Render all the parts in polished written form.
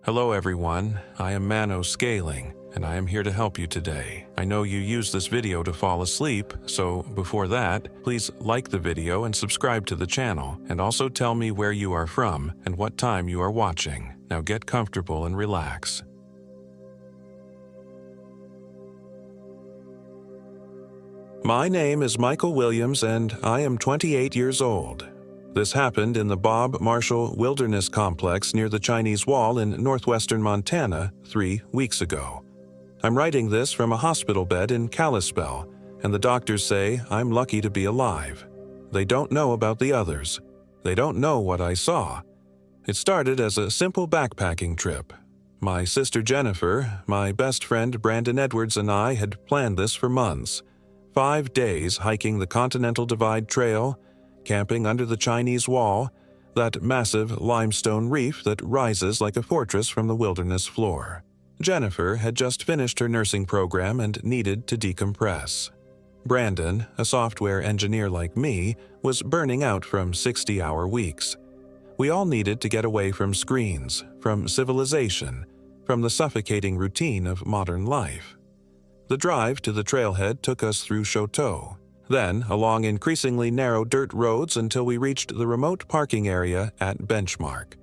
Hello everyone, I am Mano Scaling, and I am here to help you today. I know you use this video to fall asleep, so before that, please like the video and subscribe to the channel, and also tell me where you are from and what time you are watching. Now get comfortable and relax. My name is Michael Williams and I am 28 years old. This happened in the Bob Marshall Wilderness Complex near the Chinese Wall in northwestern Montana 3 weeks ago. I'm writing this from a hospital bed in Kalispell, and the doctors say I'm lucky to be alive. They don't know about the others. They don't know what I saw. It started as a simple backpacking trip. My sister Jennifer, my best friend Brandon Edwards, and I had planned this for months. 5 days hiking the Continental Divide Trail, camping under the Chinese Wall, that massive limestone reef that rises like a fortress from the wilderness floor. Jennifer had just finished her nursing program and needed to decompress. Brandon, a software engineer like me, was burning out from 60-hour weeks. We all needed to get away from screens, from civilization, from the suffocating routine of modern life. The drive to the trailhead took us through Choteau, then along increasingly narrow dirt roads until we reached the remote parking area at Benchmark.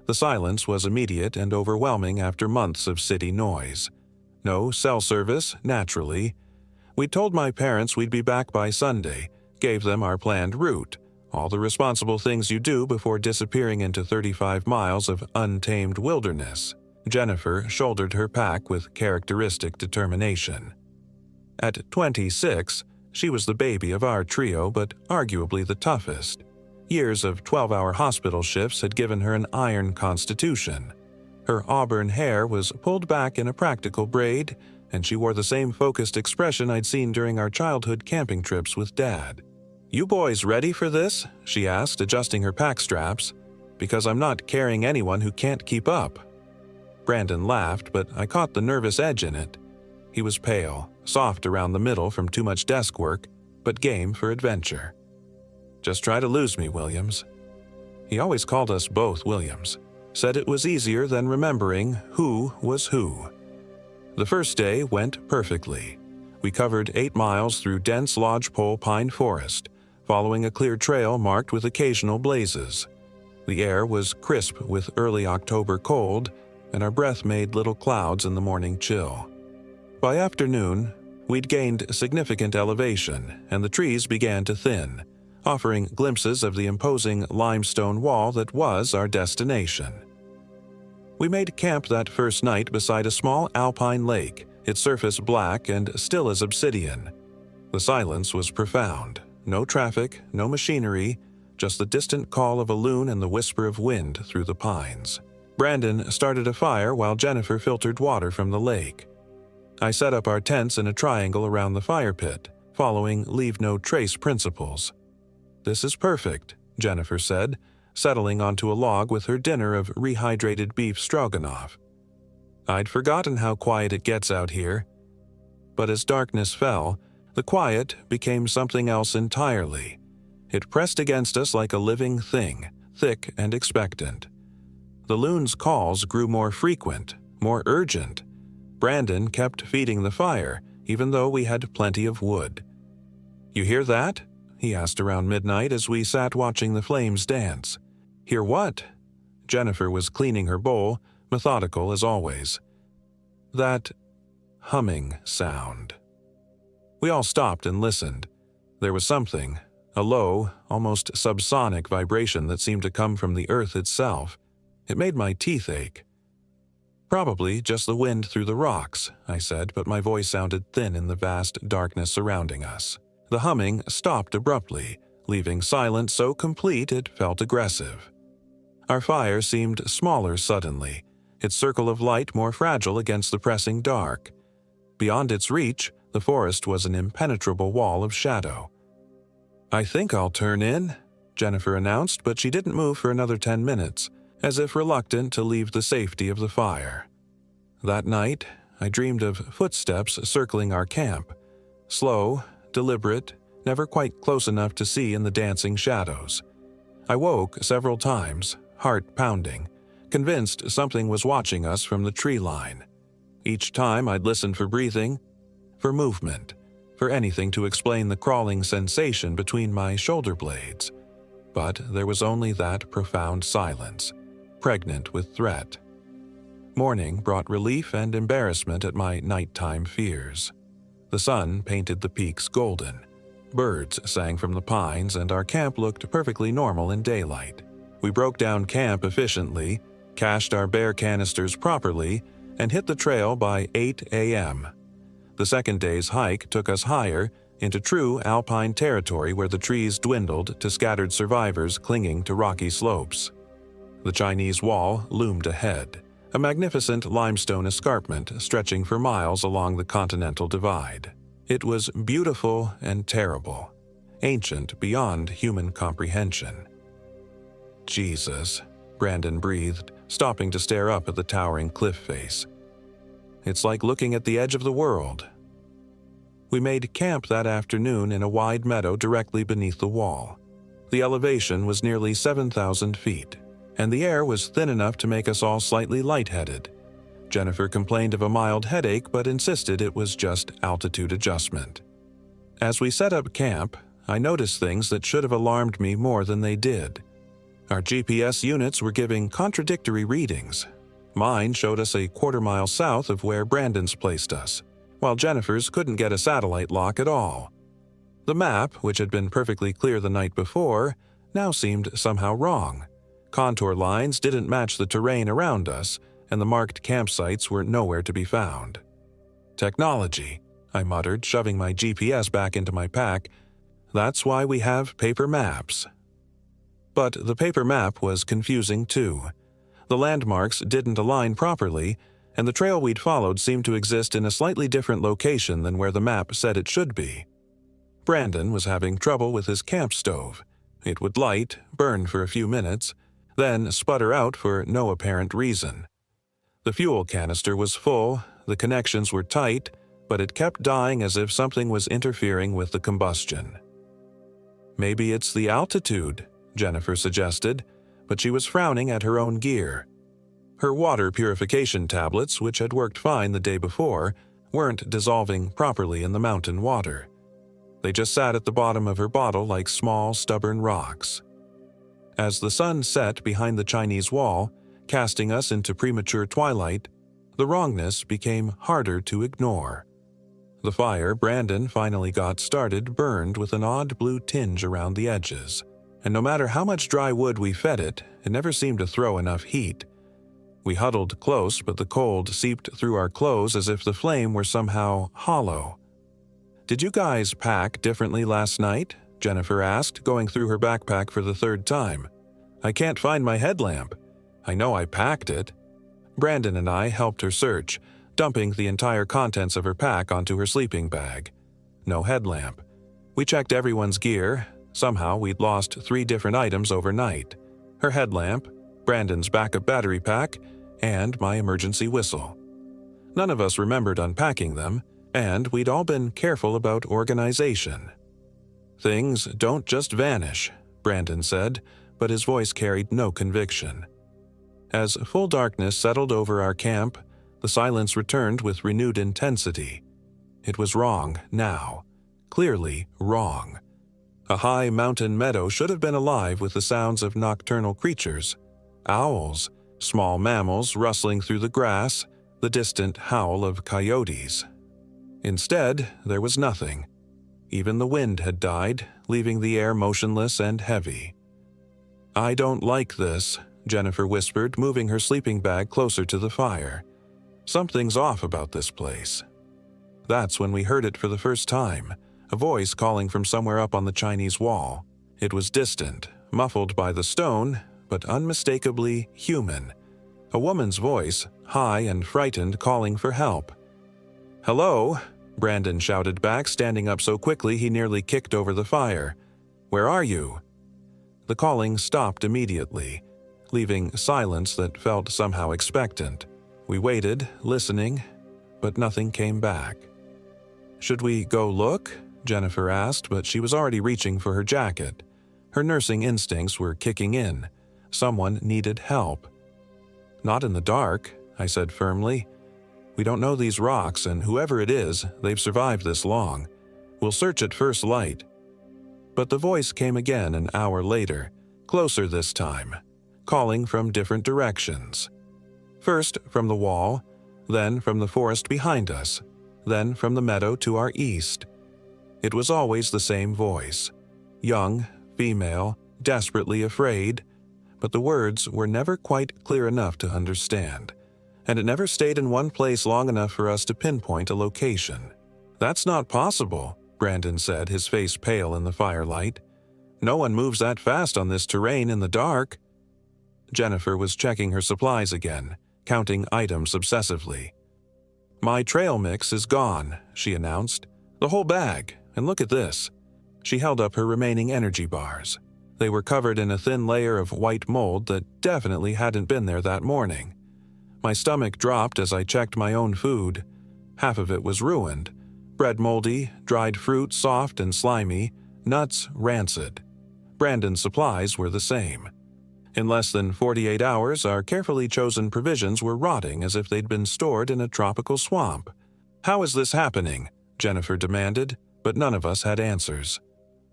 The silence was immediate and overwhelming after months of city noise. No cell service, naturally. We told my parents we'd be back by Sunday, gave them our planned route, all the responsible things you do before disappearing into 35 miles of untamed wilderness. Jennifer shouldered her pack with characteristic determination. At 26, she was the baby of our trio, but arguably the toughest. Years of 12-hour hospital shifts had given her an iron constitution. Her auburn hair was pulled back in a practical braid, and she wore the same focused expression I'd seen during our childhood camping trips with Dad. "You boys ready for this?" she asked, adjusting her pack straps. "Because I'm not carrying anyone who can't keep up." Brandon laughed, but I caught the nervous edge in it. He was pale, soft around the middle from too much desk work, but game for adventure. "Just try to lose me, Williams." He always called us both Williams. Said it was easier than remembering who was who. The first day went perfectly. We covered 8 miles through dense lodgepole pine forest, following a clear trail marked with occasional blazes. The air was crisp with early October cold, and our breath made little clouds in the morning chill. By afternoon, we'd gained significant elevation, and the trees began to thin, offering glimpses of the imposing limestone wall that was our destination. We made camp that first night beside a small alpine lake, its surface black and still as obsidian. The silence was profound. No traffic, no machinery, just the distant call of a loon and the whisper of wind through the pines. Brandon started a fire while Jennifer filtered water from the lake. I set up our tents in a triangle around the fire pit, following leave-no-trace principles. "This is perfect," Jennifer said, settling onto a log with her dinner of rehydrated beef stroganoff. I'd forgotten how quiet it gets out here. But as darkness fell, the quiet became something else entirely. It pressed against us like a living thing, thick and expectant. The loon's calls grew more frequent, more urgent. Brandon kept feeding the fire, even though we had plenty of wood. "You hear that?" he asked around midnight as we sat watching the flames dance. "Hear what?" Jennifer was cleaning her bowl, methodical as always. "That humming sound." We all stopped and listened. There was something, a low, almost subsonic vibration that seemed to come from the earth itself. It made my teeth ache. "Probably just the wind through the rocks," I said, but my voice sounded thin in the vast darkness surrounding us. The humming stopped abruptly, leaving silence so complete it felt aggressive. Our fire seemed smaller suddenly, its circle of light more fragile against the pressing dark. Beyond its reach, the forest was an impenetrable wall of shadow. "I think I'll turn in," Jennifer announced, but she didn't move for another 10 minutes, as if reluctant to leave the safety of the fire. That night, I dreamed of footsteps circling our camp. Slow, deliberate, never quite close enough to see in the dancing shadows. I woke several times, heart pounding, convinced something was watching us from the tree line. Each time I'd listen for breathing, for movement, for anything to explain the crawling sensation between my shoulder blades. But there was only that profound silence, pregnant with threat. Morning brought relief and embarrassment at my nighttime fears. The sun painted the peaks golden. Birds sang from the pines, and our camp looked perfectly normal in daylight. We broke down camp efficiently, cached our bear canisters properly, and hit the trail by 8 a.m. The second day's hike took us higher, into true alpine territory where the trees dwindled to scattered survivors clinging to rocky slopes. The Chinese Wall loomed ahead, a magnificent limestone escarpment stretching for miles along the Continental Divide. It was beautiful and terrible, ancient beyond human comprehension. Jesus, Brandon breathed, stopping to stare up at the towering cliff face. It's like looking at the edge of the world. We made camp that afternoon in a wide meadow directly beneath the wall. The elevation was nearly 7,000 feet, and the air was thin enough to make us all slightly lightheaded. Jennifer complained of a mild headache but insisted it was just altitude adjustment. As we set up camp, I noticed things that should have alarmed me more than they did. Our GPS units were giving contradictory readings. Mine showed us a quarter-mile south of where Brandon's placed us, while Jennifer's couldn't get a satellite lock at all. The map, which had been perfectly clear the night before, now seemed somehow wrong. Contour lines didn't match the terrain around us, and the marked campsites were nowhere to be found. Technology, I muttered, shoving my GPS back into my pack. That's why we have paper maps. But the paper map was confusing too. The landmarks didn't align properly, and the trail we'd followed seemed to exist in a slightly different location than where the map said it should be. Brandon was having trouble with his camp stove. It would light, burn for a few minutes, then sputter out for no apparent reason. The fuel canister was full, the connections were tight, but it kept dying as if something was interfering with the combustion. Maybe it's the altitude, Jennifer suggested, but she was frowning at her own gear. Her water purification tablets, which had worked fine the day before, weren't dissolving properly in the mountain water. They just sat at the bottom of her bottle like small, stubborn rocks. As the sun set behind the Chinese Wall, casting us into premature twilight, the wrongness became harder to ignore. The fire Brandon finally got started burned with an odd blue tinge around the edges, and no matter how much dry wood we fed it, it never seemed to throw enough heat. We huddled close, but the cold seeped through our clothes as if the flame were somehow hollow. "Did you guys pack differently last night?" Jennifer asked, going through her backpack for the third time. "I can't find my headlamp. I know I packed it." Brandon and I helped her search, dumping the entire contents of her pack onto her sleeping bag. No headlamp. We checked everyone's gear. Somehow we'd lost 3 different items overnight: her headlamp, Brandon's backup battery pack, and my emergency whistle. None of us remembered unpacking them, and we'd all been careful about organization. "Things don't just vanish," Brandon said, but his voice carried no conviction. As full darkness settled over our camp, the silence returned with renewed intensity. It was wrong now, clearly wrong. A high mountain meadow should have been alive with the sounds of nocturnal creatures: owls, small mammals rustling through the grass, the distant howl of coyotes. Instead, there was nothing. Even the wind had died, leaving the air motionless and heavy. "I don't like this," Jennifer whispered, moving her sleeping bag closer to the fire. "Something's off about this place." That's when we heard it for the first time, a voice calling from somewhere up on the Chinese Wall. It was distant, muffled by the stone, but unmistakably human. A woman's voice, high and frightened, calling for help. "Hello?" Brandon shouted back, standing up so quickly he nearly kicked over the fire. "Where are you?" The calling stopped immediately, leaving silence that felt somehow expectant. We waited, listening, but nothing came back. "Should we go look?" Jennifer asked, but she was already reaching for her jacket. Her nursing instincts were kicking in. Someone needed help. "Not in the dark," I said firmly. "We don't know these rocks, and whoever it is, they've survived this long. We'll search at first light." But the voice came again an hour later, closer this time, calling from different directions. First from the wall, then from the forest behind us, then from the meadow to our east. It was always the same voice, young, female, desperately afraid, but the words were never quite clear enough to understand, and it never stayed in one place long enough for us to pinpoint a location. "That's not possible," Brandon said, his face pale in the firelight. "No one moves that fast on this terrain in the dark." Jennifer was checking her supplies again, counting items obsessively. "My trail mix is gone," she announced. "The whole bag, and look at this." She held up her remaining energy bars. They were covered in a thin layer of white mold that definitely hadn't been there that morning. My stomach dropped as I checked my own food. Half of it was ruined. Bread moldy, dried fruit soft and slimy, nuts rancid. Brandon's supplies were the same. In less than 48 hours, our carefully chosen provisions were rotting as if they'd been stored in a tropical swamp. "How is this happening?" Jennifer demanded, but none of us had answers.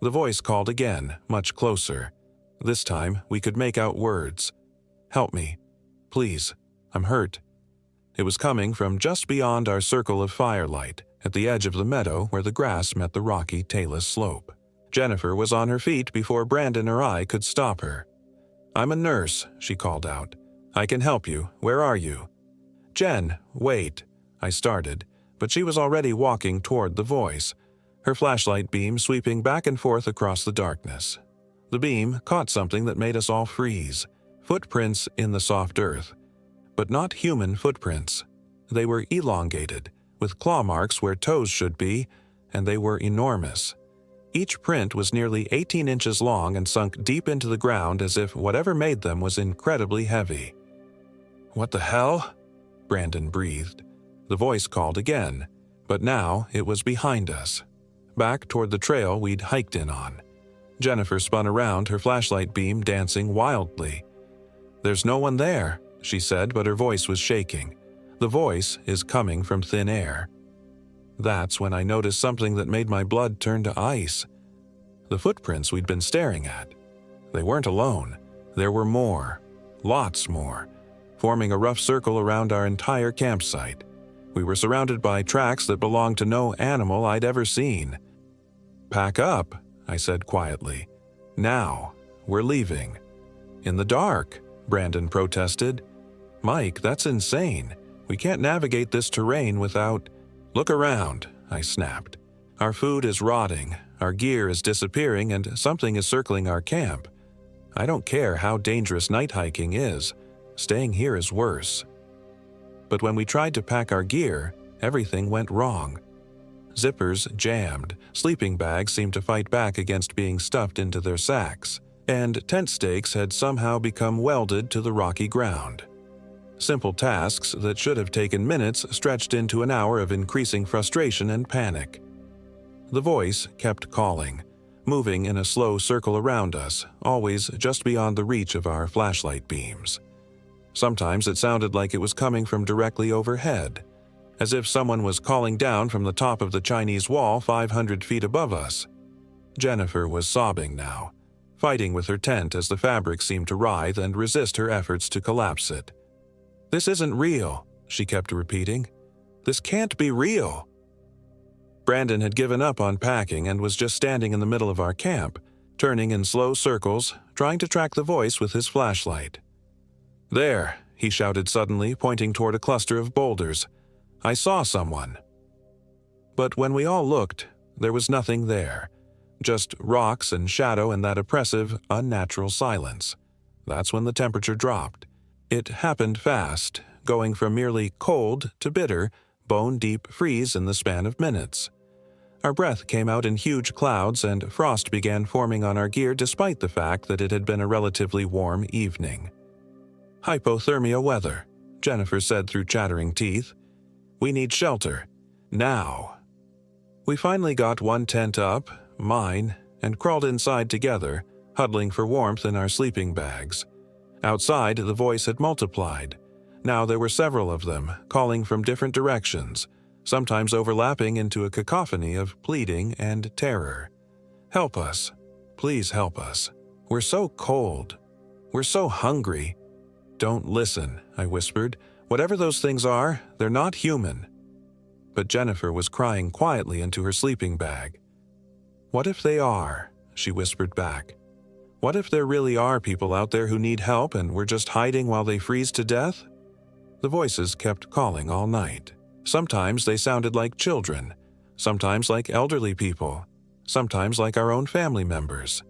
The voice called again, much closer. This time, we could make out words. "Help me. Please. I'm hurt." It was coming from just beyond our circle of firelight, at the edge of the meadow where the grass met the rocky talus slope. Jennifer was on her feet before Brandon or I could stop her. "I'm a nurse," she called out. "I can help you. Where are you?" "Jen, wait," I started, but she was already walking toward the voice, her flashlight beam sweeping back and forth across the darkness. The beam caught something that made us all freeze. Footprints in the soft earth. But not human footprints. They were elongated, with claw marks where toes should be, and they were enormous. Each print was nearly 18 inches long and sunk deep into the ground as if whatever made them was incredibly heavy. "What the hell?" Brandon breathed. The voice called again, but now it was behind us, back toward the trail we'd hiked in on. Jennifer spun around, her flashlight beam dancing wildly. "There's no one there," she said, but her voice was shaking. "The voice is coming from thin air." That's when I noticed something that made my blood turn to ice. The footprints we'd been staring at. They weren't alone. There were more. Lots more. Forming a rough circle around our entire campsite. We were surrounded by tracks that belonged to no animal I'd ever seen. "Pack up," I said quietly. "Now. We're leaving." "In the dark," Brandon protested. "Mike, that's insane. We can't navigate this terrain without—" "Look around," I snapped. "Our food is rotting, our gear is disappearing, and something is circling our camp. I don't care how dangerous night hiking is. Staying here is worse." But when we tried to pack our gear, everything went wrong. Zippers jammed, sleeping bags seemed to fight back against being stuffed into their sacks, and tent stakes had somehow become welded to the rocky ground. Simple tasks that should have taken minutes stretched into an hour of increasing frustration and panic. The voice kept calling, moving in a slow circle around us, always just beyond the reach of our flashlight beams. Sometimes it sounded like it was coming from directly overhead, as if someone was calling down from the top of the Chinese wall 500 feet above us. Jennifer was sobbing now, fighting with her tent as the fabric seemed to writhe and resist her efforts to collapse it. "This isn't real," she kept repeating. "This can't be real." Brandon had given up on packing and was just standing in the middle of our camp, turning in slow circles, trying to track the voice with his flashlight. "There," he shouted suddenly, pointing toward a cluster of boulders. "I saw someone." But when we all looked, there was nothing there. Just rocks and shadow and that oppressive, unnatural silence. That's when the temperature dropped. It happened fast, going from merely cold to bitter, bone-deep freeze in the span of minutes. Our breath came out in huge clouds and frost began forming on our gear despite the fact that it had been a relatively warm evening. "Hypothermia weather," Jennifer said through chattering teeth. "We need shelter. Now." We finally got one tent up, mine, and crawled inside together, huddling for warmth in our sleeping bags. Outside, the voice had multiplied. Now there were several of them, calling from different directions, sometimes overlapping into a cacophony of pleading and terror. "Help us. Please help us. We're so cold. We're so hungry." "Don't listen," I whispered. "Whatever those things are, they're not human." But Jennifer was crying quietly into her sleeping bag. "What if they are?" she whispered back. "What if there really are people out there who need help and we're just hiding while they freeze to death?" The voices kept calling all night. Sometimes they sounded like children, sometimes like elderly people, sometimes like our own family members.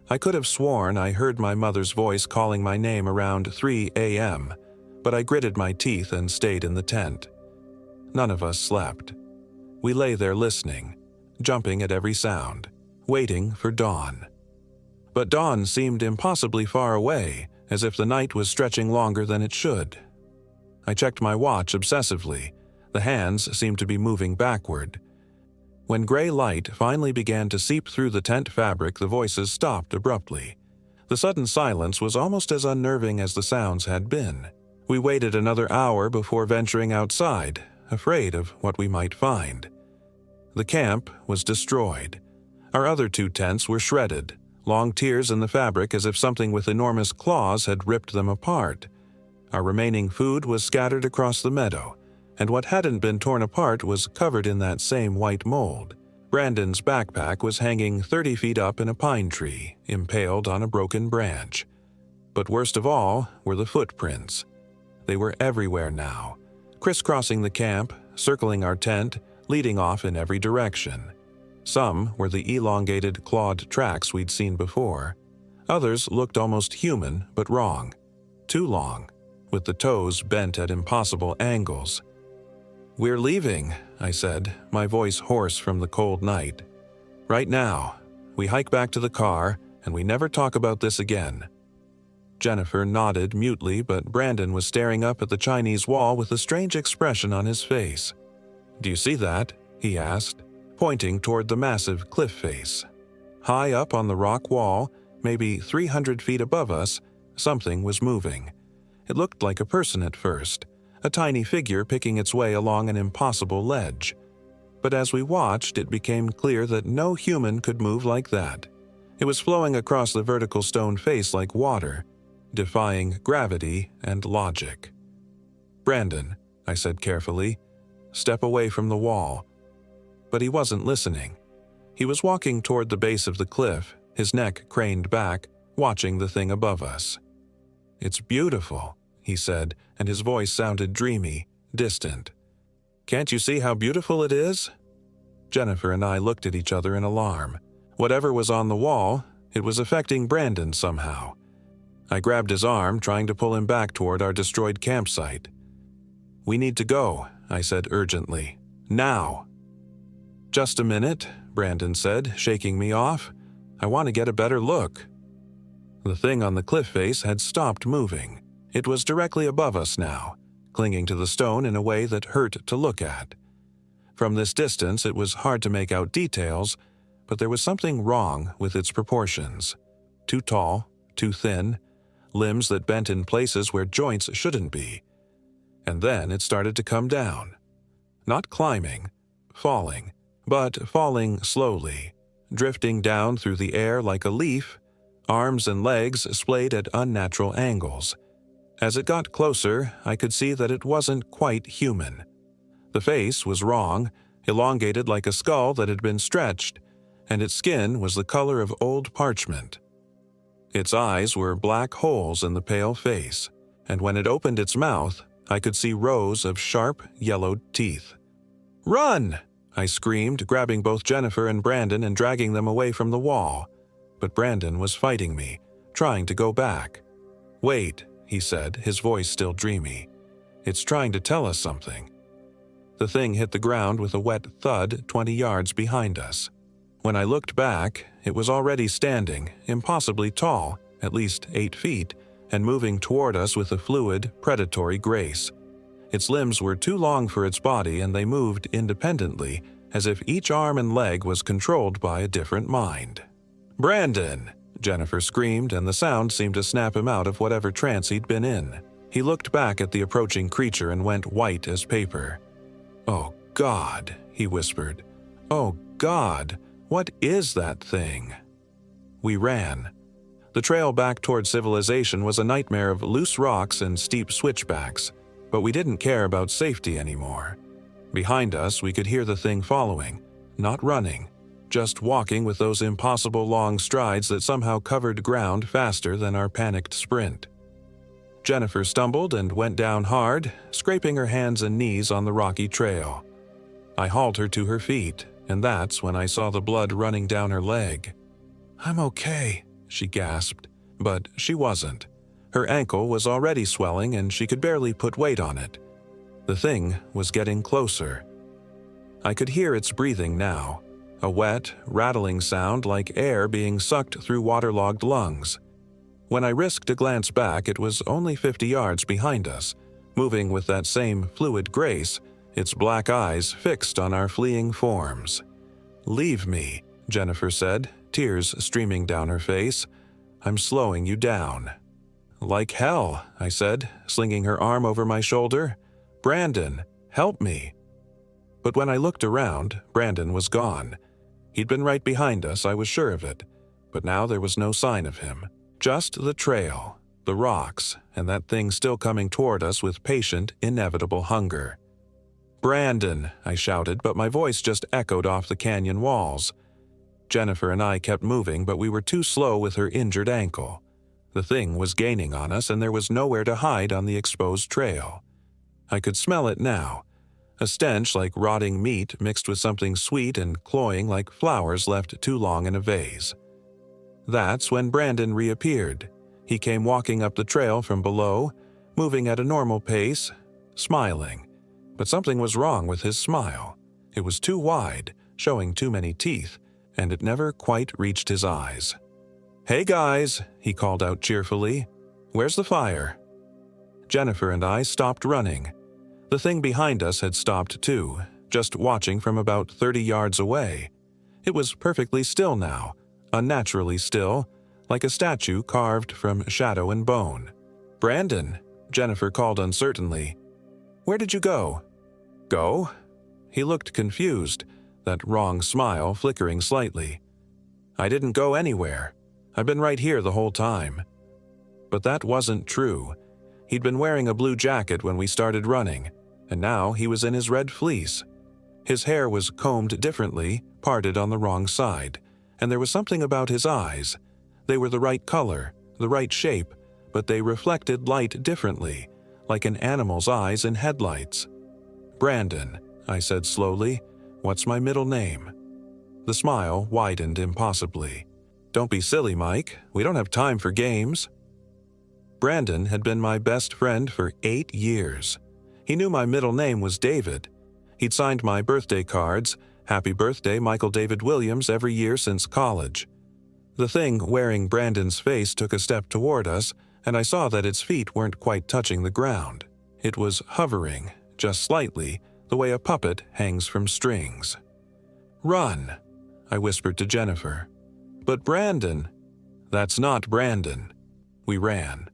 I could have sworn I heard my mother's voice calling my name around 3 a.m., but I gritted my teeth and stayed in the tent. None of us slept. We lay there listening, jumping at every sound, waiting for dawn. But dawn seemed impossibly far away, as if the night was stretching longer than it should. I checked my watch obsessively. The hands seemed to be moving backward. When gray light finally began to seep through the tent fabric, the voices stopped abruptly. The sudden silence was almost as unnerving as the sounds had been. We waited another hour before venturing outside, afraid of what we might find. The camp was destroyed. Our other 2 tents were shredded, long tears in the fabric as if something with enormous claws had ripped them apart. Our remaining food was scattered across the meadow, and what hadn't been torn apart was covered in that same white mold. Brandon's backpack was hanging 30 feet up in a pine tree, impaled on a broken branch. But worst of all were the footprints. They were everywhere now, crisscrossing the camp, circling our tent, leading off in every direction. Some were the elongated, clawed tracks we'd seen before. Others looked almost human, but wrong. Too long, with the toes bent at impossible angles. "We're leaving," I said, my voice hoarse from the cold night. "Right now. We hike back to the car, and we never talk about this again." Jennifer nodded mutely, but Brandon was staring up at the Chinese wall with a strange expression on his face. "Do you see that?" he asked, pointing toward the massive cliff face. High up on the rock wall, maybe 300 feet above us, something was moving. It looked like a person at first, a tiny figure picking its way along an impossible ledge. But as we watched, it became clear that no human could move like that. It was flowing across the vertical stone face like water, defying gravity and logic. "Brandon," I said carefully, "step away from the wall." But he wasn't listening. He was walking toward the base of the cliff, his neck craned back, watching the thing above us. "It's beautiful," he said, and his voice sounded dreamy, distant. "Can't you see how beautiful it is?" Jennifer and I looked at each other in alarm. Whatever was on the wall, it was affecting Brandon somehow. I grabbed his arm, trying to pull him back toward our destroyed campsite. "We need to go," I said urgently. "Now." "Just a minute," Brandon said, shaking me off. "I want to get a better look." The thing on the cliff face had stopped moving. It was directly above us now, clinging to the stone in a way that hurt to look at. From this distance, it was hard to make out details, but there was something wrong with its proportions. Too tall, too thin, limbs that bent in places where joints shouldn't be. And then it started to come down. Not climbing, falling, but falling slowly, drifting down through the air like a leaf, arms and legs splayed at unnatural angles. As it got closer, I could see that it wasn't quite human. The face was wrong, elongated like a skull that had been stretched, and its skin was the color of old parchment. Its eyes were black holes in the pale face, and when it opened its mouth, I could see rows of sharp, yellowed teeth. "Run!" I screamed, grabbing both Jennifer and Brandon and dragging them away from the wall. But Brandon was fighting me, trying to go back. "Wait," he said, his voice still dreamy. "It's trying to tell us something." The thing hit the ground with a wet thud 20 yards behind us. When I looked back, it was already standing, impossibly tall, at least 8 feet, and moving toward us with a fluid, predatory grace. Its limbs were too long for its body, and they moved independently, as if each arm and leg was controlled by a different mind. "Brandon!" Jennifer screamed, and the sound seemed to snap him out of whatever trance he'd been in. He looked back at the approaching creature and went white as paper. "Oh, God," he whispered. "Oh, God, what is that thing?" We ran. The trail back toward civilization was a nightmare of loose rocks and steep switchbacks, but we didn't care about safety anymore. Behind us, we could hear the thing following, not running, just walking with those impossible long strides that somehow covered ground faster than our panicked sprint. Jennifer stumbled and went down hard, scraping her hands and knees on the rocky trail. I hauled her to her feet, and that's when I saw the blood running down her leg. "I'm okay," she gasped, but she wasn't. Her ankle was already swelling and she could barely put weight on it. The thing was getting closer. I could hear its breathing now, a wet, rattling sound like air being sucked through waterlogged lungs. When I risked a glance back, it was only 50 yards behind us, moving with that same fluid grace, its black eyes fixed on our fleeing forms. "Leave me," Jennifer said, tears streaming down her face. "I'm slowing you down." "Like hell," I said, slinging her arm over my shoulder. "Brandon, help me." But when I looked around, Brandon was gone. He'd been right behind us, I was sure of it, but now there was no sign of him. Just the trail, the rocks, and that thing still coming toward us with patient, inevitable hunger. "Brandon," I shouted, but my voice just echoed off the canyon walls. Jennifer and I kept moving, but we were too slow with her injured ankle. The thing was gaining on us, and there was nowhere to hide on the exposed trail. I could smell it now, a stench like rotting meat mixed with something sweet and cloying like flowers left too long in a vase. That's when Brandon reappeared. He came walking up the trail from below, moving at a normal pace, smiling. But something was wrong with his smile. It was too wide, showing too many teeth, and it never quite reached his eyes. "Hey guys," he called out cheerfully. "Where's the fire?" Jennifer and I stopped running. The thing behind us had stopped too, just watching from about 30 yards away. It was perfectly still now, unnaturally still, like a statue carved from shadow and bone. "Brandon," Jennifer called uncertainly. "Where did you go?" "Go?" He looked confused, that wrong smile flickering slightly. "I didn't go anywhere. I've been right here the whole time." But that wasn't true. He'd been wearing a blue jacket when we started running, and now he was in his red fleece. His hair was combed differently, parted on the wrong side, and there was something about his eyes. They were the right color, the right shape, but they reflected light differently, like an animal's eyes in headlights. "Brandon," I said slowly, "what's my middle name?" The smile widened impossibly. "Don't be silly, Mike. We don't have time for games." Brandon had been my best friend for 8 years. He knew my middle name was David. He'd signed my birthday cards, "Happy Birthday, Michael David Williams," every year since college. The thing wearing Brandon's face took a step toward us, and I saw that its feet weren't quite touching the ground. It was hovering, just slightly, the way a puppet hangs from strings. "Run," I whispered to Jennifer. "But Brandon." "That's not Brandon." We ran.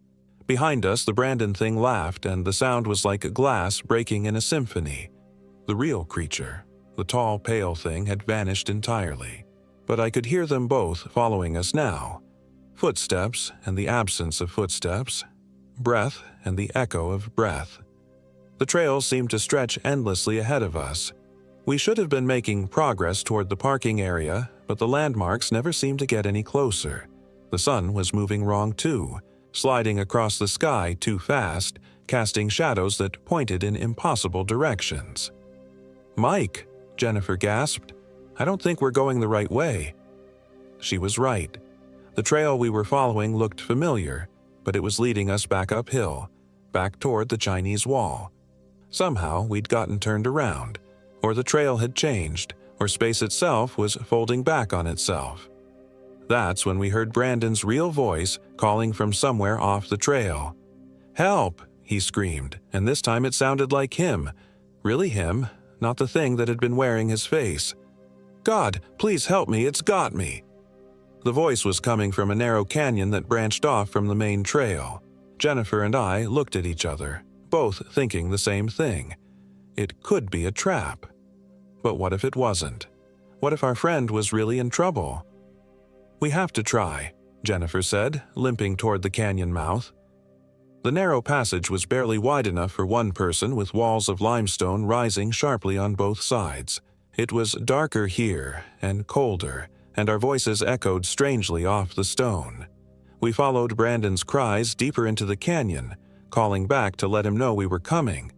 Behind us, the Brandon thing laughed, and the sound was like glass breaking in a symphony. The real creature, the tall, pale thing, had vanished entirely. But I could hear them both following us now. Footsteps and the absence of footsteps. Breath and the echo of breath. The trail seemed to stretch endlessly ahead of us. We should have been making progress toward the parking area, but the landmarks never seemed to get any closer. The sun was moving wrong too, sliding across the sky too fast, casting shadows that pointed in impossible directions. "Mike," Jennifer gasped, "I don't think we're going the right way." She was right. The trail we were following looked familiar, but it was leading us back uphill, back toward the Chinese wall. Somehow we'd gotten turned around, or the trail had changed, or space itself was folding back on itself. That's when we heard Brandon's real voice calling from somewhere off the trail. "Help!" he screamed, and this time it sounded like him. Really him, not the thing that had been wearing his face. "God, please help me, it's got me." The voice was coming from a narrow canyon that branched off from the main trail. Jennifer and I looked at each other, both thinking the same thing. It could be a trap. But what if it wasn't? What if our friend was really in trouble? "We have to try," Jennifer said, limping toward the canyon mouth. The narrow passage was barely wide enough for one person, with walls of limestone rising sharply on both sides. It was darker here and colder, and our voices echoed strangely off the stone. We followed Brandon's cries deeper into the canyon, calling back to let him know we were coming.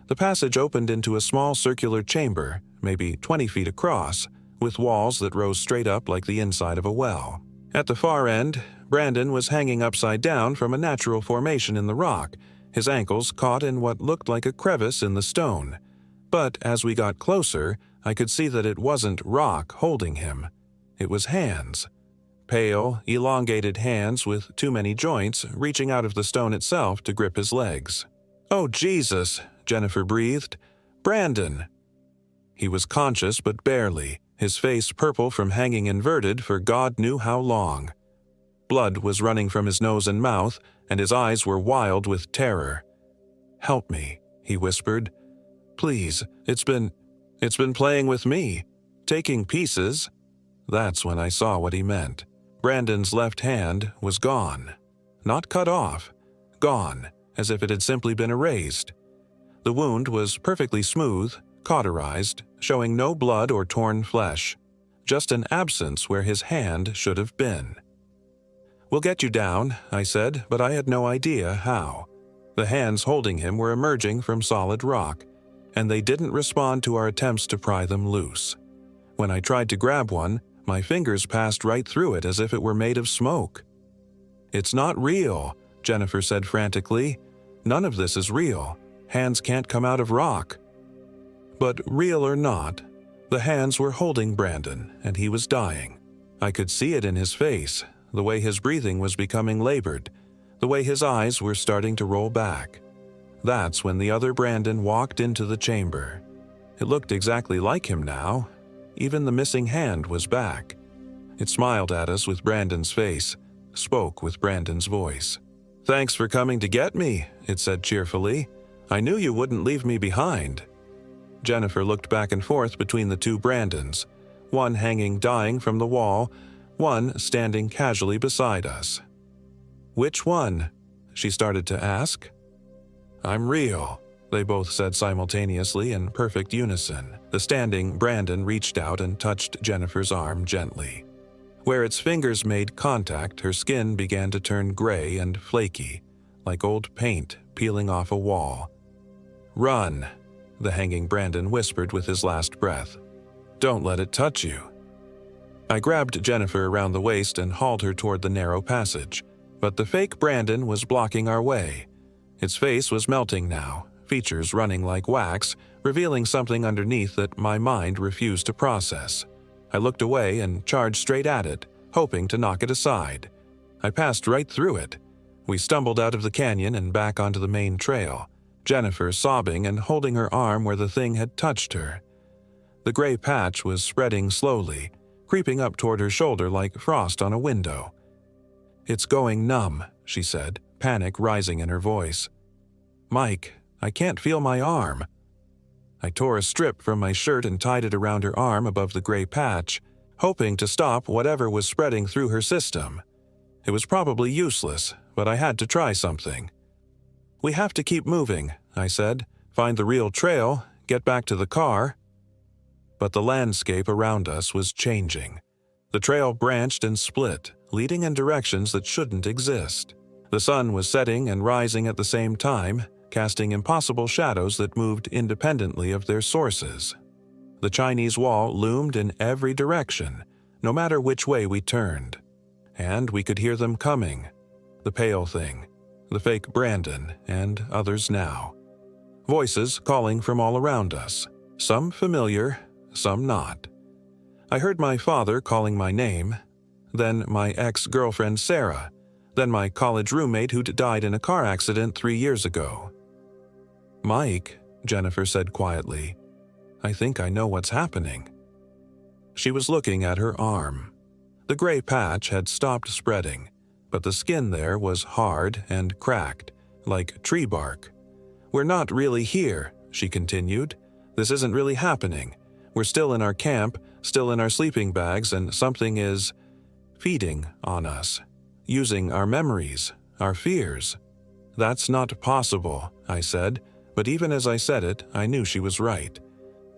The passage opened into a small circular chamber, maybe 20 feet across, with walls that rose straight up like the inside of a well. At the far end, Brandon was hanging upside down from a natural formation in the rock, his ankles caught in what looked like a crevice in the stone. But as we got closer, I could see that it wasn't rock holding him. It was hands. Pale, elongated hands with too many joints reaching out of the stone itself to grip his legs. "Oh, Jesus," Jennifer breathed. "Brandon!" He was conscious, but barely, his face purple from hanging inverted for God knew how long. Blood was running from his nose and mouth, and his eyes were wild with terror. "Help me," he whispered. "Please, it's been playing with me, taking pieces." That's when I saw what he meant. Brandon's left hand was gone. Not cut off, gone, as if it had simply been erased. The wound was perfectly smooth, cauterized, showing no blood or torn flesh, just an absence where his hand should have been. "We'll get you down," I said, but I had no idea how. The hands holding him were emerging from solid rock, and they didn't respond to our attempts to pry them loose. When I tried to grab one, my fingers passed right through it as if it were made of smoke. "It's not real," Jennifer said frantically. "None of this is real. Hands can't come out of rock." But real or not, the hands were holding Brandon, and he was dying. I could see it in his face, the way his breathing was becoming labored, the way his eyes were starting to roll back. That's when the other Brandon walked into the chamber. It looked exactly like him now. Even the missing hand was back. It smiled at us with Brandon's face, spoke with Brandon's voice. "Thanks for coming to get me," it said cheerfully. "I knew you wouldn't leave me behind." Jennifer looked back and forth between the two Brandons, one hanging dying from the wall, one standing casually beside us. "Which one?" she started to ask. "I'm real," they both said simultaneously in perfect unison. The standing Brandon reached out and touched Jennifer's arm gently. Where its fingers made contact, her skin began to turn gray and flaky, like old paint peeling off a wall. "Run," the hanging Brandon whispered with his last breath. "Don't let it touch you." I grabbed Jennifer around the waist and hauled her toward the narrow passage, but the fake Brandon was blocking our way. Its face was melting now, features running like wax, revealing something underneath that my mind refused to process. I looked away and charged straight at it, hoping to knock it aside. I passed right through it. We stumbled out of the canyon and back onto the main trail, Jennifer sobbing and holding her arm where the thing had touched her. The gray patch was spreading slowly, creeping up toward her shoulder like frost on a window. "It's going numb," she said, panic rising in her voice. "Mike, I can't feel my arm." I tore a strip from my shirt and tied it around her arm above the gray patch, hoping to stop whatever was spreading through her system. It was probably useless, but I had to try something. "We have to keep moving," I said. "Find the real trail, get back to the car." But the landscape around us was changing. The trail branched and split, leading in directions that shouldn't exist. The sun was setting and rising at the same time, casting impossible shadows that moved independently of their sources. The Chinese wall loomed in every direction, no matter which way we turned. And we could hear them coming. The pale thing, the fake Brandon, and others now. Voices calling from all around us, some familiar, some not. I heard my father calling my name, then my ex-girlfriend Sarah, then my college roommate who'd died in a car accident 3 years ago. "Mike," Jennifer said quietly, "I think I know what's happening." She was looking at her arm. The gray patch had stopped spreading, but the skin there was hard and cracked, like tree bark. "We're not really here," she continued. "This isn't really happening. We're still in our camp, still in our sleeping bags, and something is feeding on us, using our memories, our fears." "That's not possible," I said, but even as I said it, I knew she was right.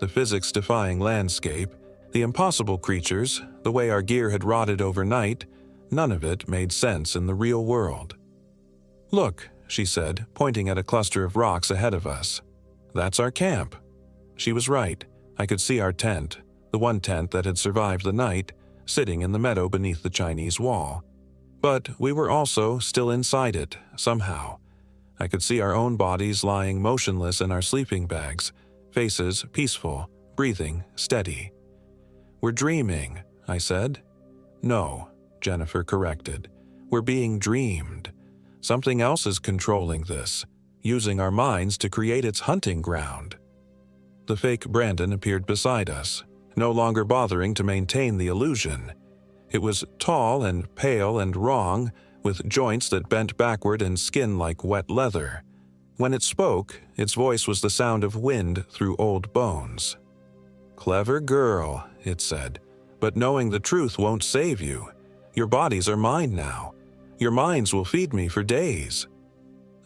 The physics-defying landscape, the impossible creatures, the way our gear had rotted overnight, none of it made sense in the real world. "Look," she said, pointing at a cluster of rocks ahead of us. "That's our camp." She was right. I could see our tent, the one tent that had survived the night, sitting in the meadow beneath the Chinese wall. But we were also still inside it, somehow. I could see our own bodies lying motionless in our sleeping bags, faces peaceful, breathing steady. "We're dreaming," I said. "No," Jennifer corrected. "We're being dreamed. Something else is controlling this, using our minds to create its hunting ground." The fake Brandon appeared beside us, no longer bothering to maintain the illusion. It was tall and pale and wrong, with joints that bent backward and skin like wet leather. When it spoke, its voice was the sound of wind through old bones. "Clever girl," it said, "but knowing the truth won't save you. Your bodies are mine now. Your minds will feed me for days."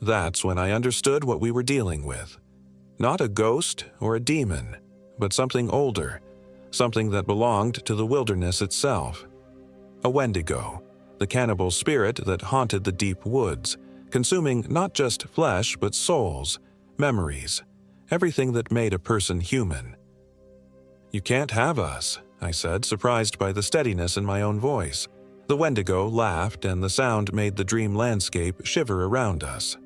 That's when I understood what we were dealing with. Not a ghost or a demon, but something older, something that belonged to the wilderness itself. A Wendigo, the cannibal spirit that haunted the deep woods, consuming not just flesh but souls, memories, everything that made a person human. "You can't have us," I said, surprised by the steadiness in my own voice. The Wendigo laughed, and the sound made the dream landscape shiver around us.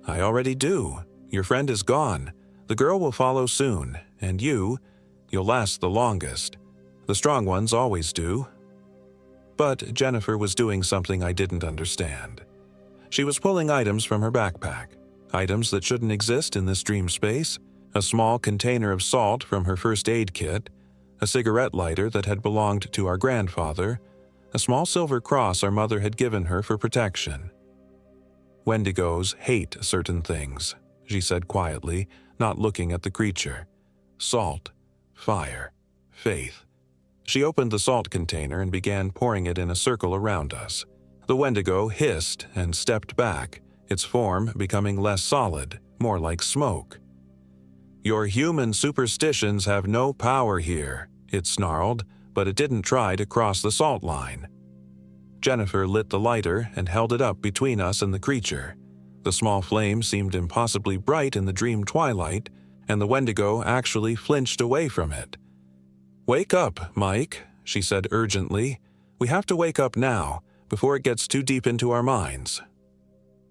"I already do. Your friend is gone. The girl will follow soon, and you'll last the longest. The strong ones always do." But Jennifer was doing something I didn't understand. She was pulling items from her backpack, items that shouldn't exist in this dream space, a small container of salt from her first aid kit, a cigarette lighter that had belonged to our grandfather, a small silver cross our mother had given her for protection. "Wendigos hate certain things," she said quietly, not looking at the creature. "Salt, fire, faith." She opened the salt container and began pouring it in a circle around us. The Wendigo hissed and stepped back, its form becoming less solid, more like smoke. "Your human superstitions have no power here," it snarled, but it didn't try to cross the salt line. Jennifer lit the lighter and held it up between us and the creature. The small flame seemed impossibly bright in the dream twilight, and the Wendigo actually flinched away from it. "Wake up, Mike," she said urgently. "We have to wake up now, before it gets too deep into our minds."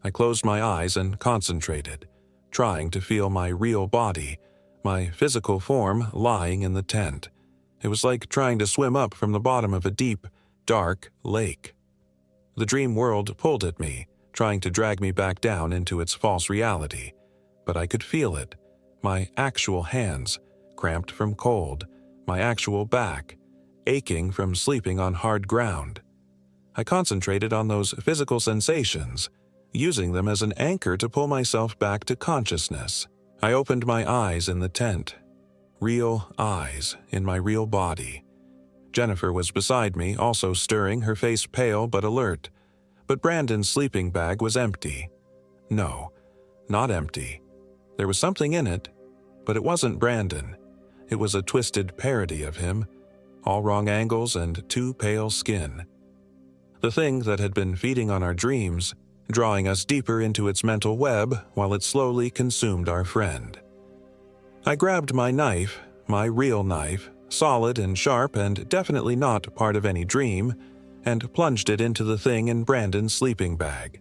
I closed my eyes and concentrated, trying to feel my real body, my physical form lying in the tent. It was like trying to swim up from the bottom of a deep, dark lake. The dream world pulled at me, trying to drag me back down into its false reality, but I could feel it. My actual hands, cramped from cold, my actual back, aching from sleeping on hard ground. I concentrated on those physical sensations, using them as an anchor to pull myself back to consciousness. I opened my eyes in the tent. Real eyes in my real body. Jennifer was beside me, also stirring, her face pale but alert. But Brandon's sleeping bag was empty. No, not empty. There was something in it, but it wasn't Brandon. It was a twisted parody of him, all wrong angles and too pale skin. The thing that had been feeding on our dreams, drawing us deeper into its mental web while it slowly consumed our friend. I grabbed my knife, my real knife, solid and sharp and definitely not part of any dream, and plunged it into the thing in Brandon's sleeping bag.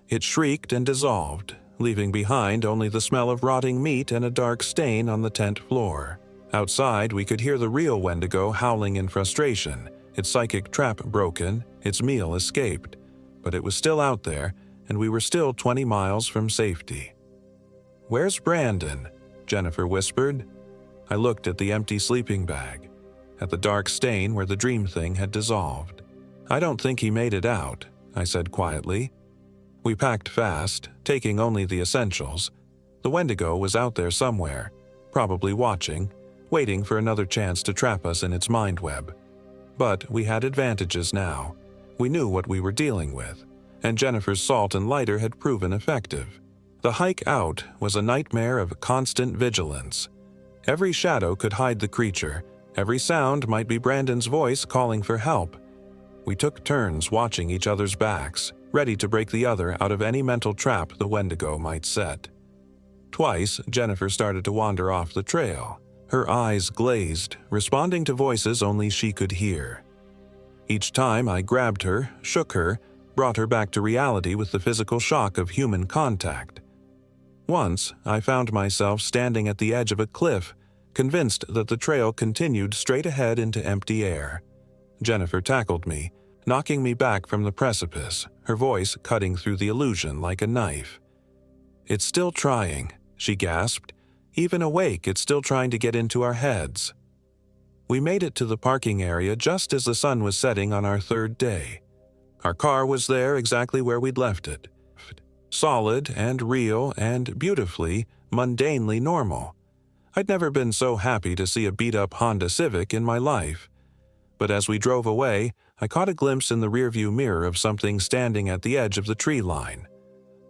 It shrieked and dissolved, leaving behind only the smell of rotting meat and a dark stain on the tent floor. Outside, we could hear the real Wendigo howling in frustration, its psychic trap broken, its meal escaped. But it was still out there, and we were still 20 miles from safety. "Where's Brandon?" Jennifer whispered. I looked at the empty sleeping bag, at the dark stain where the dream thing had dissolved. "I don't think he made it out," I said quietly. We packed fast, taking only the essentials. The Wendigo was out there somewhere, probably watching, waiting for another chance to trap us in its mind web. But we had advantages now. We knew what we were dealing with, and Jennifer's salt and lighter had proven effective. The hike out was a nightmare of constant vigilance. Every shadow could hide the creature. Every sound might be Brandon's voice calling for help. We took turns watching each other's backs, ready to break the other out of any mental trap the Wendigo might set. Twice, Jennifer started to wander off the trail, her eyes glazed, responding to voices only she could hear. Each time I grabbed her, shook her, brought her back to reality with the physical shock of human contact. Once, I found myself standing at the edge of a cliff, convinced that the trail continued straight ahead into empty air. Jennifer tackled me, knocking me back from the precipice, her voice cutting through the illusion like a knife. "It's still trying," she gasped. "Even awake, it's still trying to get into our heads." We made it to the parking area just as the sun was setting on our third day. Our car was there exactly where we'd left it. Solid and real and beautifully, mundanely normal. I'd never been so happy to see a beat-up Honda Civic in my life. But as we drove away, I caught a glimpse in the rearview mirror of something standing at the edge of the tree line.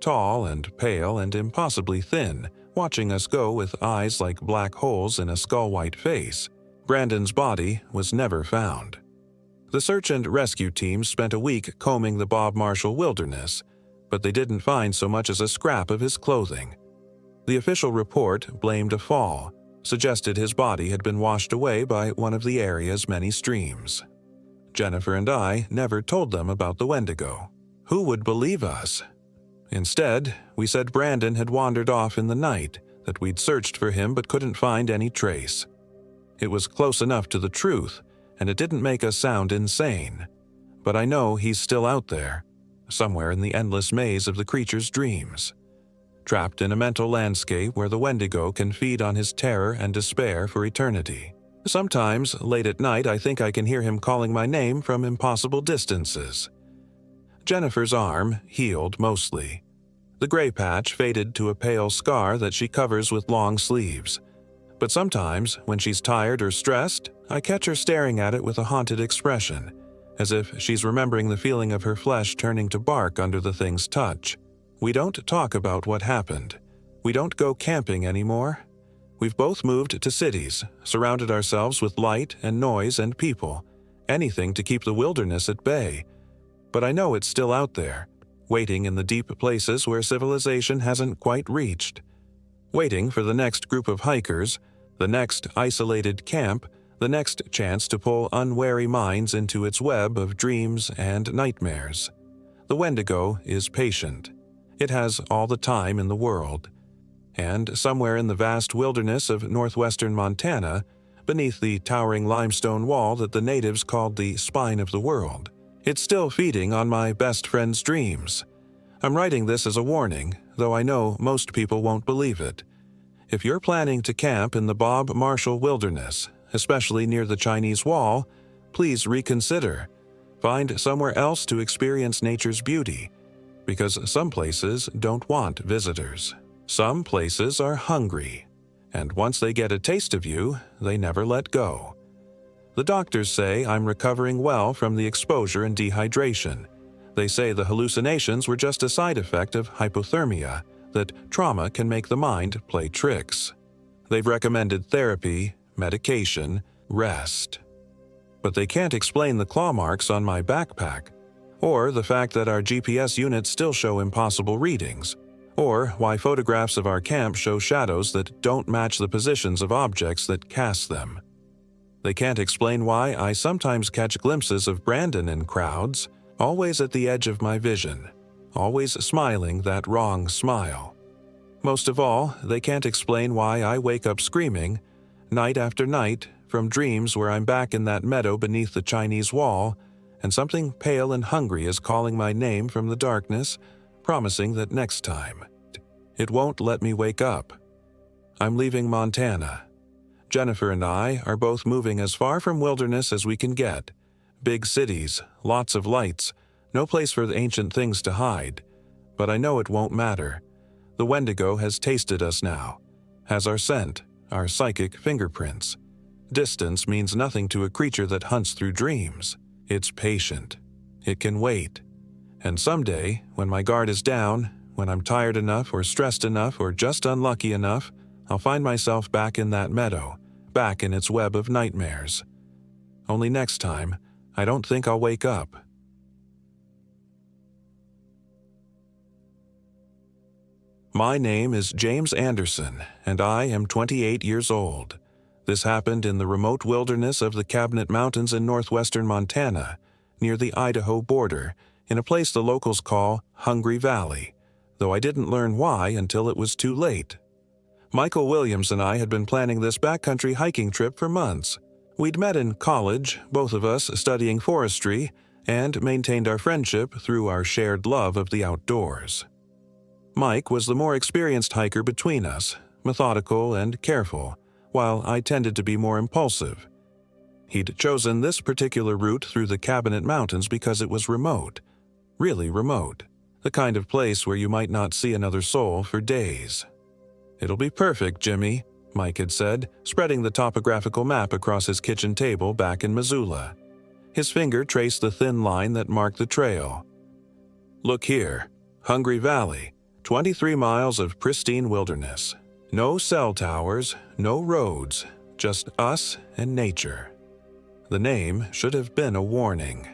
Tall and pale and impossibly thin, watching us go with eyes like black holes in a skull-white face. Brandon's body was never found. The search and rescue team spent a week combing the Bob Marshall wilderness, but they didn't find so much as a scrap of his clothing. The official report blamed a fall, suggested his body had been washed away by one of the area's many streams. Jennifer and I never told them about the Wendigo. Who would believe us? Instead, we said Brandon had wandered off in the night, that we'd searched for him but couldn't find any trace. It was close enough to the truth, and it didn't make us sound insane. But I know he's still out there, somewhere in the endless maze of the creature's dreams, trapped in a mental landscape where the Wendigo can feed on his terror and despair for eternity. Sometimes, late at night, I think I can hear him calling my name from impossible distances. Jennifer's arm healed mostly. The gray patch faded to a pale scar that she covers with long sleeves. But sometimes, when she's tired or stressed, I catch her staring at it with a haunted expression, as if she's remembering the feeling of her flesh turning to bark under the thing's touch. We don't talk about what happened. We don't go camping anymore. We've both moved to cities, surrounded ourselves with light and noise and people, anything to keep the wilderness at bay. But I know it's still out there, waiting in the deep places where civilization hasn't quite reached. Waiting for the next group of hikers, the next isolated camp, the next chance to pull unwary minds into its web of dreams and nightmares. The Wendigo is patient. It has all the time in the world. And somewhere in the vast wilderness of northwestern Montana, beneath the towering limestone wall that the natives called the spine of the world, it's still feeding on my best friend's dreams. I'm writing this as a warning, though I know most people won't believe it. If you're planning to camp in the Bob Marshall Wilderness, especially near the Chinese Wall, please reconsider. Find somewhere else to experience nature's beauty, because some places don't want visitors. Some places are hungry, and once they get a taste of you, they never let go. The doctors say I'm recovering well from the exposure and dehydration. They say the hallucinations were just a side effect of hypothermia, that trauma can make the mind play tricks. They've recommended therapy, medication, rest. But they can't explain the claw marks on my backpack, or the fact that our GPS units still show impossible readings, or why photographs of our camp show shadows that don't match the positions of objects that cast them. They can't explain why I sometimes catch glimpses of Brandon in crowds, always at the edge of my vision, always smiling that wrong smile. Most of all, they can't explain why I wake up screaming, night after night, from dreams where I'm back in that meadow beneath the Chinese Wall, and something pale and hungry is calling my name from the darkness, promising that next time, it won't let me wake up. I'm leaving Montana. Jennifer and I are both moving as far from wilderness as we can get. Big cities, lots of lights, No place for the ancient things to hide. But I know it won't matter. The Wendigo has tasted us now, has our scent, our psychic fingerprints. Distance means nothing to a creature that hunts through dreams. It's patient. It can wait. And someday, when my guard is down, when I'm tired enough or stressed enough or just unlucky enough, I'll find myself back in that meadow, back in its web of nightmares. Only next time, I don't think I'll wake up. My name is James Anderson, and I am 28 years old. This happened in the remote wilderness of the Cabinet Mountains in northwestern Montana, near the Idaho border, in a place the locals call Hungry Valley, though I didn't learn why until it was too late. Michael Williams and I had been planning this backcountry hiking trip for months. We'd met in college, both of us studying forestry, and maintained our friendship through our shared love of the outdoors. Mike was the more experienced hiker between us, methodical and careful, while I tended to be more impulsive. He'd chosen this particular route through the Cabinet Mountains because it was remote, really remote, the kind of place where you might not see another soul for days. "It'll be perfect, Jimmy," Mike had said, spreading the topographical map across his kitchen table back in Missoula. His finger traced the thin line that marked the trail. "Look here, Hungry Valley. 23 miles of pristine wilderness. No cell towers, no roads, just us and nature." The name should have been a warning.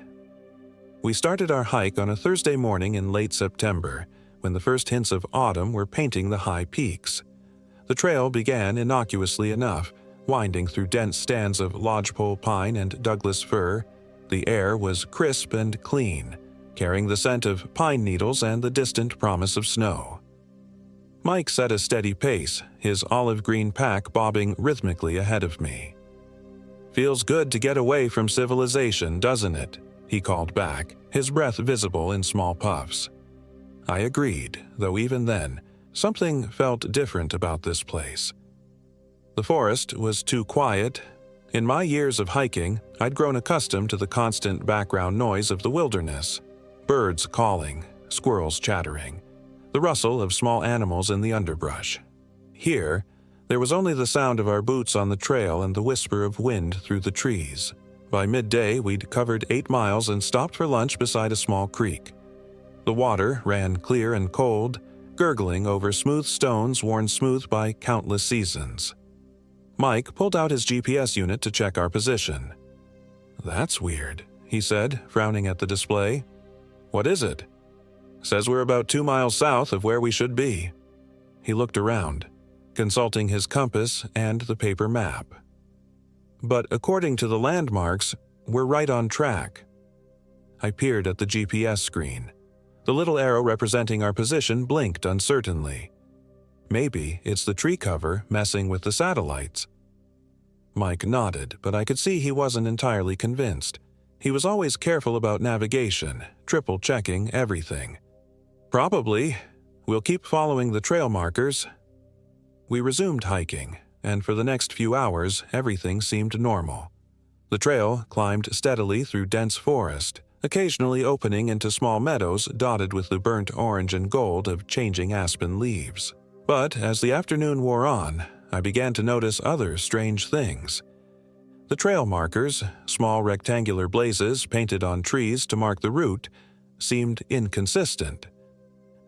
We started our hike on a Thursday morning in late September, when the first hints of autumn were painting the high peaks. The trail began innocuously enough, winding through dense stands of lodgepole pine and Douglas fir. The air was crisp and clean, carrying the scent of pine needles and the distant promise of snow. Mike set a steady pace, his olive green pack bobbing rhythmically ahead of me. "Feels good to get away from civilization, doesn't it?" he called back, his breath visible in small puffs. I agreed, though even then, something felt different about this place. The forest was too quiet. In my years of hiking, I'd grown accustomed to the constant background noise of the wilderness. Birds calling, squirrels chattering, the rustle of small animals in the underbrush. Here, there was only the sound of our boots on the trail and the whisper of wind through the trees. By midday, we'd covered 8 miles and stopped for lunch beside a small creek. The water ran clear and cold, gurgling over smooth stones worn smooth by countless seasons. Mike pulled out his GPS unit to check our position. "That's weird," he said, frowning at the display. "What is it?" "Says we're about 2 miles south of where we should be." He looked around, consulting his compass and the paper map. "But according to the landmarks, we're right on track." I peered at the GPS screen. The little arrow representing our position blinked uncertainly. Maybe it's the tree cover messing with the satellites. Mike nodded, but I could see he wasn't entirely convinced. He was always careful about navigation, triple-checking everything. "Probably. We'll keep following the trail markers." We resumed hiking, and for the next few hours, everything seemed normal. The trail climbed steadily through dense forest, occasionally opening into small meadows dotted with the burnt orange and gold of changing aspen leaves. But as the afternoon wore on, I began to notice other strange things. The trail markers, small rectangular blazes painted on trees to mark the route, seemed inconsistent.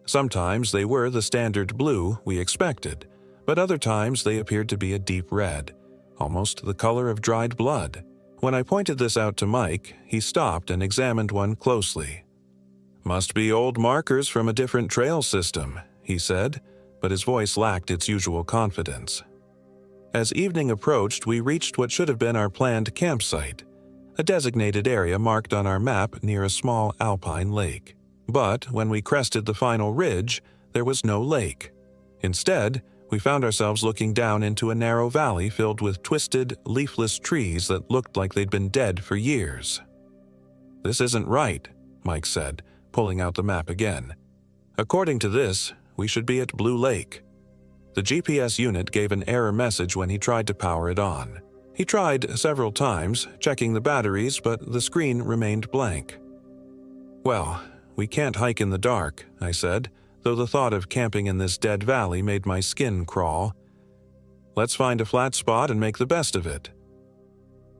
Sometimes they were the standard blue we expected, but other times they appeared to be a deep red, almost the color of dried blood. When I pointed this out to Mike, he stopped and examined one closely. "Must be old markers from a different trail system," he said, but his voice lacked its usual confidence. As evening approached, we reached what should have been our planned campsite, a designated area marked on our map near a small alpine lake. But when we crested the final ridge, there was no lake. Instead, we found ourselves looking down into a narrow valley filled with twisted, leafless trees that looked like they'd been dead for years. "This isn't right," Mike said, pulling out the map again. "According to this, we should be at Blue Lake." The GPS unit gave an error message when he tried to power it on. He tried several times, checking the batteries, but the screen remained blank. "Well, we can't hike in the dark," I said, though the thought of camping in this dead valley made my skin crawl. "Let's find a flat spot and make the best of it."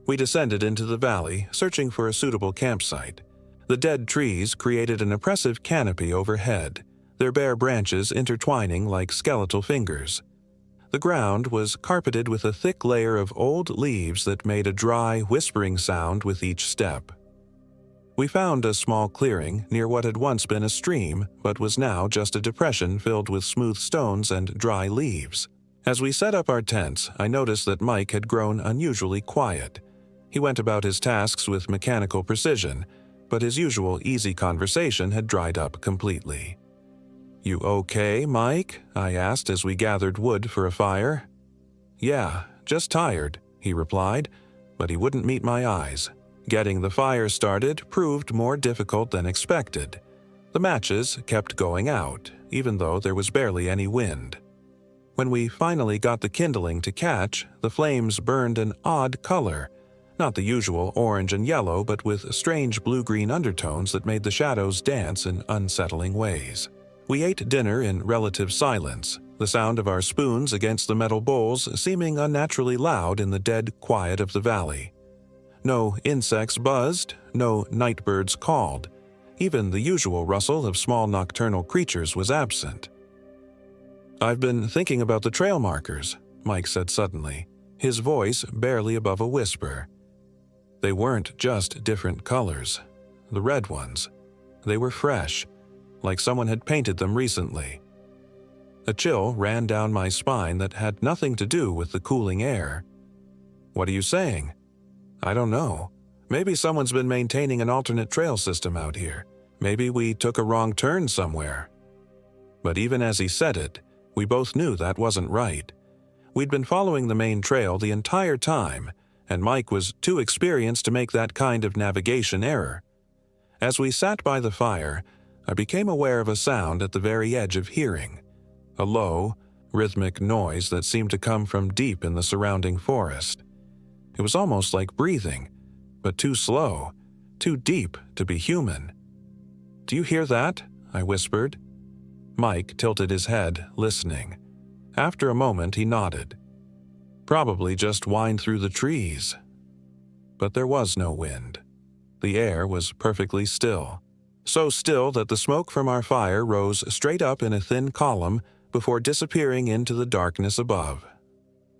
We descended into the valley, searching for a suitable campsite. The dead trees created an oppressive canopy overhead, their bare branches intertwining like skeletal fingers. The ground was carpeted with a thick layer of old leaves that made a dry, whispering sound with each step. We found a small clearing near what had once been a stream, but was now just a depression filled with smooth stones and dry leaves. As we set up our tents, I noticed that Mike had grown unusually quiet. He went about his tasks with mechanical precision, but his usual easy conversation had dried up completely. "You okay, Mike?" I asked as we gathered wood for a fire. "Yeah, just tired," he replied, but he wouldn't meet my eyes. Getting the fire started proved more difficult than expected. The matches kept going out, even though there was barely any wind. When we finally got the kindling to catch, the flames burned an odd color, not the usual orange and yellow, but with strange blue-green undertones that made the shadows dance in unsettling ways. We ate dinner in relative silence, the sound of our spoons against the metal bowls seeming unnaturally loud in the dead quiet of the valley. No insects buzzed, no night birds called. Even the usual rustle of small nocturnal creatures was absent. "I've been thinking about the trail markers," Mike said suddenly, his voice barely above a whisper. They weren't just different colors. The red ones. They were fresh, like someone had painted them recently. A chill ran down my spine that had nothing to do with the cooling air. "What are you saying?" "I don't know. Maybe someone's been maintaining an alternate trail system out here. Maybe we took a wrong turn somewhere." But even as he said it, we both knew that wasn't right. We'd been following the main trail the entire time, and Mike was too experienced to make that kind of navigation error. As we sat by the fire, I became aware of a sound at the very edge of hearing, a low, rhythmic noise that seemed to come from deep in the surrounding forest. It was almost like breathing, but too slow, too deep to be human. "Do you hear that?" I whispered. Mike tilted his head, listening. After a moment, he nodded. "Probably just wind through the trees." But there was no wind. The air was perfectly still. So still that the smoke from our fire rose straight up in a thin column before disappearing into the darkness above.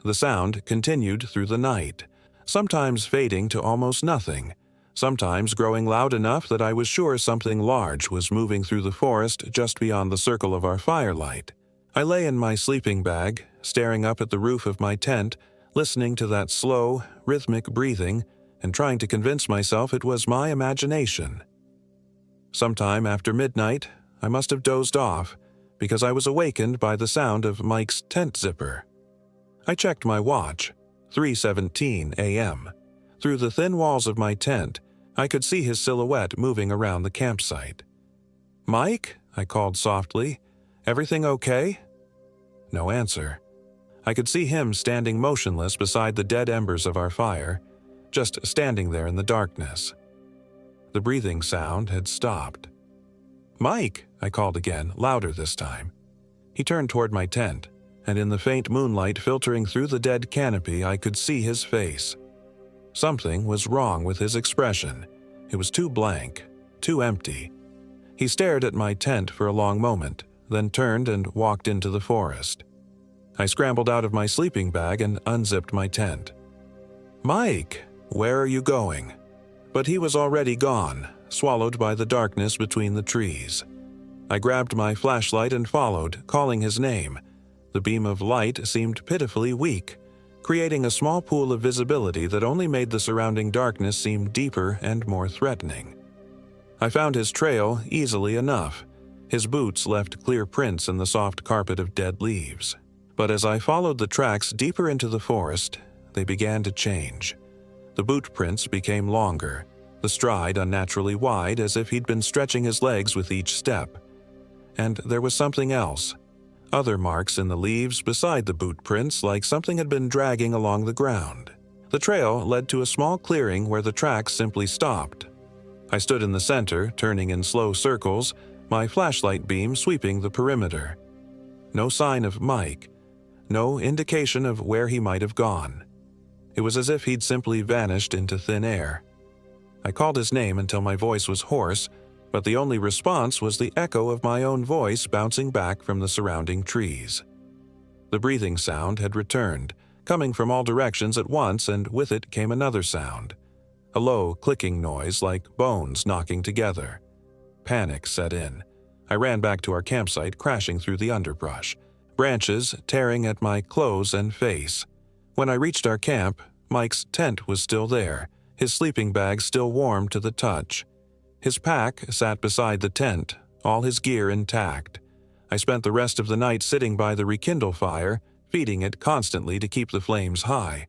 The sound continued through the night, sometimes fading to almost nothing, sometimes growing loud enough that I was sure something large was moving through the forest just beyond the circle of our firelight. I lay in my sleeping bag, staring up at the roof of my tent, listening to that slow, rhythmic breathing, and trying to convince myself it was my imagination. Sometime after midnight, I must have dozed off, because I was awakened by the sound of Mike's tent zipper. I checked my watch, 3:17 a.m. Through the thin walls of my tent, I could see his silhouette moving around the campsite. "Mike?" I called softly. "Everything okay?" No answer. I could see him standing motionless beside the dead embers of our fire, just standing there in the darkness. The breathing sound had stopped. "Mike!" I called again, louder this time. He turned toward my tent, and in the faint moonlight filtering through the dead canopy, I could see his face. Something was wrong with his expression. It was too blank, too empty. He stared at my tent for a long moment, then turned and walked into the forest. I scrambled out of my sleeping bag and unzipped my tent. "Mike, where are you going?" But he was already gone, swallowed by the darkness between the trees. I grabbed my flashlight and followed, calling his name. The beam of light seemed pitifully weak, creating a small pool of visibility that only made the surrounding darkness seem deeper and more threatening. I found his trail easily enough. His boots left clear prints in the soft carpet of dead leaves. But as I followed the tracks deeper into the forest, they began to change. The boot prints became longer, the stride unnaturally wide as if he'd been stretching his legs with each step. And there was something else. Other marks in the leaves beside the boot prints, like something had been dragging along the ground. The trail led to a small clearing where the tracks simply stopped. I stood in the center, turning in slow circles, my flashlight beam sweeping the perimeter. No sign of Mike. No indication of where he might have gone. It was as if he'd simply vanished into thin air. I called his name until my voice was hoarse, but the only response was the echo of my own voice bouncing back from the surrounding trees. The breathing sound had returned, coming from all directions at once, and with it came another sound. A low, clicking noise like bones knocking together. Panic set in. I ran back to our campsite, crashing through the underbrush, branches tearing at my clothes and face. When I reached our camp, Mike's tent was still there, his sleeping bag still warm to the touch. His pack sat beside the tent, all his gear intact. I spent the rest of the night sitting by the rekindle fire, feeding it constantly to keep the flames high.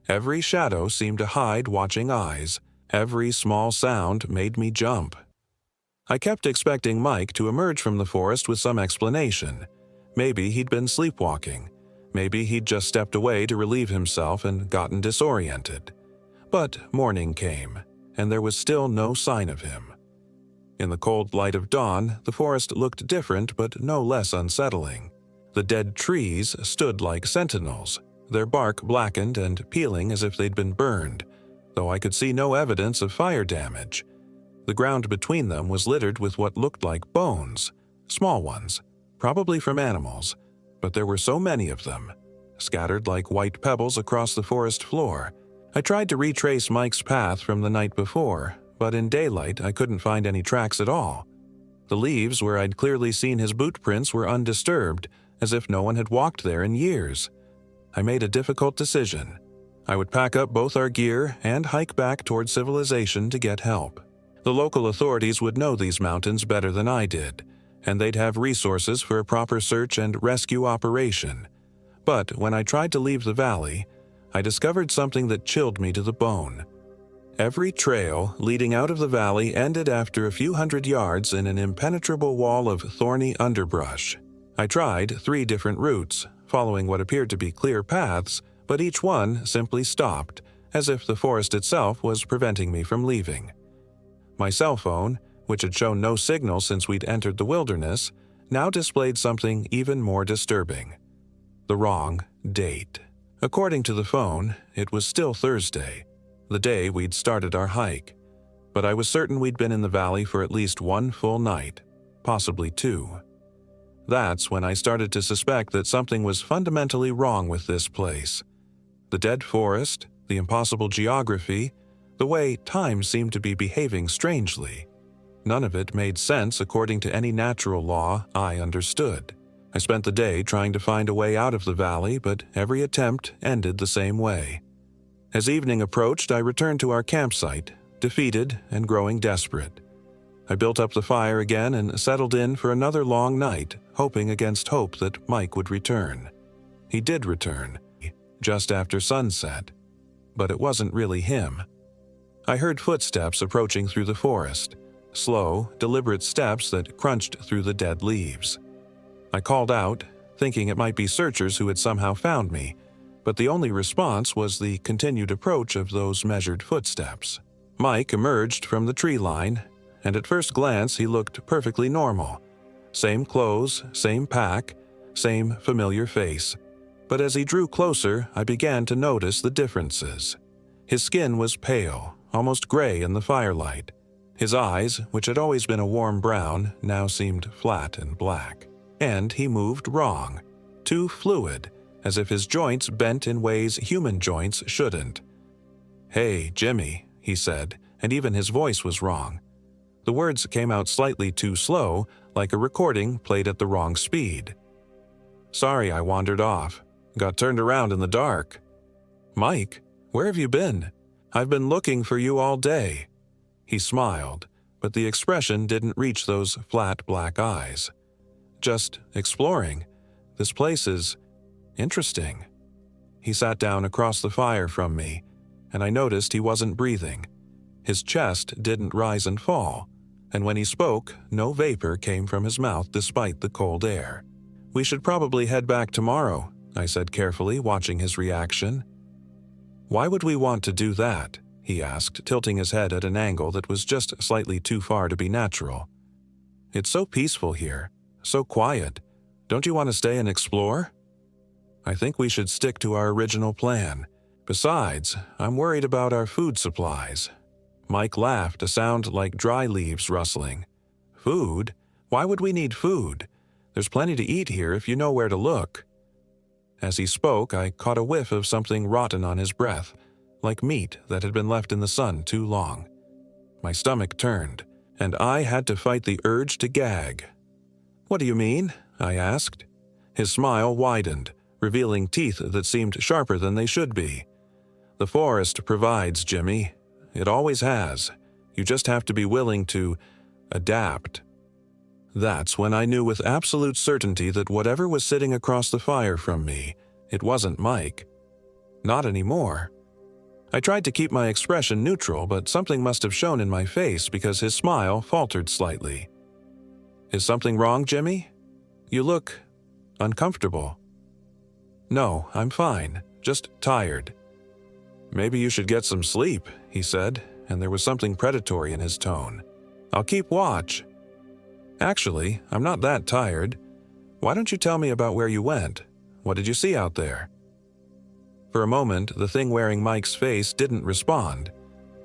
Every shadow seemed to hide watching eyes. Every small sound made me jump. I kept expecting Mike to emerge from the forest with some explanation. Maybe he'd been sleepwalking. Maybe he'd just stepped away to relieve himself and gotten disoriented. But morning came, and there was still no sign of him. In the cold light of dawn, the forest looked different but no less unsettling. The dead trees stood like sentinels, their bark blackened and peeling as if they'd been burned, though I could see no evidence of fire damage. The ground between them was littered with what looked like bones, small ones, probably from animals, but there were so many of them, scattered like white pebbles across the forest floor. I tried to retrace Mike's path from the night before, but in daylight I couldn't find any tracks at all. The leaves where I'd clearly seen his boot prints were undisturbed, as if no one had walked there in years. I made a difficult decision. I would pack up both our gear and hike back toward civilization to get help. The local authorities would know these mountains better than I did, and they'd have resources for a proper search and rescue operation. But when I tried to leave the valley, I discovered something that chilled me to the bone. Every trail leading out of the valley ended after a few hundred yards in an impenetrable wall of thorny underbrush. I tried 3 different routes, following what appeared to be clear paths, but each one simply stopped, as if the forest itself was preventing me from leaving. My cell phone, which had shown no signal since we'd entered the wilderness, now displayed something even more disturbing. The wrong date. According to the phone, it was still Thursday, the day we'd started our hike, but I was certain we'd been in the valley for at least 1 full night, possibly 2. That's when I started to suspect that something was fundamentally wrong with this place. The dead forest, the impossible geography, the way time seemed to be behaving strangely. None of it made sense according to any natural law I understood. I spent the day trying to find a way out of the valley, but every attempt ended the same way. As evening approached, I returned to our campsite, defeated and growing desperate. I built up the fire again and settled in for another long night, hoping against hope that Mike would return. He did return, just after sunset, but it wasn't really him. I heard footsteps approaching through the forest, slow, deliberate steps that crunched through the dead leaves. I called out, thinking it might be searchers who had somehow found me, but the only response was the continued approach of those measured footsteps. Mike emerged from the tree line, and at first glance he looked perfectly normal. Same clothes, same pack, same familiar face. But as he drew closer, I began to notice the differences. His skin was pale, almost gray in the firelight. His eyes, which had always been a warm brown, now seemed flat and black. And he moved wrong, too fluid, as if his joints bent in ways human joints shouldn't. "Hey, Jimmy," he said, and even his voice was wrong. The words came out slightly too slow, like a recording played at the wrong speed. "Sorry I wandered off. Got turned around in the dark." "Mike, where have you been? I've been looking for you all day." He smiled, but the expression didn't reach those flat black eyes. "Just exploring. This place is interesting." He sat down across the fire from me, and I noticed he wasn't breathing. His chest didn't rise and fall, and when he spoke, no vapor came from his mouth despite the cold air. "We should probably head back tomorrow," I said carefully, watching his reaction. "Why would we want to do that?" he asked, tilting his head at an angle that was just slightly too far to be natural. It's so peaceful here, so quiet. Don't you want to stay and explore? I think we should stick to our original plan. Besides, I'm worried about our food supplies. Mike laughed, a sound like dry leaves rustling. Food? Why would we need food? There's plenty to eat here if you know where to look. As he spoke, I caught a whiff of something rotten on his breath, like meat that had been left in the sun too long. My stomach turned, and I had to fight the urge to gag. What do you mean? I asked. His smile widened, revealing teeth that seemed sharper than they should be. The forest provides, Jimmy. It always has. You just have to be willing to adapt. That's when I knew with absolute certainty that whatever was sitting across the fire from me, it wasn't Mike. Not anymore. I tried to keep my expression neutral, but something must have shown in my face because his smile faltered slightly. Is something wrong, Jimmy? You look uncomfortable. No, I'm fine, just tired. Maybe you should get some sleep, he said, and there was something predatory in his tone. I'll keep watch. Actually, I'm not that tired. Why don't you tell me about where you went? What did you see out there? For a moment, the thing wearing Mike's face didn't respond.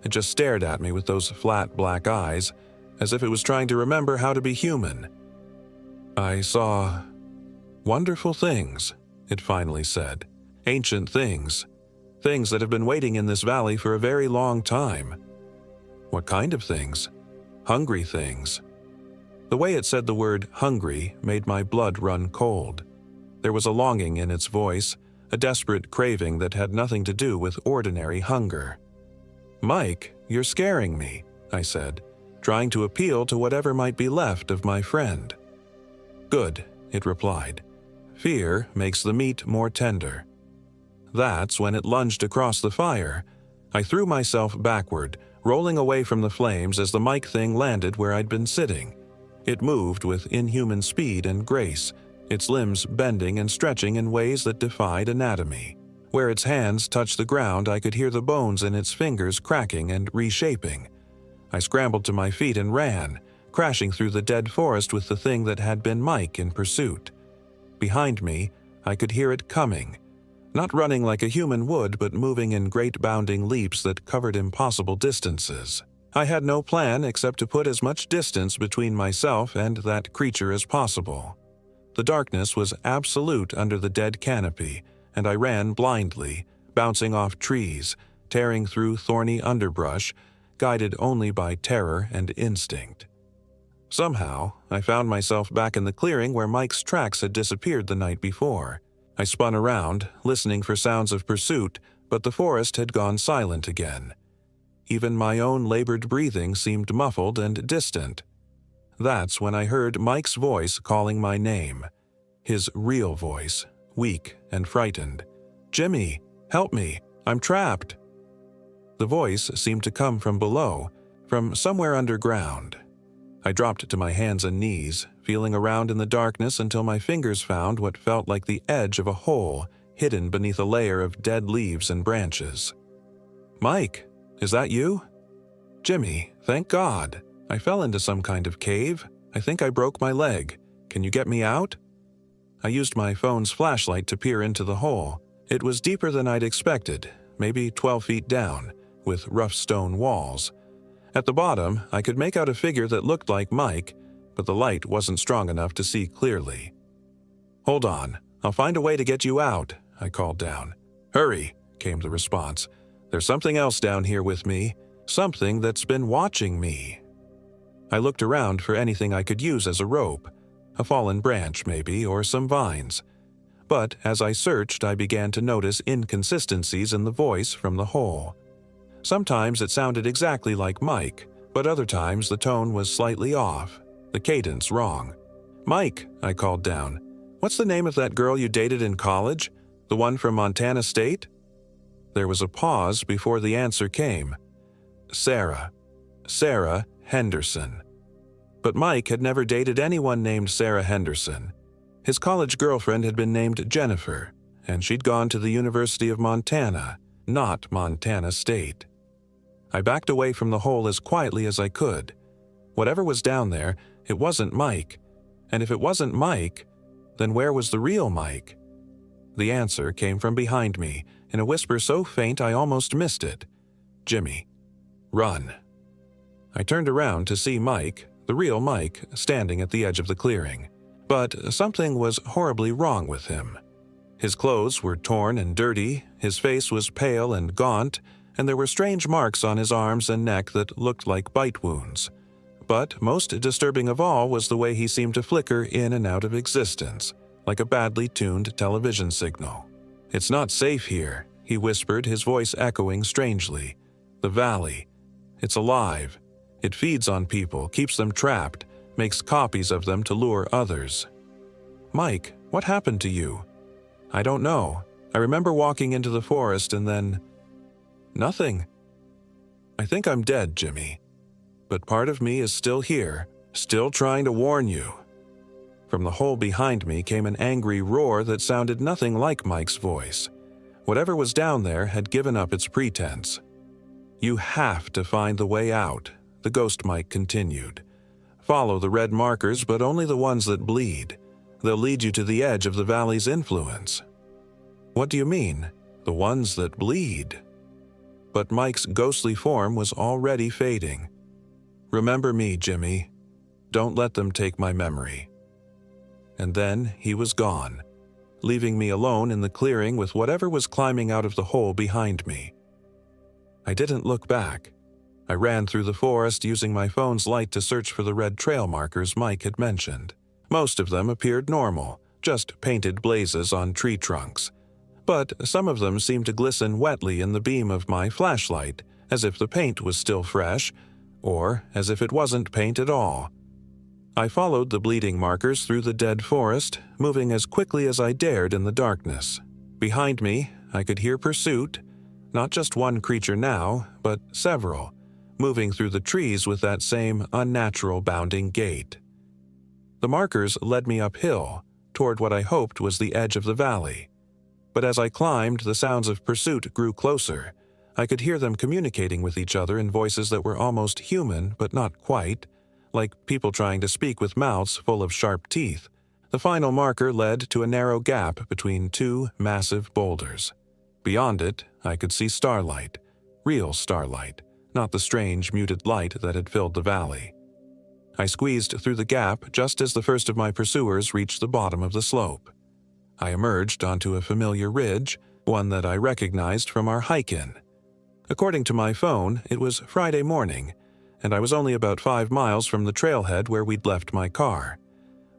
It just stared at me with those flat black eyes, as if it was trying to remember how to be human. I saw wonderful things, it finally said. Ancient things. Things that have been waiting in this valley for a very long time. What kind of things? Hungry things. The way it said the word hungry made my blood run cold. There was a longing in its voice, a desperate craving that had nothing to do with ordinary hunger. Mike, you're scaring me, I said, trying to appeal to whatever might be left of my friend. Good, it replied. Fear makes the meat more tender. That's when it lunged across the fire. I threw myself backward, rolling away from the flames as the Mike thing landed where I'd been sitting. It moved with inhuman speed and grace, its limbs bending and stretching in ways that defied anatomy. Where its hands touched the ground, I could hear the bones in its fingers cracking and reshaping. I scrambled to my feet and ran, crashing through the dead forest with the thing that had been Mike in pursuit. Behind me, I could hear it coming, not running like a human would, but moving in great bounding leaps that covered impossible distances. I had no plan except to put as much distance between myself and that creature as possible. The darkness was absolute under the dead canopy, and I ran blindly, bouncing off trees, tearing through thorny underbrush, guided only by terror and instinct. Somehow, I found myself back in the clearing where Mike's tracks had disappeared the night before. I spun around, listening for sounds of pursuit, but the forest had gone silent again. Even my own labored breathing seemed muffled and distant. That's when I heard Mike's voice calling my name. His real voice, weak and frightened. Jimmy, help me, I'm trapped. The voice seemed to come from below, from somewhere underground. I dropped to my hands and knees, feeling around in the darkness until my fingers found what felt like the edge of a hole hidden beneath a layer of dead leaves and branches. Mike, is that you? Jimmy, thank God. I fell into some kind of cave. I think I broke my leg. Can you get me out? I used my phone's flashlight to peer into the hole. It was deeper than I'd expected, maybe 12 feet down, with rough stone walls. At the bottom, I could make out a figure that looked like Mike, but the light wasn't strong enough to see clearly. Hold on, I'll find a way to get you out, I called down. Hurry, came the response. There's something else down here with me, something that's been watching me. I looked around for anything I could use as a rope, a fallen branch maybe, or some vines. But as I searched, I began to notice inconsistencies in the voice from the hole. Sometimes it sounded exactly like Mike, but other times the tone was slightly off, the cadence wrong. Mike, I called down. What's the name of that girl you dated in college? The one from Montana State? There was a pause before the answer came. Sarah. Sarah Henderson. But Mike had never dated anyone named Sarah Henderson. His college girlfriend had been named Jennifer, and she'd gone to the University of Montana, not Montana State. I backed away from the hole as quietly as I could. Whatever was down there, it wasn't Mike. And if it wasn't Mike, then where was the real Mike? The answer came from behind me, in a whisper so faint I almost missed it. Jimmy, run. I turned around to see Mike, the real Mike, standing at the edge of the clearing. But something was horribly wrong with him. His clothes were torn and dirty, his face was pale and gaunt, and there were strange marks on his arms and neck that looked like bite wounds. But most disturbing of all was the way he seemed to flicker in and out of existence, like a badly tuned television signal. "It's not safe here," he whispered, his voice echoing strangely. "The valley. It's alive. It feeds on people, keeps them trapped, makes copies of them to lure others." "Mike, what happened to you?" "I don't know. I remember walking into the forest and then... nothing. I think I'm dead, Jimmy. But part of me is still here, still trying to warn you." From the hole behind me came an angry roar that sounded nothing like Mike's voice. Whatever was down there had given up its pretense. "You have to find the way out," the ghost Mike continued. "Follow the red markers, but only the ones that bleed. They'll lead you to the edge of the valley's influence." "What do you mean, the ones that bleed?" But Mike's ghostly form was already fading. "Remember me, Jimmy. Don't let them take my memory." And then he was gone, leaving me alone in the clearing with whatever was climbing out of the hole behind me. I didn't look back. I ran through the forest using my phone's light to search for the red trail markers Mike had mentioned. Most of them appeared normal, just painted blazes on tree trunks. But some of them seemed to glisten wetly in the beam of my flashlight, as if the paint was still fresh, or as if it wasn't paint at all. I followed the bleeding markers through the dead forest, moving as quickly as I dared in the darkness. Behind me, I could hear pursuit, not just one creature now, but several, moving through the trees with that same unnatural bounding gait. The markers led me uphill, toward what I hoped was the edge of the valley. But as I climbed, the sounds of pursuit grew closer. I could hear them communicating with each other in voices that were almost human, but not quite, like people trying to speak with mouths full of sharp teeth. The final marker led to a narrow gap between two massive boulders. Beyond it, I could see starlight, real starlight, not the strange, muted light that had filled the valley. I squeezed through the gap just as the first of my pursuers reached the bottom of the slope. I emerged onto a familiar ridge, one that I recognized from our hike-in. According to my phone, it was Friday morning, and I was only about 5 miles from the trailhead where we'd left my car.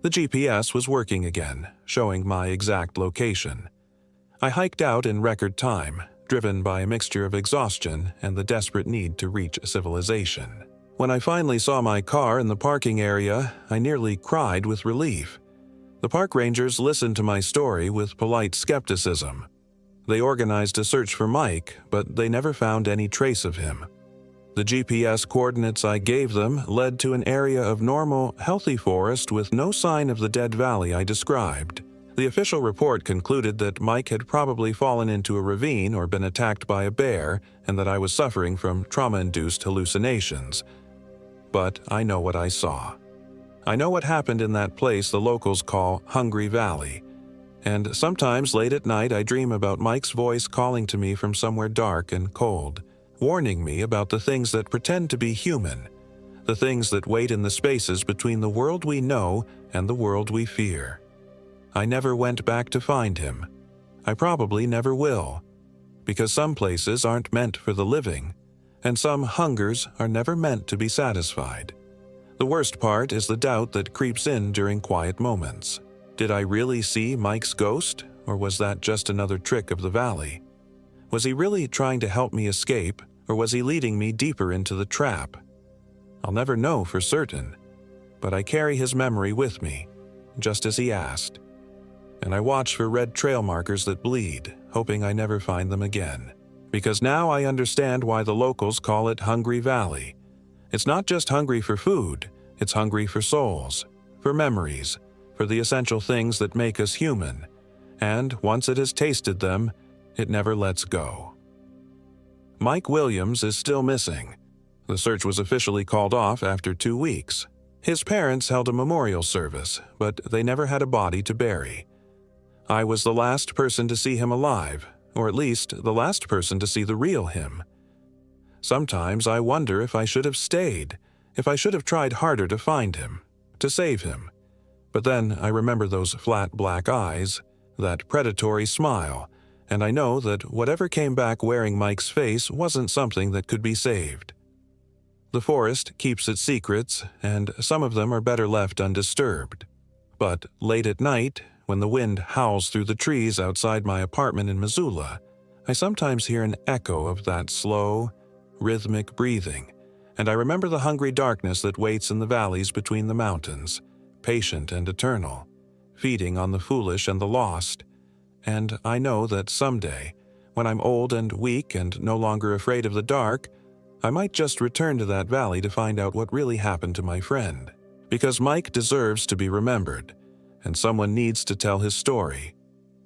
The GPS was working again, showing my exact location. I hiked out in record time, driven by a mixture of exhaustion and the desperate need to reach civilization. When I finally saw my car in the parking area, I nearly cried with relief. The park rangers listened to my story with polite skepticism. They organized a search for Mike, but they never found any trace of him. The GPS coordinates I gave them led to an area of normal, healthy forest with no sign of the dead valley I described. The official report concluded that Mike had probably fallen into a ravine or been attacked by a bear, and that I was suffering from trauma-induced hallucinations. But I know what I saw. I know what happened in that place the locals call Hungry Valley. And sometimes late at night I dream about Mike's voice calling to me from somewhere dark and cold, warning me about the things that pretend to be human, the things that wait in the spaces between the world we know and the world we fear. I never went back to find him. I probably never will, because some places aren't meant for the living, and some hungers are never meant to be satisfied. The worst part is the doubt that creeps in during quiet moments. Did I really see Mike's ghost, or was that just another trick of the valley? Was he really trying to help me escape, or was he leading me deeper into the trap? I'll never know for certain, but I carry his memory with me, just as he asked. And I watch for red trail markers that bleed, hoping I never find them again. Because now I understand why the locals call it Hungry Valley. It's not just hungry for food, it's hungry for souls, for memories, for the essential things that make us human. And once it has tasted them, it never lets go. Mike Williams is still missing. The search was officially called off after 2 weeks. His parents held a memorial service, but they never had a body to bury. I was the last person to see him alive, or at least the last person to see the real him. Sometimes I wonder if I should have stayed, if I should have tried harder to find him, to save him. But then I remember those flat black eyes, that predatory smile, and I know that whatever came back wearing Mike's face wasn't something that could be saved. The forest keeps its secrets, and some of them are better left undisturbed. But late at night, when the wind howls through the trees outside my apartment in Missoula, I sometimes hear an echo of that slow, rhythmic breathing, and I remember the hungry darkness that waits in the valleys between the mountains, patient and eternal, feeding on the foolish and the lost. And I know that someday, when I'm old and weak and no longer afraid of the dark, I might just return to that valley to find out what really happened to my friend. Because Mike deserves to be remembered, and someone needs to tell his story,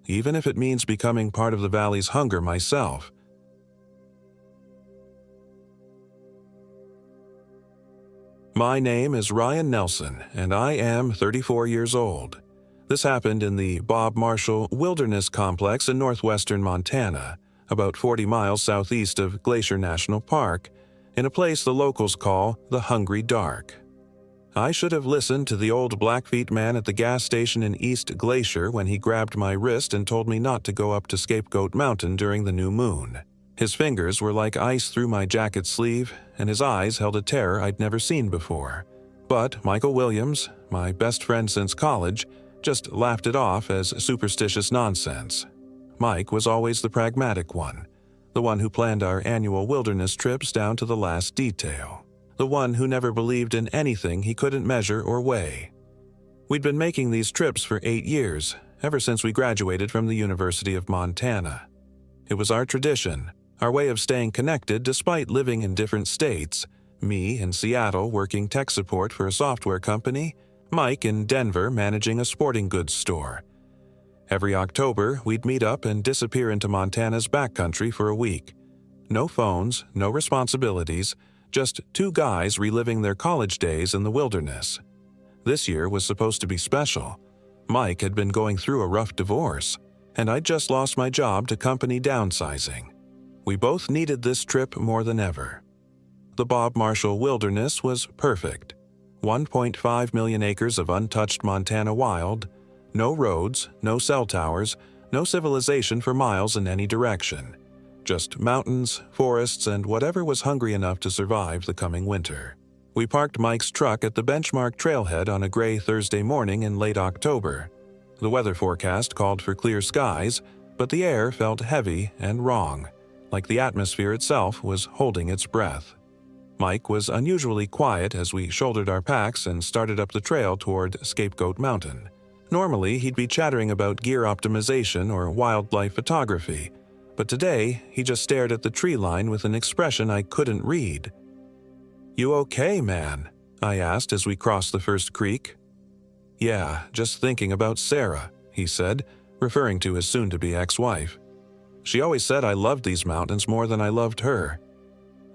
even if it means becoming part of the valley's hunger myself. My name is Ryan Nelson, and I am 34 years old. This happened in the Bob Marshall Wilderness Complex in northwestern Montana, about 40 miles southeast of Glacier National Park, in a place the locals call the Hungry Dark. I should have listened to the old Blackfeet man at the gas station in East Glacier when he grabbed my wrist and told me not to go up to Scapegoat Mountain during the new moon. His fingers were like ice through my jacket sleeve, and his eyes held a terror I'd never seen before. But Michael Williams, my best friend since college, just laughed it off as superstitious nonsense. Mike was always the pragmatic one, the one who planned our annual wilderness trips down to the last detail, the one who never believed in anything he couldn't measure or weigh. We'd been making these trips for 8 years, ever since we graduated from the University of Montana. It was our tradition, our way of staying connected despite living in different states, me in Seattle working tech support for a software company, Mike in Denver managing a sporting goods store. Every October, we'd meet up and disappear into Montana's backcountry for a week. No phones, no responsibilities, just 2 guys reliving their college days in the wilderness. This year was supposed to be special. Mike had been going through a rough divorce, and I'd just lost my job to company downsizing. We both needed this trip more than ever. The Bob Marshall Wilderness was perfect. 1.5 million acres of untouched Montana wild, no roads, no cell towers, no civilization for miles in any direction. Just mountains, forests, and whatever was hungry enough to survive the coming winter. We parked Mike's truck at the Benchmark trailhead on a gray Thursday morning in late October. The weather forecast called for clear skies, but the air felt heavy and wrong, like the atmosphere itself was holding its breath. Mike was unusually quiet as we shouldered our packs and started up the trail toward Scapegoat Mountain. Normally, he'd be chattering about gear optimization or wildlife photography, but today he just stared at the tree line with an expression I couldn't read. "You okay, man?" I asked as we crossed the first creek. "Yeah, just thinking about Sarah," he said, referring to his soon-to-be ex-wife. "She always said I loved these mountains more than I loved her."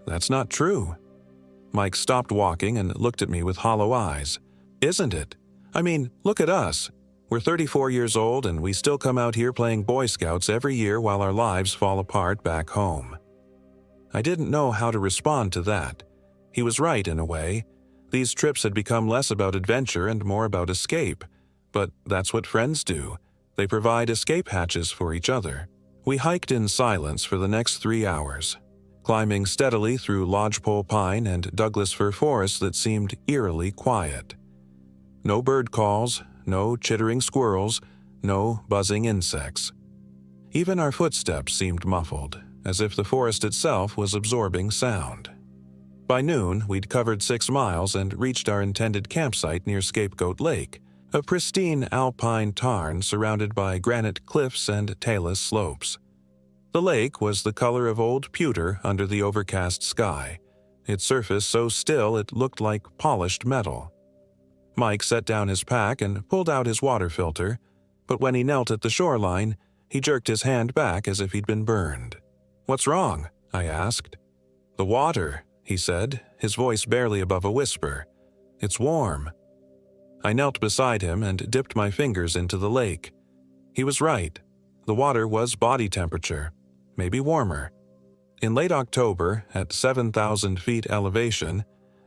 "That's not true." Mike stopped walking and looked at me with hollow eyes. "Isn't it? I mean, look at us. We're 34 years old and we still come out here playing Boy Scouts every year while our lives fall apart back home." I didn't know how to respond to that. He was right in a way. These trips had become less about adventure and more about escape. But that's what friends do. They provide escape hatches for each other. We hiked in silence for the next 3 hours, climbing steadily through lodgepole pine and Douglas fir forests that seemed eerily quiet. No bird calls, no chittering squirrels, no buzzing insects. Even our footsteps seemed muffled, as if the forest itself was absorbing sound. By noon, we'd covered 6 miles and reached our intended campsite near Scapegoat Lake, a pristine alpine tarn surrounded by granite cliffs and talus slopes. The lake was the color of old pewter under the overcast sky, its surface so still it looked like polished metal. Mike set down his pack and pulled out his water filter, but when he knelt at the shoreline, he jerked his hand back as if he'd been burned. "What's wrong?" I asked. "The water," he said, his voice barely above a whisper. "It's warm." I knelt beside him and dipped my fingers into the lake. He was right. The water was body temperature, maybe warmer. In late October, at 7,000 feet elevation,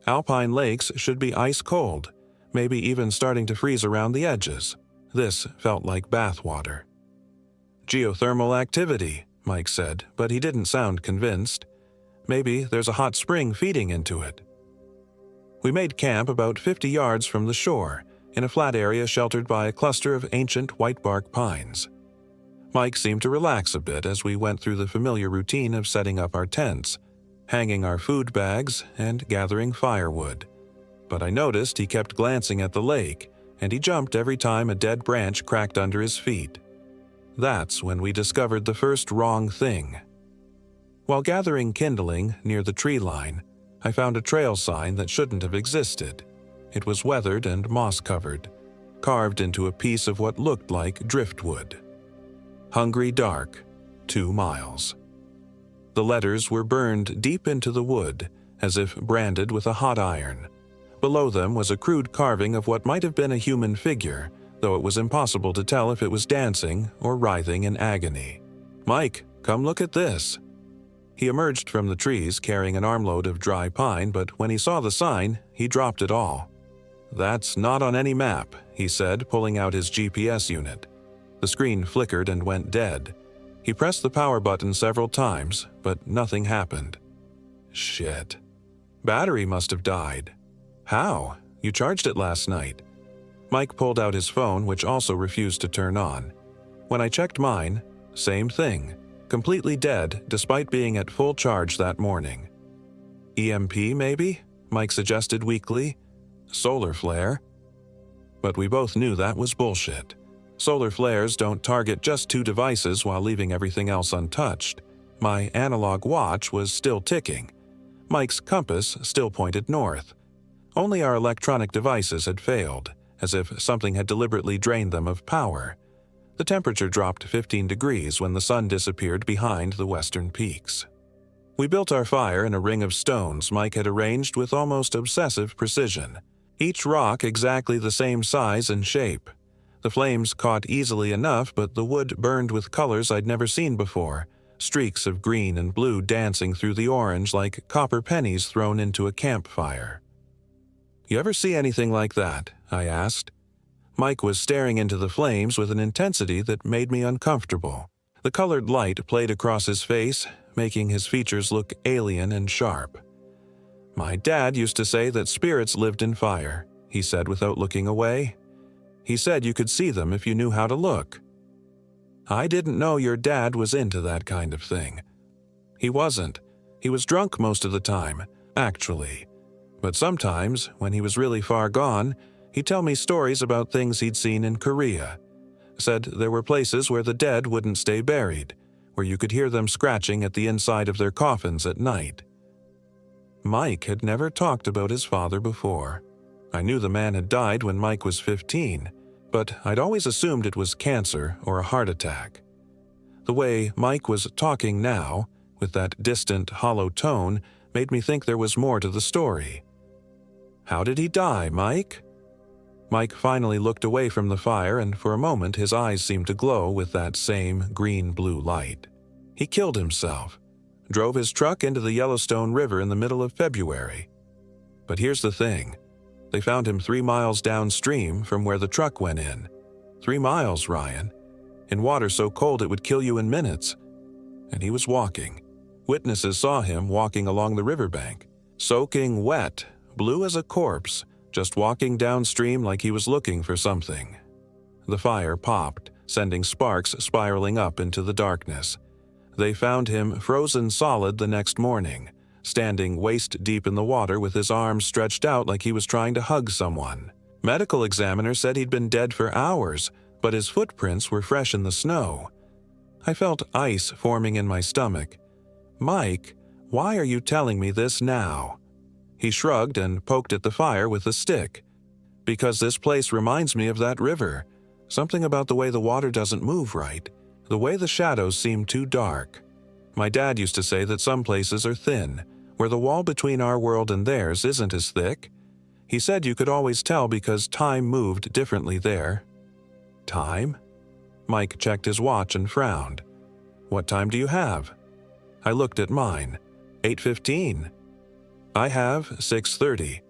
alpine lakes should be ice cold, maybe even starting to freeze around the edges. This felt like bath water. "Geothermal activity," Mike said, but he didn't sound convinced. "Maybe there's a hot spring feeding into it." We made camp about 50 yards from the shore, in a flat area sheltered by a cluster of ancient whitebark pines. Mike seemed to relax a bit as we went through the familiar routine of setting up our tents, hanging our food bags, and gathering firewood. But I noticed he kept glancing at the lake, and he jumped every time a dead branch cracked under his feet. That's when we discovered the first wrong thing. While gathering kindling near the tree line, I found a trail sign that shouldn't have existed. It was weathered and moss-covered, carved into a piece of what looked like driftwood. "Hungry Dark, 2 miles." The letters were burned deep into the wood, as if branded with a hot iron. Below them was a crude carving of what might have been a human figure, though it was impossible to tell if it was dancing or writhing in agony. "Mike, come look at this." He emerged from the trees carrying an armload of dry pine, but when he saw the sign, he dropped it all. "That's not on any map," he said, pulling out his GPS unit. The screen flickered and went dead. He pressed the power button several times, but nothing happened. Shit. Battery must have died. How? You charged it last night. Mike pulled out his phone, which also refused to turn on. When I checked mine, same thing. Completely dead, despite being at full charge that morning. EMP, maybe? Mike suggested weakly. Solar flare. But we both knew that was bullshit. Solar flares don't target just 2 devices while leaving everything else untouched. My analog watch was still ticking. Mike's compass still pointed north. Only our electronic devices had failed, as if something had deliberately drained them of power. The temperature dropped 15 degrees when the sun disappeared behind the western peaks. We built our fire in a ring of stones Mike had arranged with almost obsessive precision, each rock exactly the same size and shape. The flames caught easily enough, but the wood burned with colors I'd never seen before, streaks of green and blue dancing through the orange like copper pennies thrown into a campfire. "You ever see anything like that?" I asked. Mike was staring into the flames with an intensity that made me uncomfortable. The colored light played across his face, making his features look alien and sharp. "My dad used to say that spirits lived in fire," he said without looking away. "He said you could see them if you knew how to look." I didn't know your dad was into that kind of thing. He wasn't. He was drunk most of the time, actually. But sometimes, when he was really far gone, he'd tell me stories about things he'd seen in Korea. Said there were places where the dead wouldn't stay buried, where you could hear them scratching at the inside of their coffins at night. Mike had never talked about his father before. I knew the man had died when Mike was 15, but I'd always assumed it was cancer or a heart attack. The way Mike was talking now, with that distant, hollow tone, made me think there was more to the story. "How did he die, Mike?" Mike finally looked away from the fire, and for a moment his eyes seemed to glow with that same green-blue light. "He killed himself. Drove his truck into the Yellowstone River in the middle of February. But here's the thing. They found him 3 miles downstream from where the truck went in. 3 miles, Ryan. In water so cold it would kill you in minutes. And he was walking. Witnesses saw him walking along the riverbank, soaking wet, blue as a corpse, just walking downstream like he was looking for something." The fire popped, sending sparks spiraling up into the darkness. They found him frozen solid the next morning, standing waist-deep in the water with his arms stretched out like he was trying to hug someone. Medical examiner said he'd been dead for hours, but his footprints were fresh in the snow. I felt ice forming in my stomach. "Mike, why are you telling me this now?" He shrugged and poked at the fire with a stick. "Because this place reminds me of that river. Something about the way the water doesn't move right, the way the shadows seem too dark." My dad used to say that some places are thin, where the wall between our world and theirs isn't as thick. He said you could always tell because time moved differently there. Time? Mike checked his watch and frowned. What time do you have? I looked at mine. 8:15. I have 6:30.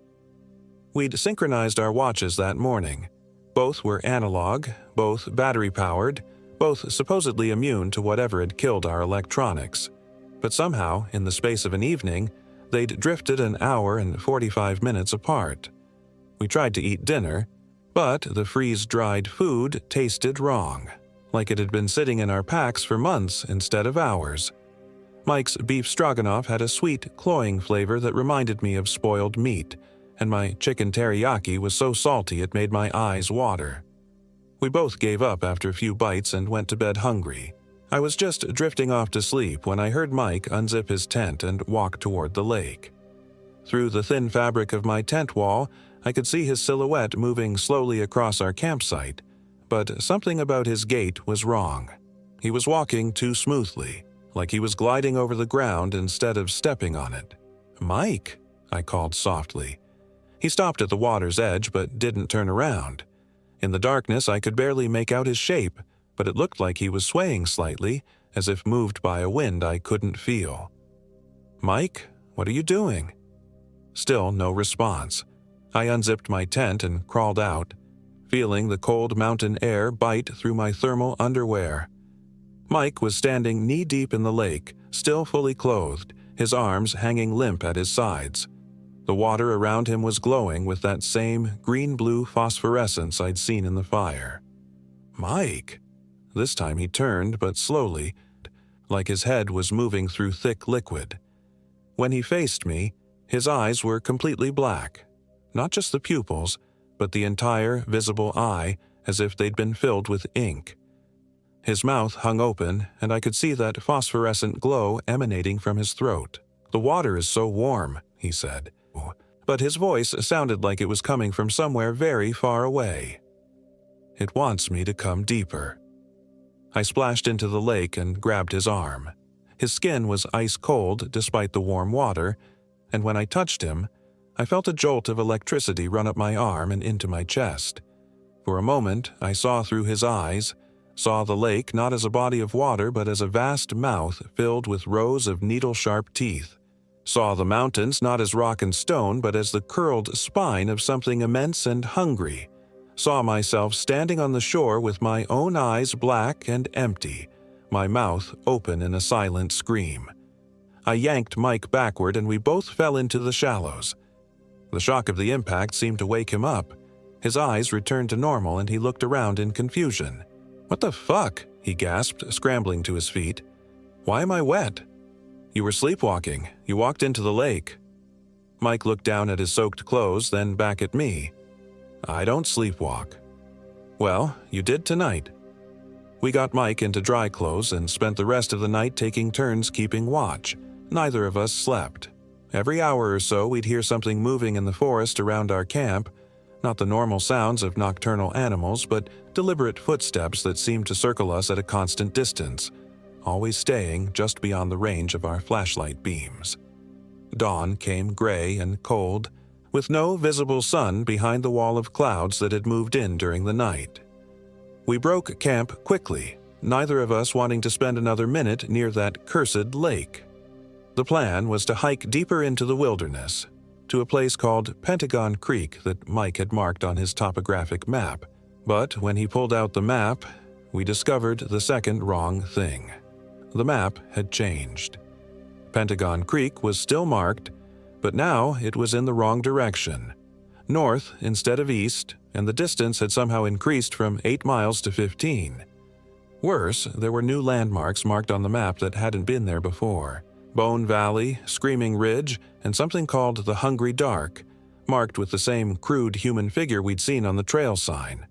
We'd synchronized our watches that morning. Both were analog, both battery-powered, both supposedly immune to whatever had killed our electronics. But somehow, in the space of an evening, they'd drifted an hour and 45 minutes apart. We tried to eat dinner, but the freeze-dried food tasted wrong, like it had been sitting in our packs for months instead of hours. Mike's beef stroganoff had a sweet, cloying flavor that reminded me of spoiled meat, and my chicken teriyaki was so salty it made my eyes water. We both gave up after a few bites and went to bed hungry. I was just drifting off to sleep when I heard Mike unzip his tent and walk toward the lake. Through the thin fabric of my tent wall, I could see his silhouette moving slowly across our campsite, but something about his gait was wrong. He was walking too smoothly, like he was gliding over the ground instead of stepping on it. "Mike," I called softly. He stopped at the water's edge but didn't turn around. In the darkness, I could barely make out his shape, but it looked like he was swaying slightly, as if moved by a wind I couldn't feel. "Mike, what are you doing?" Still no response. I unzipped my tent and crawled out, feeling the cold mountain air bite through my thermal underwear. Mike was standing knee-deep in the lake, still fully clothed, his arms hanging limp at his sides. The water around him was glowing with that same green-blue phosphorescence I'd seen in the fire. "Mike!" This time he turned, but slowly, like his head was moving through thick liquid. When he faced me, his eyes were completely black. Not just the pupils, but the entire visible eye, as if they'd been filled with ink. His mouth hung open, and I could see that phosphorescent glow emanating from his throat. "The water is so warm," he said. But his voice sounded like it was coming from somewhere very far away. "It wants me to come deeper." I splashed into the lake and grabbed his arm. His skin was ice cold despite the warm water, and when I touched him, I felt a jolt of electricity run up my arm and into my chest. For a moment, I saw through his eyes, saw the lake not as a body of water but as a vast mouth filled with rows of needle-sharp teeth. Saw the mountains not as rock and stone but as the curled spine of something immense and hungry. Saw myself standing on the shore with my own eyes black and empty, my mouth open in a silent scream. I yanked Mike backward and we both fell into the shallows. The shock of the impact seemed to wake him up. His eyes returned to normal and he looked around in confusion. "What the fuck?" he gasped, scrambling to his feet. "Why am I wet?" "You were sleepwalking. You walked into the lake." Mike looked down at his soaked clothes, then back at me. "I don't sleepwalk." "Well, you did tonight." We got Mike into dry clothes and spent the rest of the night taking turns keeping watch. Neither of us slept. Every hour or so we'd hear something moving in the forest around our camp, not the normal sounds of nocturnal animals, but deliberate footsteps that seemed to circle us at a constant distance, always staying just beyond the range of our flashlight beams. Dawn came gray and cold, with no visible sun behind the wall of clouds that had moved in during the night. We broke camp quickly, neither of us wanting to spend another minute near that cursed lake. The plan was to hike deeper into the wilderness, to a place called Pentagon Creek that Mike had marked on his topographic map. But when he pulled out the map, we discovered the second wrong thing. The map had changed. Pentagon Creek was still marked, but now it was in the wrong direction. North instead of east, and the distance had somehow increased from 8 miles to 15. Worse, there were new landmarks marked on the map that hadn't been there before. Bone Valley, Screaming Ridge, and something called the Hungry Dark, marked with the same crude human figure we'd seen on the trail sign.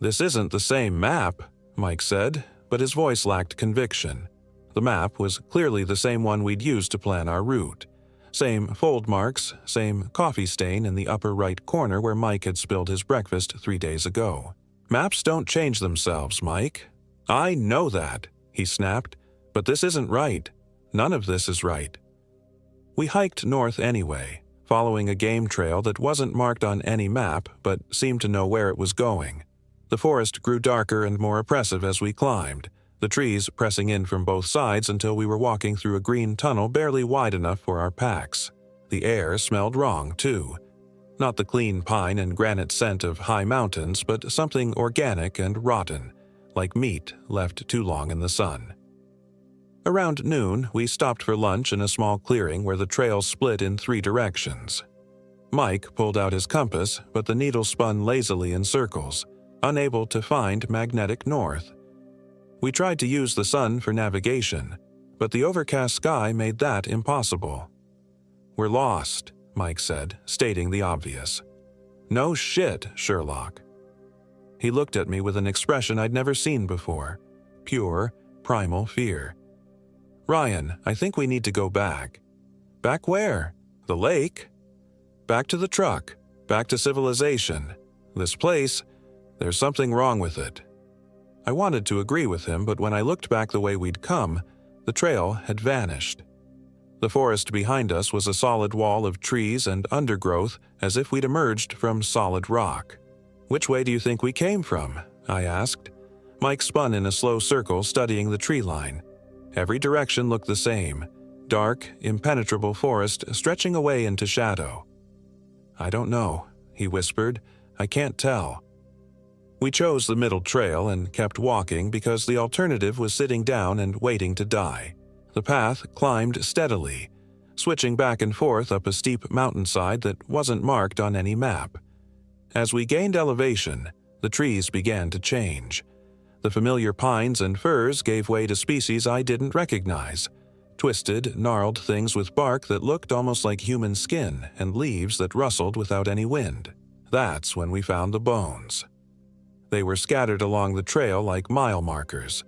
"This isn't the same map," Mike said, but his voice lacked conviction. The map was clearly the same one we'd used to plan our route. Same fold marks, same coffee stain in the upper right corner where Mike had spilled his breakfast 3 days ago. "Maps don't change themselves, Mike." "I know that," he snapped, "but this isn't right. None of this is right. We hiked north anyway, following a game trail that wasn't marked on any map but seemed to know where it was going. The forest grew darker and more oppressive as we climbed, the trees pressing in from both sides until we were walking through a green tunnel barely wide enough for our packs. The air smelled wrong, too. Not the clean pine and granite scent of high mountains, but something organic and rotten, like meat left too long in the sun. Around noon, we stopped for lunch in a small clearing where the trail split in 3 directions. Mike pulled out his compass, but the needle spun lazily in circles, unable to find magnetic north. We tried to use the sun for navigation, but the overcast sky made that impossible. "We're lost," Mike said, stating the obvious. "No shit, Sherlock." He looked at me with an expression I'd never seen before, pure, primal fear. "Ryan, I think we need to go back." "Back where? The lake?" "Back to the truck, back to civilization. This place, there's something wrong with it." I wanted to agree with him, but when I looked back the way we'd come, the trail had vanished. The forest behind us was a solid wall of trees and undergrowth, as if we'd emerged from solid rock. "Which way do you think we came from?" I asked. Mike spun in a slow circle, studying the tree line. Every direction looked the same, dark, impenetrable forest stretching away into shadow. "I don't know," he whispered. "I can't tell." We chose the middle trail and kept walking because the alternative was sitting down and waiting to die. The path climbed steadily, switching back and forth up a steep mountainside that wasn't marked on any map. As we gained elevation, the trees began to change. The familiar pines and firs gave way to species I didn't recognize, twisted, gnarled things with bark that looked almost like human skin and leaves that rustled without any wind. That's when we found the bones. They were scattered along the trail like mile markers.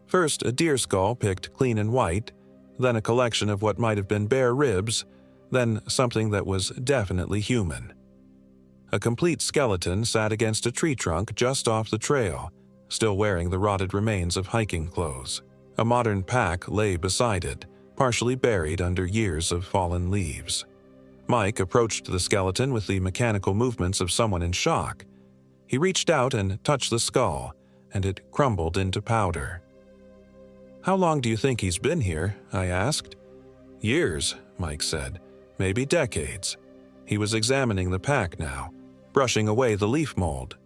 First a deer skull picked clean and white, then a collection of what might have been bare ribs, then something that was definitely human. A complete skeleton sat against a tree trunk just off the trail, still wearing the rotted remains of hiking clothes. A modern pack lay beside it, partially buried under years of fallen leaves. Mike approached the skeleton with the mechanical movements of someone in shock. He reached out and touched the skull, and it crumbled into powder. "How long do you think he's been here?" I asked. "Years," Mike said. "Maybe decades." He was examining the pack now, brushing away the leaf mold.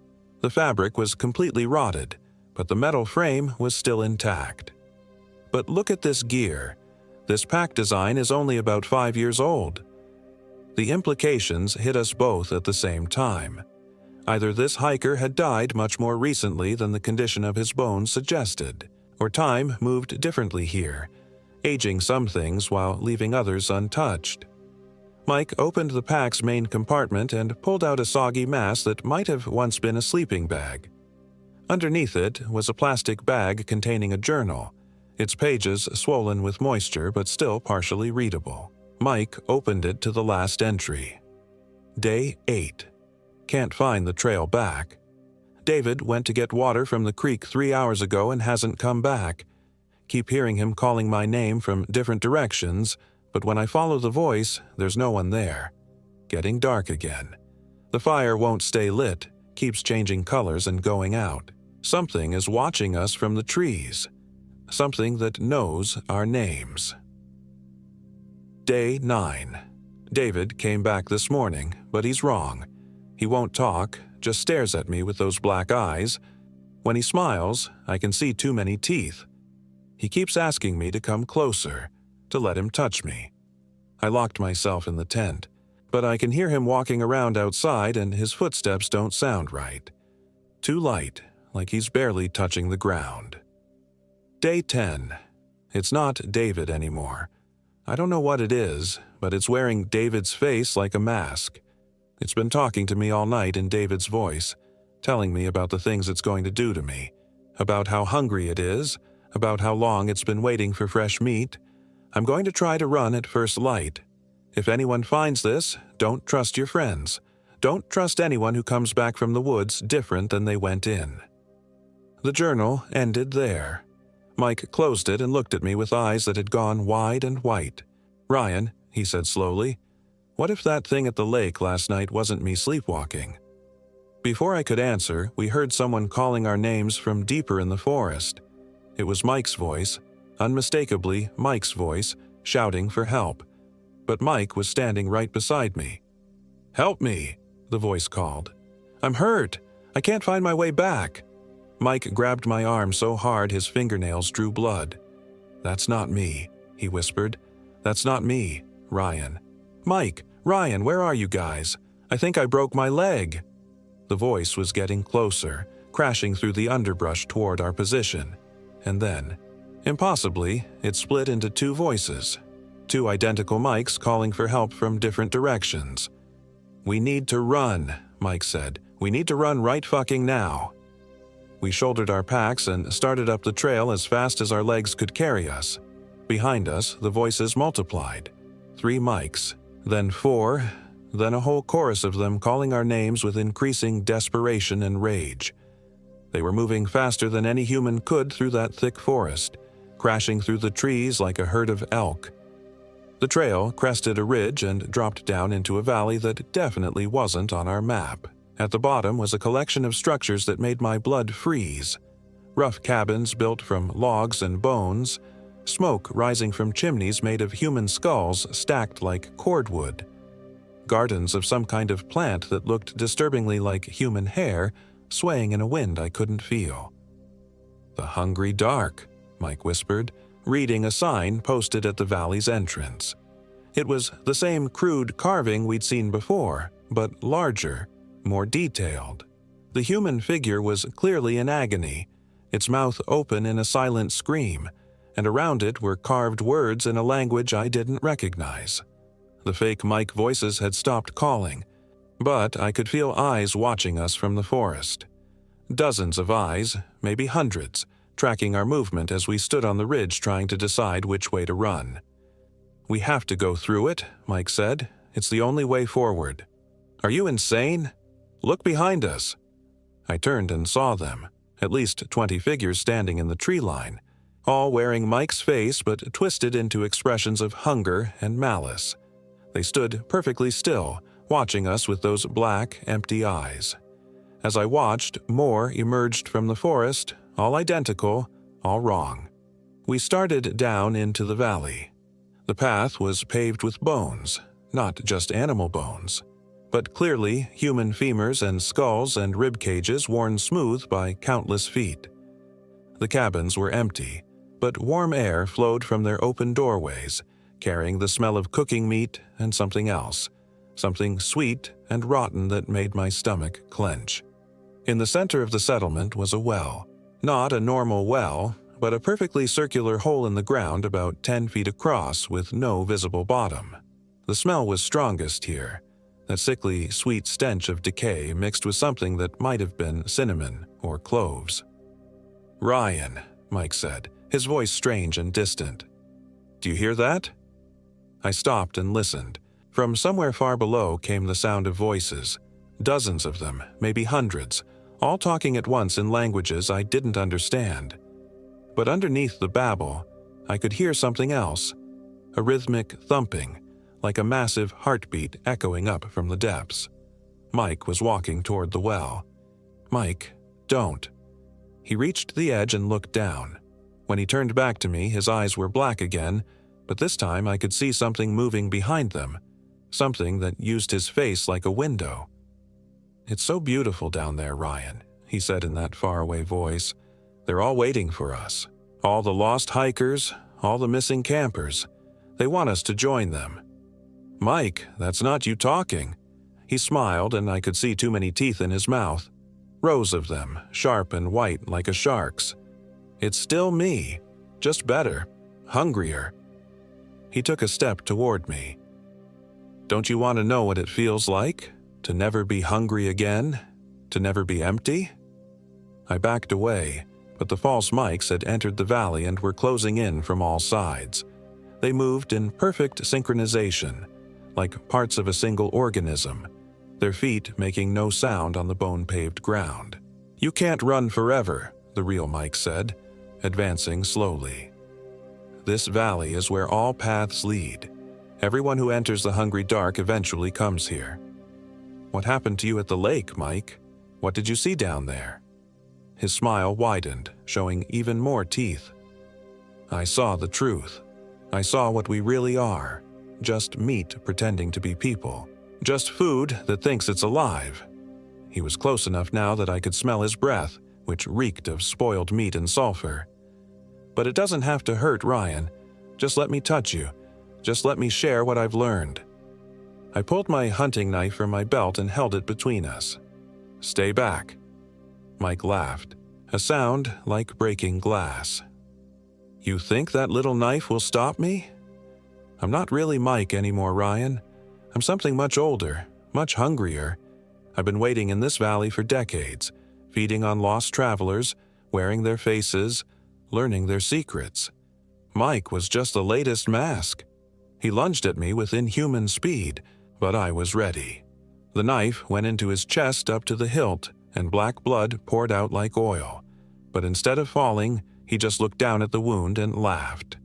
The fabric was completely rotted, but the metal frame was still intact. "But look at this gear. This pack design is only about 5 years old." The implications hit us both at the same time. Either this hiker had died much more recently than the condition of his bones suggested, or time moved differently here, aging some things while leaving others untouched. Mike opened the pack's main compartment and pulled out a soggy mass that might have once been a sleeping bag. Underneath it was a plastic bag containing a journal, its pages swollen with moisture but still partially readable. Mike opened it to the last entry. Day 8. Can't find the trail back. David went to get water from the creek 3 hours ago and hasn't come back. Keep hearing him calling my name from different directions, but when I follow the voice, there's no one there. Getting dark again. The fire won't stay lit, keeps changing colors and going out. Something is watching us from the trees. Something that knows our names. Day 9. David came back this morning, but he's wrong. He won't talk, just stares at me with those black eyes. When he smiles, I can see too many teeth. He keeps asking me to come closer, to let him touch me. I locked myself in the tent, but I can hear him walking around outside and his footsteps don't sound right. Too light, like he's barely touching the ground. Day 10. It's not David anymore. I don't know what it is, but it's wearing David's face like a mask. It's been talking to me all night in David's voice, telling me about the things it's going to do to me, about how hungry it is, about how long it's been waiting for fresh meat. I'm going to try to run at first light. If anyone finds this, don't trust your friends. Don't trust anyone who comes back from the woods different than they went in. The journal ended there. Mike closed it and looked at me with eyes that had gone wide and white. "Ryan," he said slowly, "what if that thing at the lake last night wasn't me sleepwalking?" Before I could answer, we heard someone calling our names from deeper in the forest. It was Mike's voice, unmistakably Mike's voice, shouting for help. But Mike was standing right beside me. "Help me," the voice called. "I'm hurt. I can't find my way back." Mike grabbed my arm so hard his fingernails drew blood. "That's not me," he whispered. "That's not me, Ryan." "Mike, Ryan, where are you guys? I think I broke my leg." The voice was getting closer, crashing through the underbrush toward our position. And then, impossibly, it split into two voices. Two identical Mikes calling for help from different directions. "We need to run," Mike said. "We need to run right fucking now." We shouldered our packs and started up the trail as fast as our legs could carry us. Behind us, the voices multiplied. 3 Mikes, then 4, then a whole chorus of them calling our names with increasing desperation and rage. They were moving faster than any human could through that thick forest, crashing through the trees like a herd of elk. The trail crested a ridge and dropped down into a valley that definitely wasn't on our map. At the bottom was a collection of structures that made my blood freeze. Rough cabins built from logs and bones, smoke rising from chimneys made of human skulls stacked like cordwood. Gardens of some kind of plant that looked disturbingly like human hair, swaying in a wind I couldn't feel. "The Hungry Dark," Mike whispered, reading a sign posted at the valley's entrance. It was the same crude carving we'd seen before, but larger, more detailed. The human figure was clearly in agony, its mouth open in a silent scream, and around it were carved words in a language I didn't recognize. The fake Mike voices had stopped calling, but I could feel eyes watching us from the forest. Dozens of eyes, maybe hundreds, tracking our movement as we stood on the ridge trying to decide which way to run. "We have to go through it," Mike said. "It's the only way forward." "Are you insane? Look behind us." I turned and saw them, at least 20 figures standing in the tree line, all wearing Mike's face but twisted into expressions of hunger and malice. They stood perfectly still, watching us with those black, empty eyes. As I watched, more emerged from the forest, all identical, all wrong. We started down into the valley. The path was paved with bones, not just animal bones, but clearly human femurs and skulls and rib cages worn smooth by countless feet. The cabins were empty, but warm air flowed from their open doorways, carrying the smell of cooking meat and something else, something sweet and rotten that made my stomach clench. In the center of the settlement was a well. Not a normal well, but a perfectly circular hole in the ground about 10 feet across with no visible bottom. The smell was strongest here, that sickly, sweet stench of decay mixed with something that might have been cinnamon or cloves. "Ryan," Mike said, his voice strange and distant. "Do you hear that?" I stopped and listened. From somewhere far below came the sound of voices, dozens of them, maybe hundreds, all talking at once in languages I didn't understand. But underneath the babble, I could hear something else, a rhythmic thumping, like a massive heartbeat echoing up from the depths. Mike was walking toward the well. "Mike, don't." He reached the edge and looked down. When he turned back to me, his eyes were black again, but this time I could see something moving behind them, something that used his face like a window. "It's so beautiful down there, Ryan," he said in that faraway voice. "They're all waiting for us. All the lost hikers, all the missing campers. They want us to join them." "Mike, that's not you talking." He smiled, and I could see too many teeth in his mouth. Rows of them, sharp and white like a shark's. "It's still me, just better, hungrier." He took a step toward me. "Don't you want to know what it feels like? To never be hungry again? To never be empty?" I backed away, but the false Mikes had entered the valley and were closing in from all sides. They moved in perfect synchronization, like parts of a single organism, their feet making no sound on the bone-paved ground. "You can't run forever," the real Mike said. advancing slowly. This valley is where all paths lead. Everyone who enters the hungry dark eventually comes here. What happened to you at the lake, Mike? What did you see down there? His smile widened, showing even more teeth. I saw the truth. I saw what we really are. Just meat pretending to be people. Just food that thinks it's alive. He was close enough now that I could smell his breath, which reeked of spoiled meat and sulfur. But it doesn't have to hurt, Ryan. Just let me touch you. Just let me share what I've learned. I pulled my hunting knife from my belt and held it between us. Stay back. Mike laughed, a sound like breaking glass. You think that little knife will stop me? I'm not really Mike anymore, Ryan. I'm something much older, much hungrier. I've been waiting in this valley for decades, feeding on lost travelers, wearing their faces, learning their secrets. Mike was just the latest mask. He lunged at me with inhuman speed, but I was ready. The knife went into his chest up to the hilt, and black blood poured out like oil. But instead of falling, he just looked down at the wound and laughed.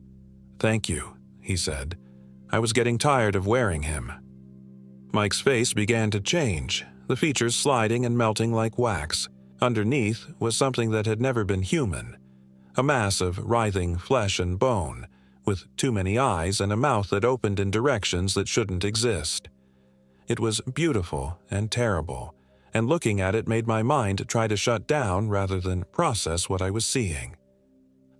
"Thank you," he said. I was getting tired of wearing him. Mike's face began to change, the features sliding and melting like wax. Underneath was something that had never been human. A mass of writhing flesh and bone, with too many eyes and a mouth that opened in directions that shouldn't exist. It was beautiful and terrible, and looking at it made my mind try to shut down rather than process what I was seeing.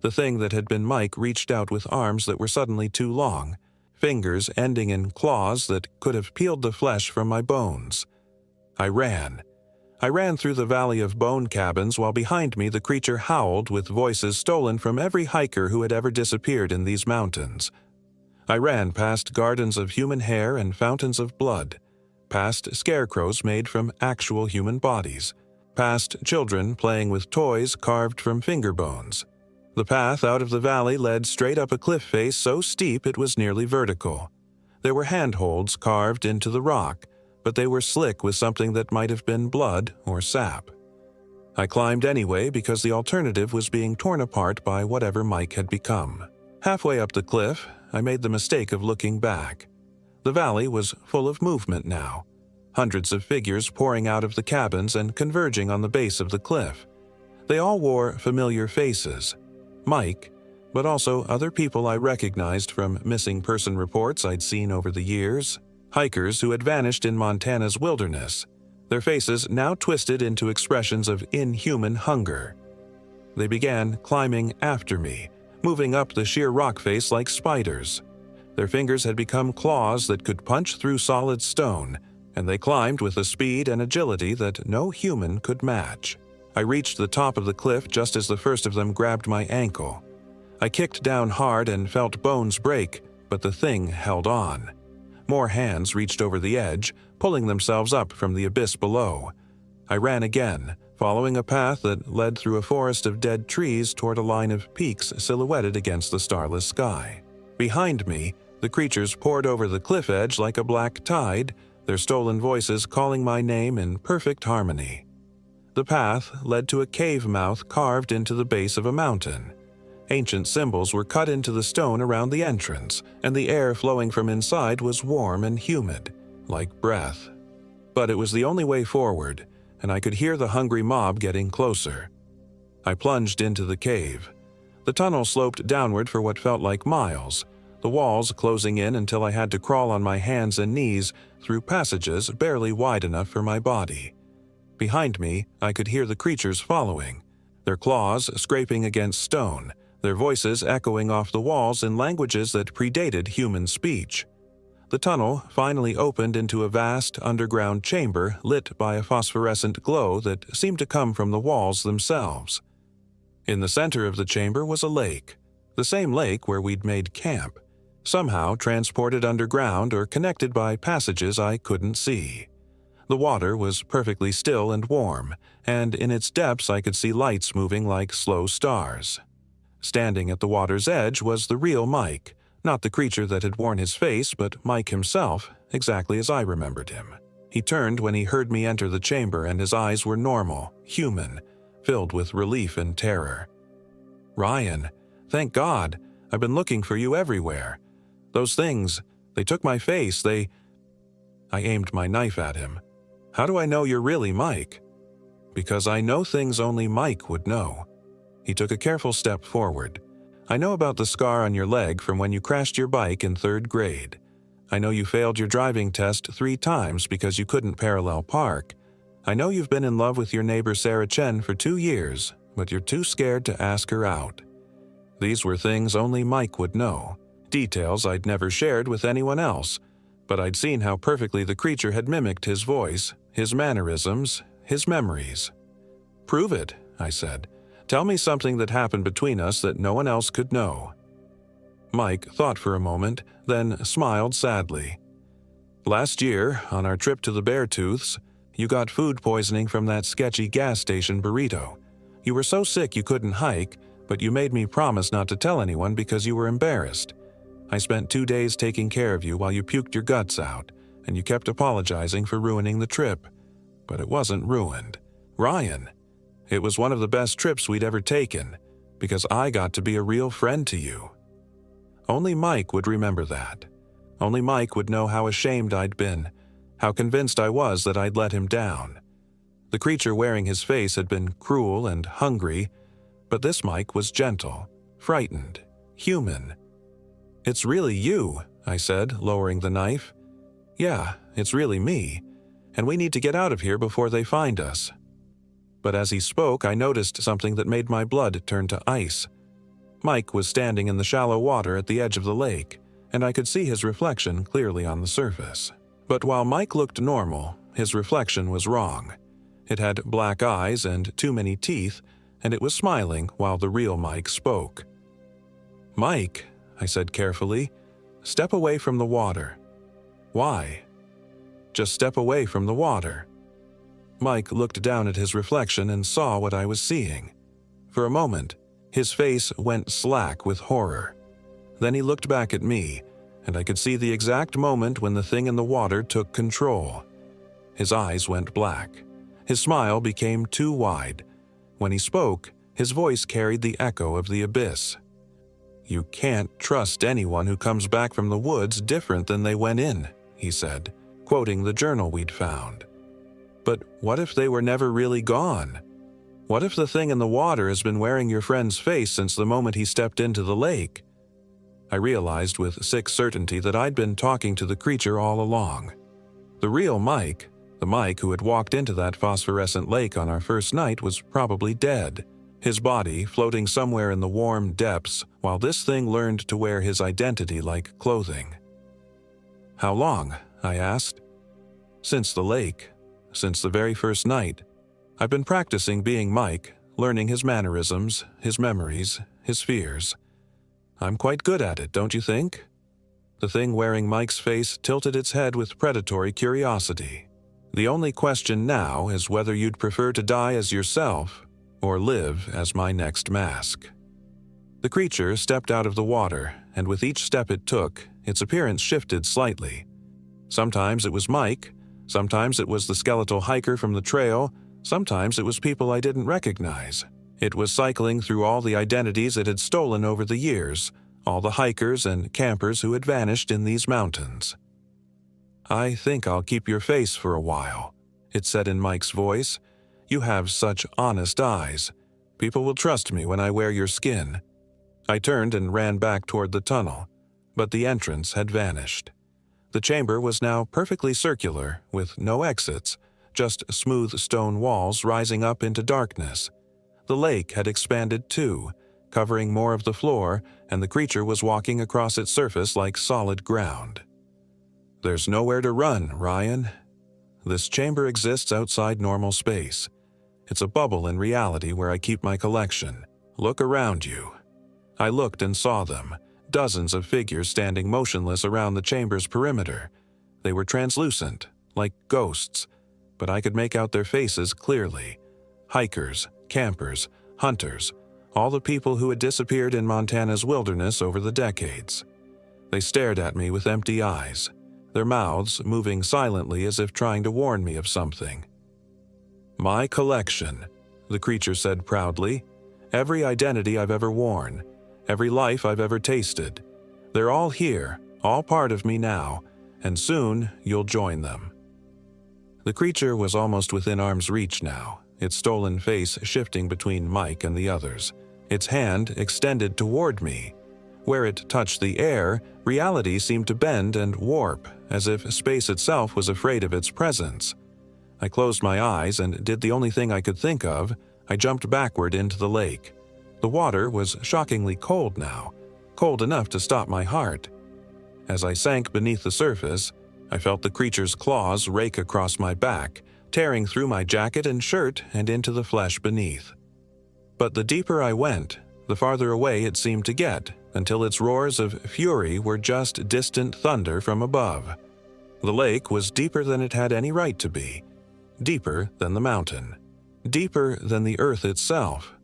The thing that had been Mike reached out with arms that were suddenly too long, fingers ending in claws that could have peeled the flesh from my bones. I ran. I ran through the valley of bone cabins while behind me the creature howled with voices stolen from every hiker who had ever disappeared in these mountains. I ran past gardens of human hair and fountains of blood, past scarecrows made from actual human bodies, past children playing with toys carved from finger bones. The path out of the valley led straight up a cliff face so steep it was nearly vertical. There were handholds carved into the rock, but they were slick with something that might have been blood or sap. I climbed anyway because the alternative was being torn apart by whatever Mike had become. Halfway up the cliff, I made the mistake of looking back. The valley was full of movement now, hundreds of figures pouring out of the cabins and converging on the base of the cliff. They all wore familiar faces. Mike, but also other people I recognized from missing person reports I'd seen over the years. Hikers who had vanished in Montana's wilderness, their faces now twisted into expressions of inhuman hunger. They began climbing after me, moving up the sheer rock face like spiders. Their fingers had become claws that could punch through solid stone, and they climbed with a speed and agility that no human could match. I reached the top of the cliff just as the first of them grabbed my ankle. I kicked down hard and felt bones break, but the thing held on. More hands reached over the edge, pulling themselves up from the abyss below. I ran again, following a path that led through a forest of dead trees toward a line of peaks silhouetted against the starless sky. Behind me, the creatures poured over the cliff edge like a black tide, their stolen voices calling my name in perfect harmony. The path led to a cave mouth carved into the base of a mountain. Ancient symbols were cut into the stone around the entrance, and the air flowing from inside was warm and humid, like breath. But it was the only way forward, and I could hear the hungry mob getting closer. I plunged into the cave. The tunnel sloped downward for what felt like miles, the walls closing in until I had to crawl on my hands and knees through passages barely wide enough for my body. Behind me, I could hear the creatures following, their claws scraping against stone, their voices echoing off the walls in languages that predated human speech. The tunnel finally opened into a vast underground chamber lit by a phosphorescent glow that seemed to come from the walls themselves. In the center of the chamber was a lake, the same lake where we'd made camp, somehow transported underground or connected by passages I couldn't see. The water was perfectly still and warm, and in its depths I could see lights moving like slow stars. Standing at the water's edge was the real Mike, not the creature that had worn his face, but Mike himself, exactly as I remembered him. He turned when he heard me enter the chamber, and his eyes were normal, human, filled with relief and terror. Ryan, thank God. I've been looking for you everywhere. Those things, they took my face, I aimed my knife at him. How do I know you're really Mike? Because I know things only Mike would know. He took a careful step forward. I know about the scar on your leg from when you crashed your bike in 3rd grade. I know you failed your driving test 3 times because you couldn't parallel park. I know you've been in love with your neighbor Sarah Chen for 2 years, but you're too scared to ask her out. These were things only Mike would know, details I'd never shared with anyone else, but I'd seen how perfectly the creature had mimicked his voice, his mannerisms, his memories. Prove it, I said. Tell me something that happened between us that no one else could know. Mike thought for a moment, then smiled sadly. Last year, on our trip to the Beartooths, you got food poisoning from that sketchy gas station burrito. You were so sick you couldn't hike, but you made me promise not to tell anyone because you were embarrassed. I spent 2 days taking care of you while you puked your guts out, and you kept apologizing for ruining the trip. But it wasn't ruined. Ryan, it was one of the best trips we'd ever taken, because I got to be a real friend to you. Only Mike would remember that. Only Mike would know how ashamed I'd been, how convinced I was that I'd let him down. The creature wearing his face had been cruel and hungry, but this Mike was gentle, frightened, human. It's really you, I said, lowering the knife. Yeah, it's really me, and we need to get out of here before they find us. But as he spoke, I noticed something that made my blood turn to ice. Mike was standing in the shallow water at the edge of the lake, and I could see his reflection clearly on the surface. But while Mike looked normal, his reflection was wrong. It had black eyes and too many teeth, and it was smiling while the real Mike spoke. Mike, I said carefully, step away from the water. Why? Just step away from the water. Mike looked down at his reflection and saw what I was seeing. For a moment, his face went slack with horror. Then he looked back at me, and I could see the exact moment when the thing in the water took control. His eyes went black. His smile became too wide. When he spoke, his voice carried the echo of the abyss. You can't trust anyone who comes back from the woods different than they went in, he said, quoting the journal we'd found. But what if they were never really gone? What if the thing in the water has been wearing your friend's face since the moment he stepped into the lake? I realized with sick certainty that I'd been talking to the creature all along. The real Mike, the Mike who had walked into that phosphorescent lake on our first night, was probably dead, his body floating somewhere in the warm depths while this thing learned to wear his identity like clothing. How long? I asked. Since the lake. Since the very first night. I've been practicing being Mike, learning his mannerisms, his memories, his fears. I'm quite good at it, don't you think? The thing wearing Mike's face tilted its head with predatory curiosity. The only question now is whether you'd prefer to die as yourself or live as my next mask. The creature stepped out of the water, and with each step it took, its appearance shifted slightly. Sometimes it was Mike, sometimes it was the skeletal hiker from the trail, sometimes it was people I didn't recognize. It was cycling through all the identities it had stolen over the years, all the hikers and campers who had vanished in these mountains. I think I'll keep your face for a while, it said in Mike's voice. You have such honest eyes. People will trust me when I wear your skin. I turned and ran back toward the tunnel, but the entrance had vanished. The chamber was now perfectly circular, with no exits, just smooth stone walls rising up into darkness. The lake had expanded too, covering more of the floor, and the creature was walking across its surface like solid ground. There's nowhere to run, Ryan. This chamber exists outside normal space. It's a bubble in reality where I keep my collection. Look around you. I looked and saw them, dozens of figures standing motionless around the chamber's perimeter. They were translucent, like ghosts, but I could make out their faces clearly. Hikers, campers, hunters, all the people who had disappeared in Montana's wilderness over the decades. They stared at me with empty eyes, their mouths moving silently as if trying to warn me of something. My collection, the creature said proudly, every identity I've ever worn, every life I've ever tasted. They're all here, all part of me now, and soon you'll join them." The creature was almost within arm's reach now, its stolen face shifting between Mike and the others, its hand extended toward me. Where it touched the air, reality seemed to bend and warp, as if space itself was afraid of its presence. I closed my eyes and did the only thing I could think of. I jumped backward into the lake. The water was shockingly cold now, cold enough to stop my heart. As I sank beneath the surface, I felt the creature's claws rake across my back, tearing through my jacket and shirt and into the flesh beneath. But the deeper I went, the farther away it seemed to get, until its roars of fury were just distant thunder from above. The lake was deeper than it had any right to be, deeper than the mountain, deeper than the earth itself.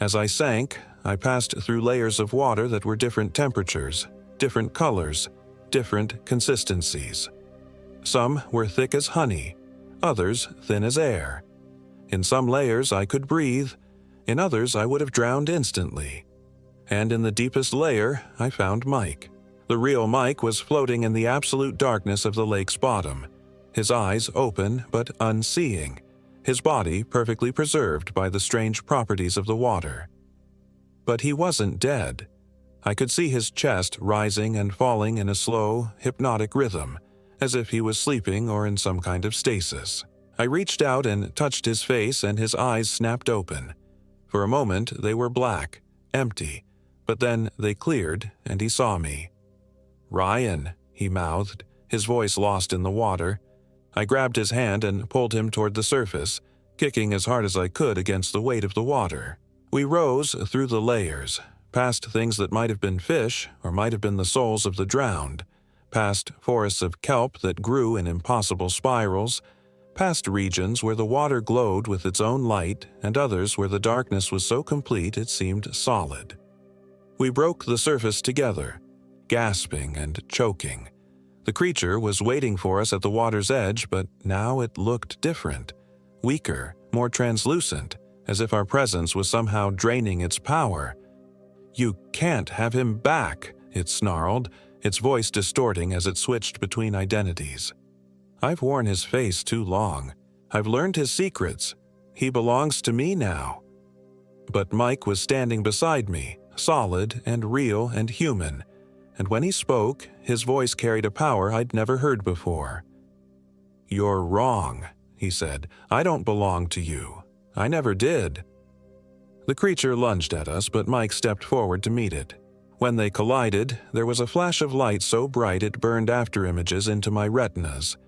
As I sank, I passed through layers of water that were different temperatures, different colors, different consistencies. Some were thick as honey, others thin as air. In some layers I could breathe, in others I would have drowned instantly. And in the deepest layer, I found Mike. The real Mike was floating in the absolute darkness of the lake's bottom, his eyes open but unseeing, his body perfectly preserved by the strange properties of the water. But he wasn't dead. I could see his chest rising and falling in a slow, hypnotic rhythm, as if he was sleeping or in some kind of stasis. I reached out and touched his face, and his eyes snapped open. For a moment, they were black, empty, but then they cleared, and he saw me. "Ryan," he mouthed, his voice lost in the water. I grabbed his hand and pulled him toward the surface, kicking as hard as I could against the weight of the water. We rose through the layers, past things that might have been fish or might have been the souls of the drowned, past forests of kelp that grew in impossible spirals, past regions where the water glowed with its own light and others where the darkness was so complete it seemed solid. We broke the surface together, gasping and choking. The creature was waiting for us at the water's edge, but now it looked different, weaker, more translucent, as if our presence was somehow draining its power. "You can't have him back," it snarled, its voice distorting as it switched between identities. "I've worn his face too long. I've learned his secrets. He belongs to me now." But Mike was standing beside me, solid and real and human, and when he spoke, his voice carried a power I'd never heard before. "You're wrong," he said. "I don't belong to you. I never did." The creature lunged at us, but Mike stepped forward to meet it. When they collided, there was a flash of light so bright it burned afterimages into my retinas.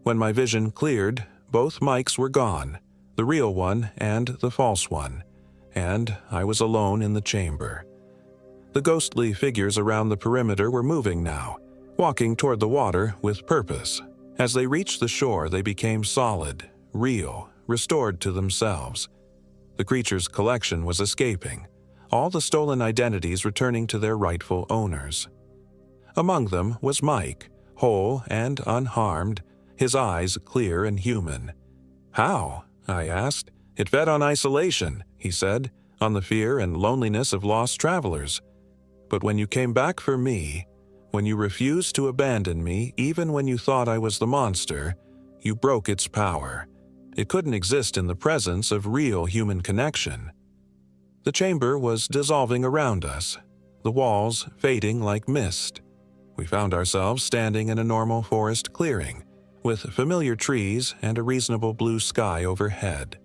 When my vision cleared, both Mikes were gone, the real one and the false one, and I was alone in the chamber. The ghostly figures around the perimeter were moving now, walking toward the water with purpose. As they reached the shore, they became solid, real, restored to themselves. The creature's collection was escaping, all the stolen identities returning to their rightful owners. Among them was Mike, whole and unharmed, his eyes clear and human. "How?" I asked. "It fed on isolation," he said, "on the fear and loneliness of lost travelers. But when you came back for me, when you refused to abandon me even when you thought I was the monster, you broke its power. It couldn't exist in the presence of real human connection." The chamber was dissolving around us, the walls fading like mist. We found ourselves standing in a normal forest clearing, with familiar trees and a reasonable blue sky overhead.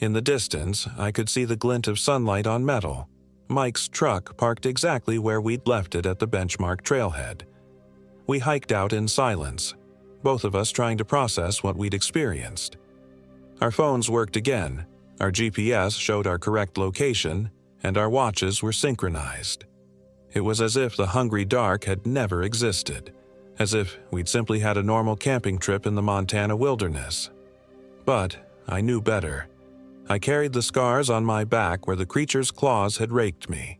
In the distance, I could see the glint of sunlight on metal, Mike's truck parked exactly where we'd left it at the benchmark trailhead. We hiked out in silence, both of us trying to process what we'd experienced. Our phones worked again, our GPS showed our correct location, and our watches were synchronized. It was as if the hungry dark had never existed, as if we'd simply had a normal camping trip in the Montana wilderness. But I knew better. I carried the scars on my back where the creature's claws had raked me.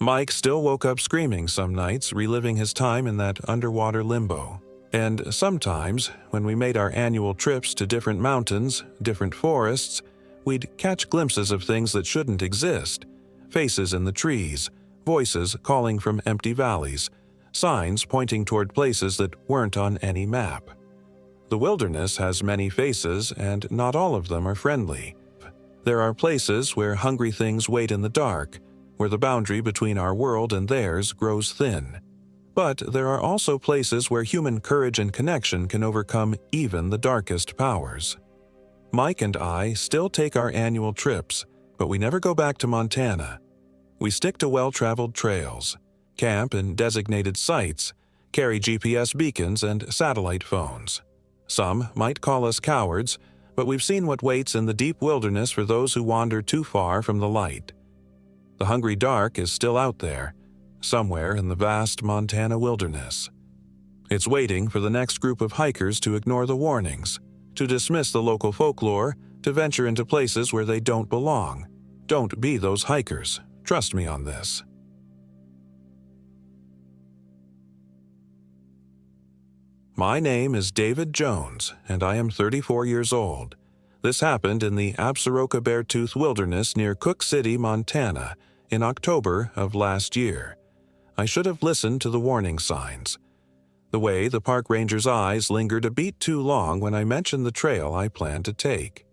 Mike still woke up screaming some nights, reliving his time in that underwater limbo. And sometimes, when we made our annual trips to different mountains, different forests, we'd catch glimpses of things that shouldn't exist. Faces in the trees, voices calling from empty valleys, signs pointing toward places that weren't on any map. The wilderness has many faces, and not all of them are friendly. There are places where hungry things wait in the dark, where the boundary between our world and theirs grows thin. But there are also places where human courage and connection can overcome even the darkest powers. Mike and I still take our annual trips, but we never go back to Montana. We stick to well-traveled trails, camp in designated sites, carry GPS beacons and satellite phones. Some might call us cowards, but we've seen what waits in the deep wilderness for those who wander too far from the light. The hungry dark is still out there, somewhere in the vast Montana wilderness. It's waiting for the next group of hikers to ignore the warnings, to dismiss the local folklore, to venture into places where they don't belong. Don't be those hikers. Trust me on this. My name is David Jones, and I am 34 years old. This happened in the Absaroka Beartooth Wilderness near Cook City, Montana, in October of last year. I should have listened to the warning signs. The way the park ranger's eyes lingered a beat too long when I mentioned the trail I planned to take.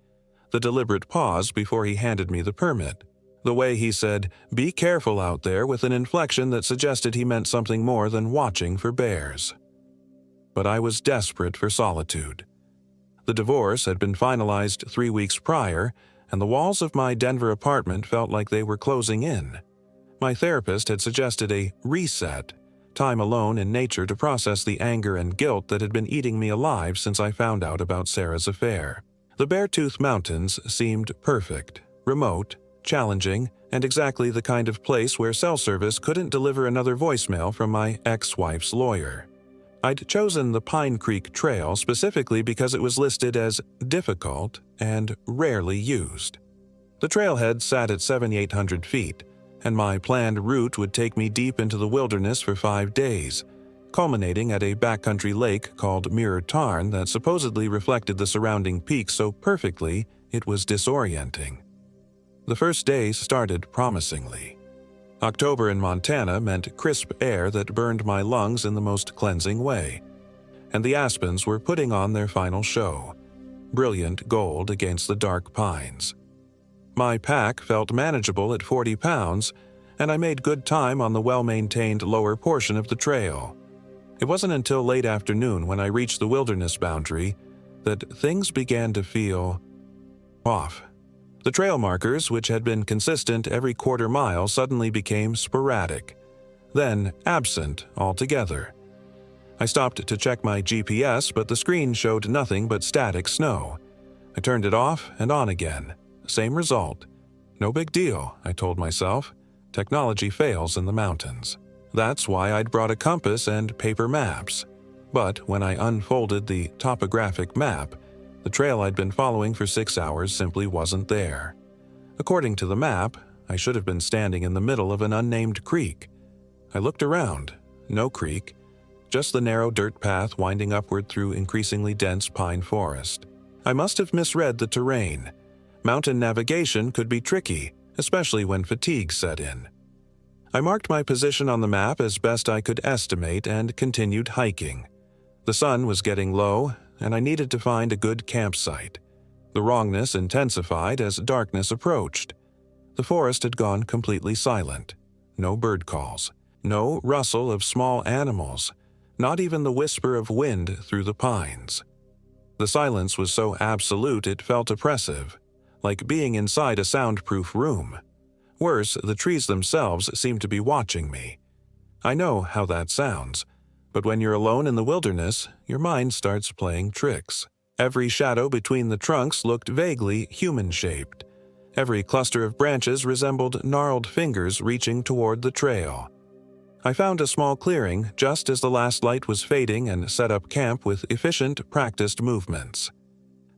The deliberate pause before he handed me the permit. The way he said, "Be careful out there," with an inflection that suggested he meant something more than watching for bears. But I was desperate for solitude. The divorce had been finalized 3 weeks prior, and the walls of my Denver apartment felt like they were closing in. My therapist had suggested a reset, time alone in nature to process the anger and guilt that had been eating me alive since I found out about Sarah's affair. The Beartooth Mountains seemed perfect, remote, challenging, and exactly the kind of place where cell service couldn't deliver another voicemail from my ex-wife's lawyer. I'd chosen the Pine Creek Trail specifically because it was listed as difficult and rarely used. The trailhead sat at 7,800 feet, and my planned route would take me deep into the wilderness for 5 days, culminating at a backcountry lake called Mirror Tarn that supposedly reflected the surrounding peaks so perfectly it was disorienting. The first day started promisingly. October in Montana meant crisp air that burned my lungs in the most cleansing way, and the aspens were putting on their final show, brilliant gold against the dark pines. My pack felt manageable at 40 pounds, and I made good time on the well-maintained lower portion of the trail. It wasn't until late afternoon when I reached the wilderness boundary that things began to feel off. The trail markers, which had been consistent every quarter mile, suddenly became sporadic, then absent altogether. I stopped to check my GPS, but the screen showed nothing but static snow. I turned it off and on again. Same result. No big deal, I told myself. Technology fails in the mountains. That's why I'd brought a compass and paper maps. But when I unfolded the topographic map, the trail I'd been following for 6 hours simply wasn't there. According to the map, I should have been standing in the middle of an unnamed creek. I looked around. No creek, just the narrow dirt path winding upward through increasingly dense pine forest. I must have misread the terrain. Mountain navigation could be tricky, especially when fatigue set in. I marked my position on the map as best I could estimate and continued hiking. The sun was getting low, and I needed to find a good campsite. The wrongness intensified as darkness approached. The forest had gone completely silent. No bird calls, no rustle of small animals, not even the whisper of wind through the pines. The silence was so absolute it felt oppressive, like being inside a soundproof room. Worse, the trees themselves seemed to be watching me. I know how that sounds. But when you're alone in the wilderness, your mind starts playing tricks. Every shadow between the trunks looked vaguely human-shaped. Every cluster of branches resembled gnarled fingers reaching toward the trail. I found a small clearing just as the last light was fading and set up camp with efficient, practiced movements.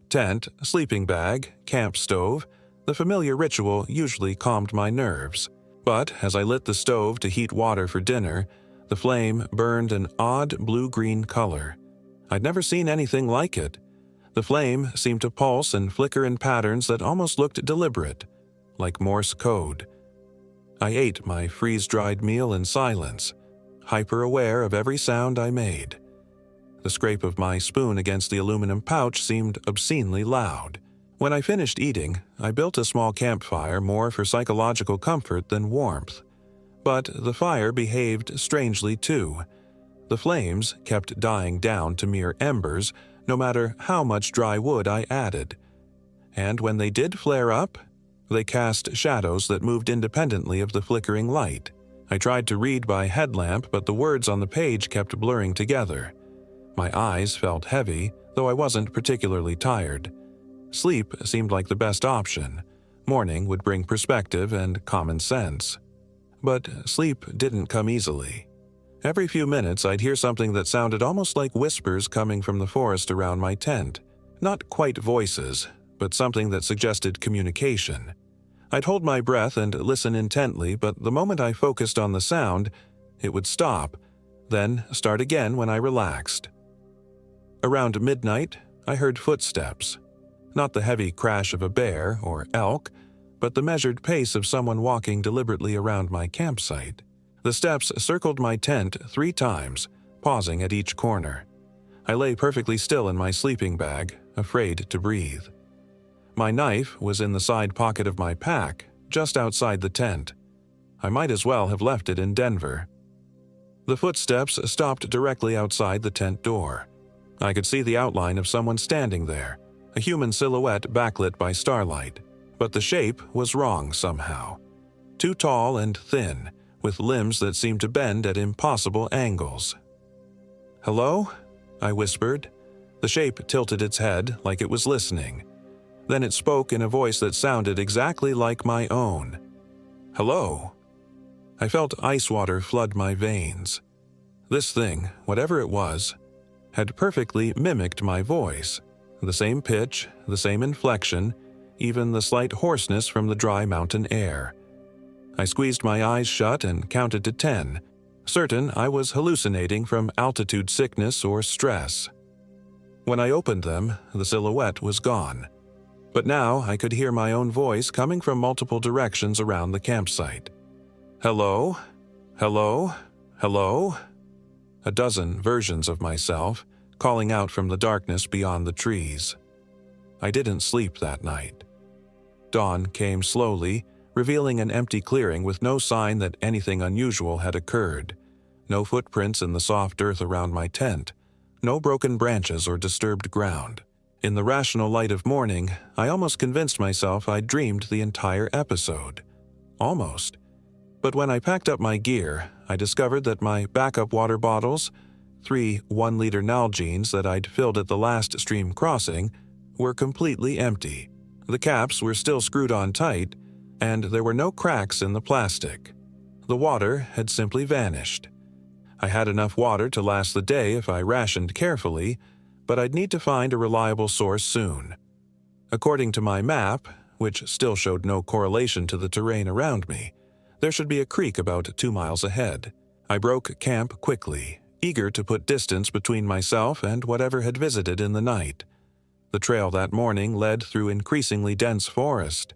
Tent, sleeping bag, camp stove, the familiar ritual usually calmed my nerves. But as I lit the stove to heat water for dinner, the flame burned an odd blue-green color. I'd never seen anything like it. The flame seemed to pulse and flicker in patterns that almost looked deliberate, like Morse code. I ate my freeze-dried meal in silence, hyper-aware of every sound I made. The scrape of my spoon against the aluminum pouch seemed obscenely loud. When I finished eating, I built a small campfire more for psychological comfort than warmth. But the fire behaved strangely too. The flames kept dying down to mere embers, no matter how much dry wood I added. And when they did flare up, they cast shadows that moved independently of the flickering light. I tried to read by headlamp, but the words on the page kept blurring together. My eyes felt heavy, though I wasn't particularly tired. Sleep seemed like the best option. Morning would bring perspective and common sense. But sleep didn't come easily. Every few minutes I'd hear something that sounded almost like whispers coming from the forest around my tent. Not quite voices, but something that suggested communication. I'd hold my breath and listen intently, but the moment I focused on the sound, it would stop, then start again when I relaxed. Around midnight, I heard footsteps. Not the heavy crash of a bear or elk, but the measured pace of someone walking deliberately around my campsite. The steps circled my tent 3 times, pausing at each corner. I lay perfectly still in my sleeping bag, afraid to breathe. My knife was in the side pocket of my pack, just outside the tent. I might as well have left it in Denver. The footsteps stopped directly outside the tent door. I could see the outline of someone standing there, a human silhouette backlit by starlight, but the shape was wrong somehow. Too tall and thin, with limbs that seemed to bend at impossible angles. "Hello?" I whispered. The shape tilted its head like it was listening. Then it spoke in a voice that sounded exactly like my own. "Hello?" I felt ice water flood my veins. This thing, whatever it was, had perfectly mimicked my voice. The same pitch, the same inflection, even the slight hoarseness from the dry mountain air. I squeezed my eyes shut and counted to 10, certain I was hallucinating from altitude sickness or stress. When I opened them, the silhouette was gone. But now I could hear my own voice coming from multiple directions around the campsite. "Hello? Hello? Hello?" A dozen versions of myself, calling out from the darkness beyond the trees. I didn't sleep that night. Dawn came slowly, revealing an empty clearing with no sign that anything unusual had occurred. No footprints in the soft earth around my tent. No broken branches or disturbed ground. In the rational light of morning, I almost convinced myself I'd dreamed the entire episode. Almost. But when I packed up my gear, I discovered that my backup water bottles, 3 one-liter Nalgene's that I'd filled at the last stream crossing, were completely empty. The caps were still screwed on tight, and there were no cracks in the plastic. The water had simply vanished. I had enough water to last the day if I rationed carefully, but I'd need to find a reliable source soon. According to my map, which still showed no correlation to the terrain around me, there should be a creek about 2 miles ahead. I broke camp quickly, eager to put distance between myself and whatever had visited in the night. The trail that morning led through increasingly dense forest.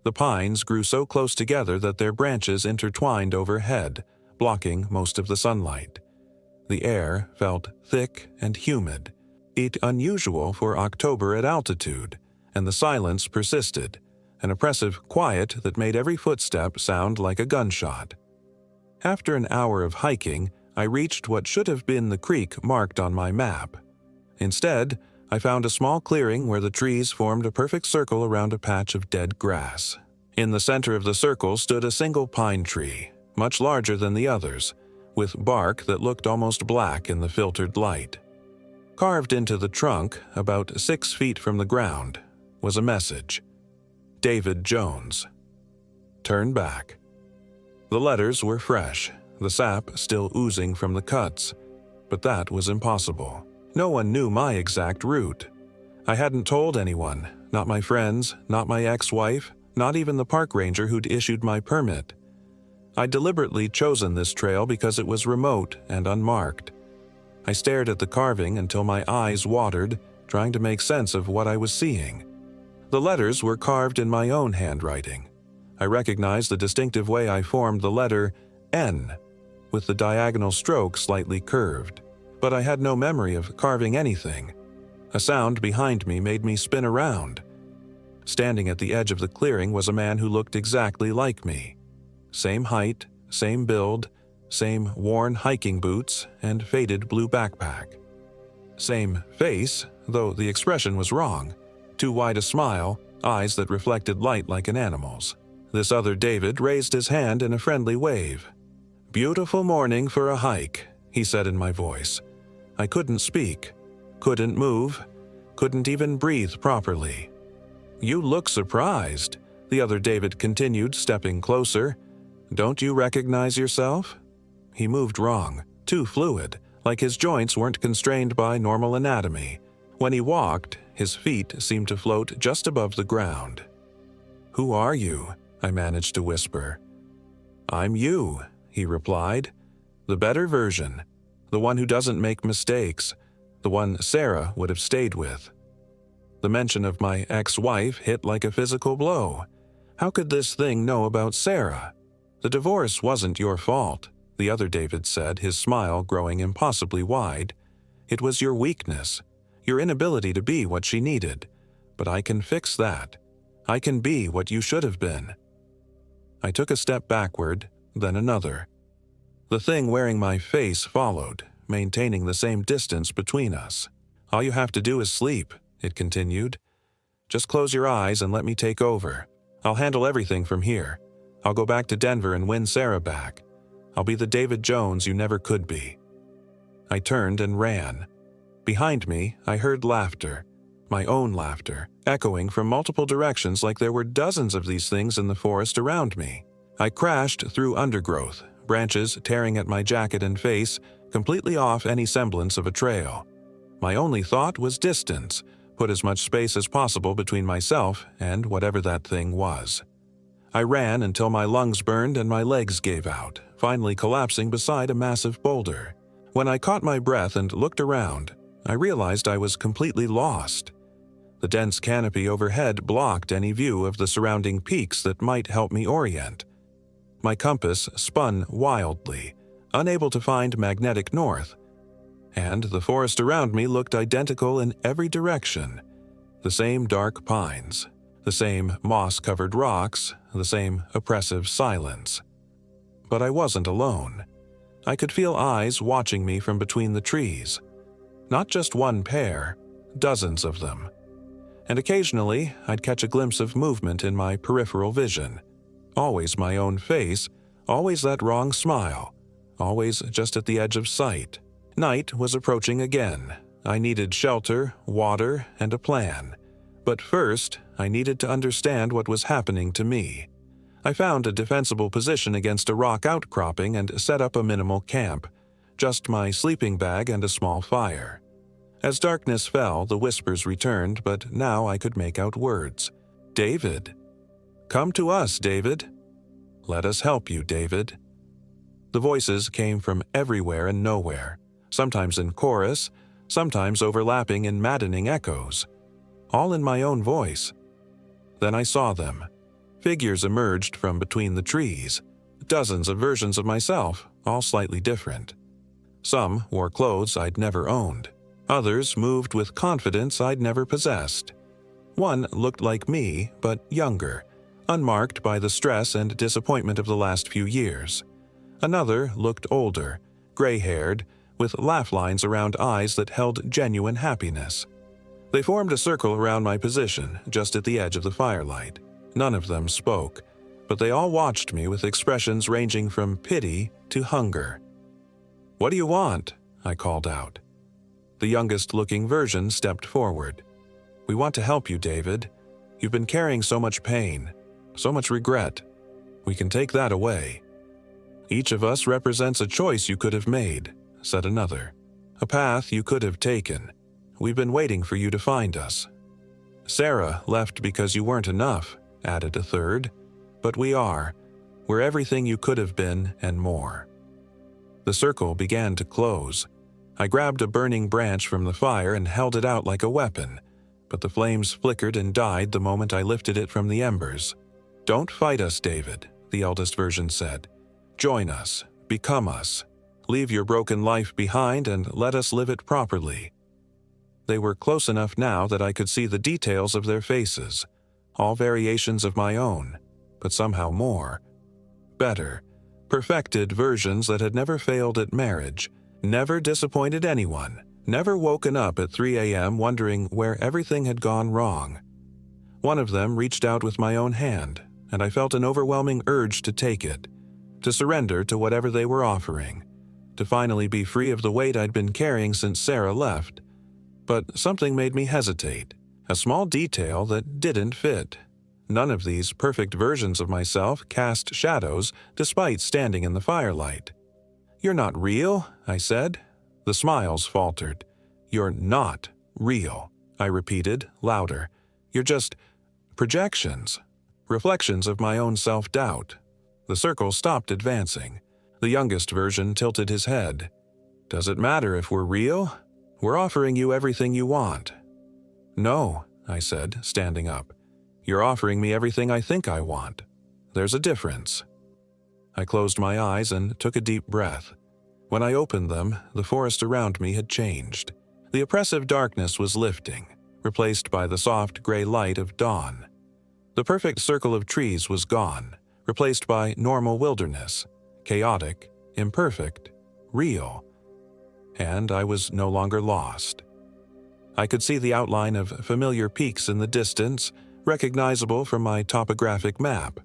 The pines grew so close together that their branches intertwined overhead, blocking most of the sunlight. The air felt thick and humid, it unusual for October at altitude, and the silence persisted, an oppressive quiet that made every footstep sound like a gunshot. After an hour of hiking, I reached what should have been the creek marked on my map. Instead, I found a small clearing where the trees formed a perfect circle around a patch of dead grass. In the center of the circle stood a single pine tree, much larger than the others, with bark that looked almost black in the filtered light. Carved into the trunk, about 6 feet from the ground, was a message. David Jones. Turn back. The letters were fresh, the sap still oozing from the cuts, but that was impossible. No one knew my exact route. I hadn't told anyone, not my friends, not my ex-wife, not even the park ranger who'd issued my permit. I'd deliberately chosen this trail because it was remote and unmarked. I stared at the carving until my eyes watered, trying to make sense of what I was seeing. The letters were carved in my own handwriting. I recognized the distinctive way I formed the letter N, with the diagonal stroke slightly curved, but I had no memory of carving anything. A sound behind me made me spin around. Standing at the edge of the clearing was a man who looked exactly like me. Same height, same build, same worn hiking boots and faded blue backpack. Same face, though the expression was wrong. Too wide a smile, eyes that reflected light like an animal's. This other David raised his hand in a friendly wave. "Beautiful morning for a hike," he said in my voice. I couldn't speak, couldn't move, couldn't even breathe properly. "You look surprised," the other David continued, stepping closer. "Don't you recognize yourself?" He moved wrong, too fluid, like his joints weren't constrained by normal anatomy. When he walked, his feet seemed to float just above the ground. "Who are you?" I managed to whisper. "I'm you," he replied. "The better version. The one who doesn't make mistakes. The one Sarah would have stayed with." The mention of my ex-wife hit like a physical blow. How could this thing know about Sarah? "The divorce wasn't your fault," the other David said, his smile growing impossibly wide. "It was your weakness, your inability to be what she needed. But I can fix that. I can be what you should have been." I took a step backward, then another. The thing wearing my face followed, maintaining the same distance between us. "All you have to do is sleep," it continued. "Just close your eyes and let me take over. I'll handle everything from here. I'll go back to Denver and win Sarah back. I'll be the David Jones you never could be." I turned and ran. Behind me, I heard laughter, my own laughter, echoing from multiple directions like there were dozens of these things in the forest around me. I crashed through undergrowth, branches tearing at my jacket and face, completely off any semblance of a trail. My only thought was distance, put as much space as possible between myself and whatever that thing was. I ran until my lungs burned and my legs gave out, finally collapsing beside a massive boulder. When I caught my breath and looked around, I realized I was completely lost. The dense canopy overhead blocked any view of the surrounding peaks that might help me orient. My compass spun wildly, unable to find magnetic north, and the forest around me looked identical in every direction. The same dark pines, the same moss-covered rocks, the same oppressive silence. But I wasn't alone. I could feel eyes watching me from between the trees. Not just one pair, dozens of them. And occasionally, I'd catch a glimpse of movement in my peripheral vision. Always my own face, always that wrong smile, always just at the edge of sight. Night was approaching again. I needed shelter, water, and a plan. But first, I needed to understand what was happening to me. I found a defensible position against a rock outcropping and set up a minimal camp, just my sleeping bag and a small fire. As darkness fell, the whispers returned, but now I could make out words. "David. Come to us, David. Let us help you, David." The voices came from everywhere and nowhere, sometimes in chorus, sometimes overlapping in maddening echoes, all in my own voice. Then I saw them. Figures emerged from between the trees, dozens of versions of myself, all slightly different. Some wore clothes I'd never owned. Others moved with confidence I'd never possessed. One looked like me, but younger, unmarked by the stress and disappointment of the last few years. Another looked older, gray-haired, with laugh lines around eyes that held genuine happiness. They formed a circle around my position, just at the edge of the firelight. None of them spoke, but they all watched me with expressions ranging from pity to hunger. "What do you want?" I called out. The youngest-looking version stepped forward. "We want to help you, David. You've been carrying so much pain, so much regret. We can take that away." "Each of us represents a choice you could have made," said another. "A path you could have taken. We've been waiting for you to find us." "Sarah left because you weren't enough," added a third. "But we are. We're everything you could have been and more." The circle began to close. I grabbed a burning branch from the fire and held it out like a weapon, but the flames flickered and died the moment I lifted it from the embers. "Don't fight us, David," the eldest version said. "Join us, become us. Leave your broken life behind and let us live it properly." They were close enough now that I could see the details of their faces, all variations of my own, but somehow more. Better, perfected versions that had never failed at marriage, never disappointed anyone, never woken up at 3 a.m. wondering where everything had gone wrong. One of them reached out with my own hand, and I felt an overwhelming urge to take it, to surrender to whatever they were offering, to finally be free of the weight I'd been carrying since Sarah left. But something made me hesitate, a small detail that didn't fit. None of these perfect versions of myself cast shadows despite standing in the firelight. "You're not real," I said. The smiles faltered. "You're not real," I repeated, louder. "You're just projections, reflections of my own self-doubt." The circle stopped advancing. The youngest version tilted his head. "Does it matter if we're real? We're offering you everything you want." "No," I said, standing up. "You're offering me everything I think I want. There's a difference." I closed my eyes and took a deep breath. When I opened them, the forest around me had changed. The oppressive darkness was lifting, replaced by the soft gray light of dawn. The perfect circle of trees was gone, replaced by normal wilderness, chaotic, imperfect, real. And I was no longer lost. I could see the outline of familiar peaks in the distance, recognizable from my topographic map.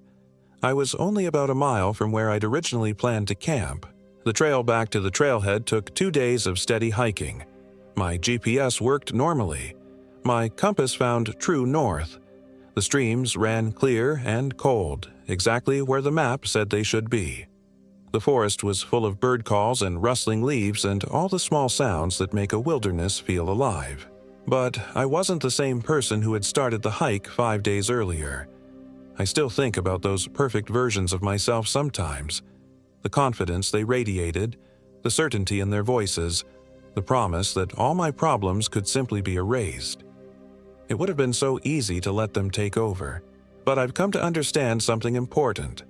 I was only about a mile from where I'd originally planned to camp. The trail back to the trailhead took 2 days of steady hiking. My GPS worked normally. My compass found true north. The streams ran clear and cold, exactly where the map said they should be. The forest was full of bird calls and rustling leaves and all the small sounds that make a wilderness feel alive. But I wasn't the same person who had started the hike 5 days earlier. I still think about those perfect versions of myself sometimes. The confidence they radiated, the certainty in their voices, the promise that all my problems could simply be erased. It would have been so easy to let them take over. But I've come to understand something important.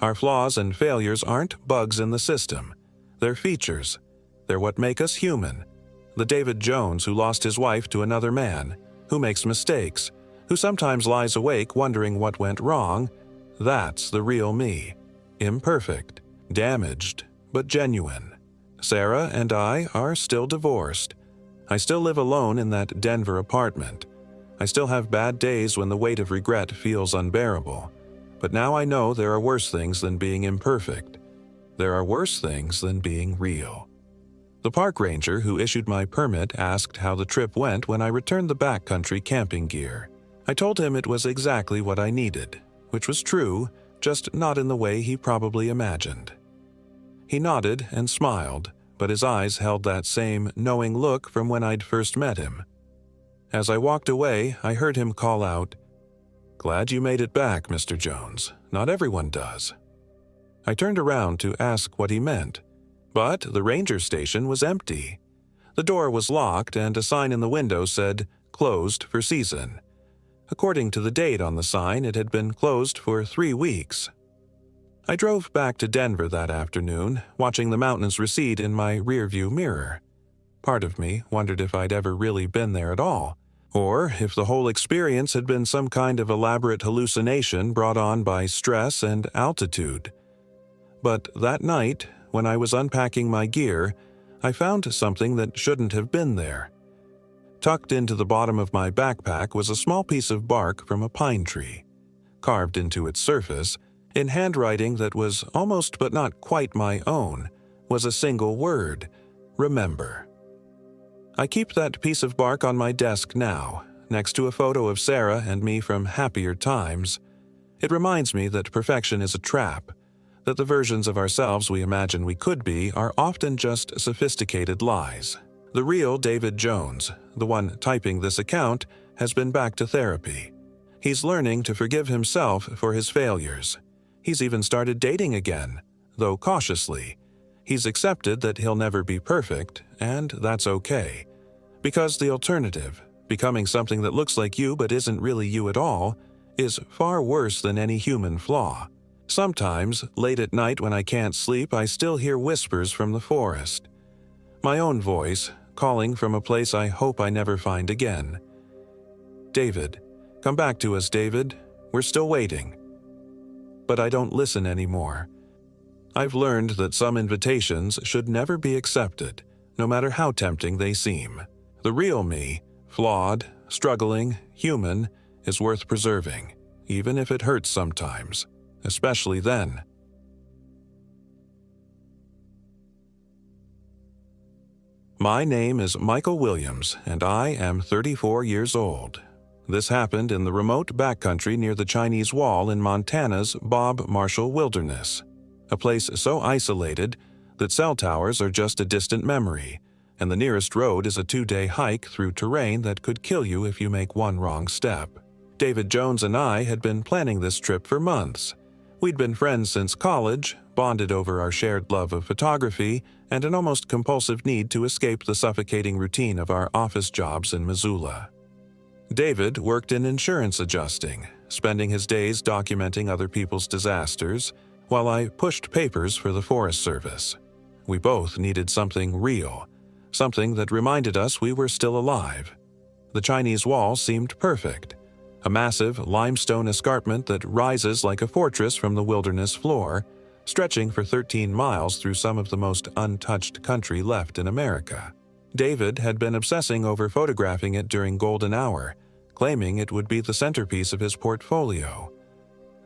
Our flaws and failures aren't bugs in the system. They're features. They're what make us human. The David Jones who lost his wife to another man, who makes mistakes, who sometimes lies awake wondering what went wrong, that's the real me. Imperfect, damaged, but genuine. Sarah and I are still divorced. I still live alone in that Denver apartment. I still have bad days when the weight of regret feels unbearable. But now I know there are worse things than being imperfect. There are worse things than being real. The park ranger who issued my permit asked how the trip went when I returned the backcountry camping gear. I told him it was exactly what I needed, which was true, just not in the way he probably imagined. He nodded and smiled, but his eyes held that same knowing look from when I'd first met him. As I walked away, I heard him call out, "Glad you made it back, Mr. Jones. Not everyone does." I turned around to ask what he meant, but the ranger station was empty. The door was locked and a sign in the window said, "Closed for season." According to the date on the sign, it had been closed for 3 weeks. I drove back to Denver that afternoon, watching the mountains recede in my rearview mirror. Part of me wondered if I'd ever really been there at all, or if the whole experience had been some kind of elaborate hallucination brought on by stress and altitude. But that night, when I was unpacking my gear, I found something that shouldn't have been there. Tucked into the bottom of my backpack was a small piece of bark from a pine tree. Carved into its surface, in handwriting that was almost but not quite my own, was a single word: remember. I keep that piece of bark on my desk now, next to a photo of Sarah and me from happier times. It reminds me that perfection is a trap, that the versions of ourselves we imagine we could be are often just sophisticated lies. The real David Jones, the one typing this account, has been back to therapy. He's learning to forgive himself for his failures. He's even started dating again, though cautiously. He's accepted that he'll never be perfect, and that's okay. Because the alternative, becoming something that looks like you but isn't really you at all, is far worse than any human flaw. Sometimes, late at night when I can't sleep, I still hear whispers from the forest. My own voice, calling from a place I hope I never find again. David, come back to us, David. We're still waiting. But I don't listen anymore. I've learned that some invitations should never be accepted, no matter how tempting they seem. The real me, flawed, struggling, human, is worth preserving, even if it hurts sometimes, especially then. My name is Michael Williams, and I am 34 years old. This happened in the remote backcountry near the Chinese Wall in Montana's Bob Marshall Wilderness, a place so isolated that cell towers are just a distant memory, and the nearest road is a 2-day hike through terrain that could kill you if you make one wrong step. David Jones and I had been planning this trip for months. We'd been friends since college, bonded over our shared love of photography and an almost compulsive need to escape the suffocating routine of our office jobs in Missoula. David worked in insurance adjusting, spending his days documenting other people's disasters, while I pushed papers for the Forest Service. We both needed something real, something that reminded us we were still alive. The Chinese Wall seemed perfect, a massive limestone escarpment that rises like a fortress from the wilderness floor, stretching for 13 miles through some of the most untouched country left in America. David had been obsessing over photographing it during golden hour, claiming it would be the centerpiece of his portfolio.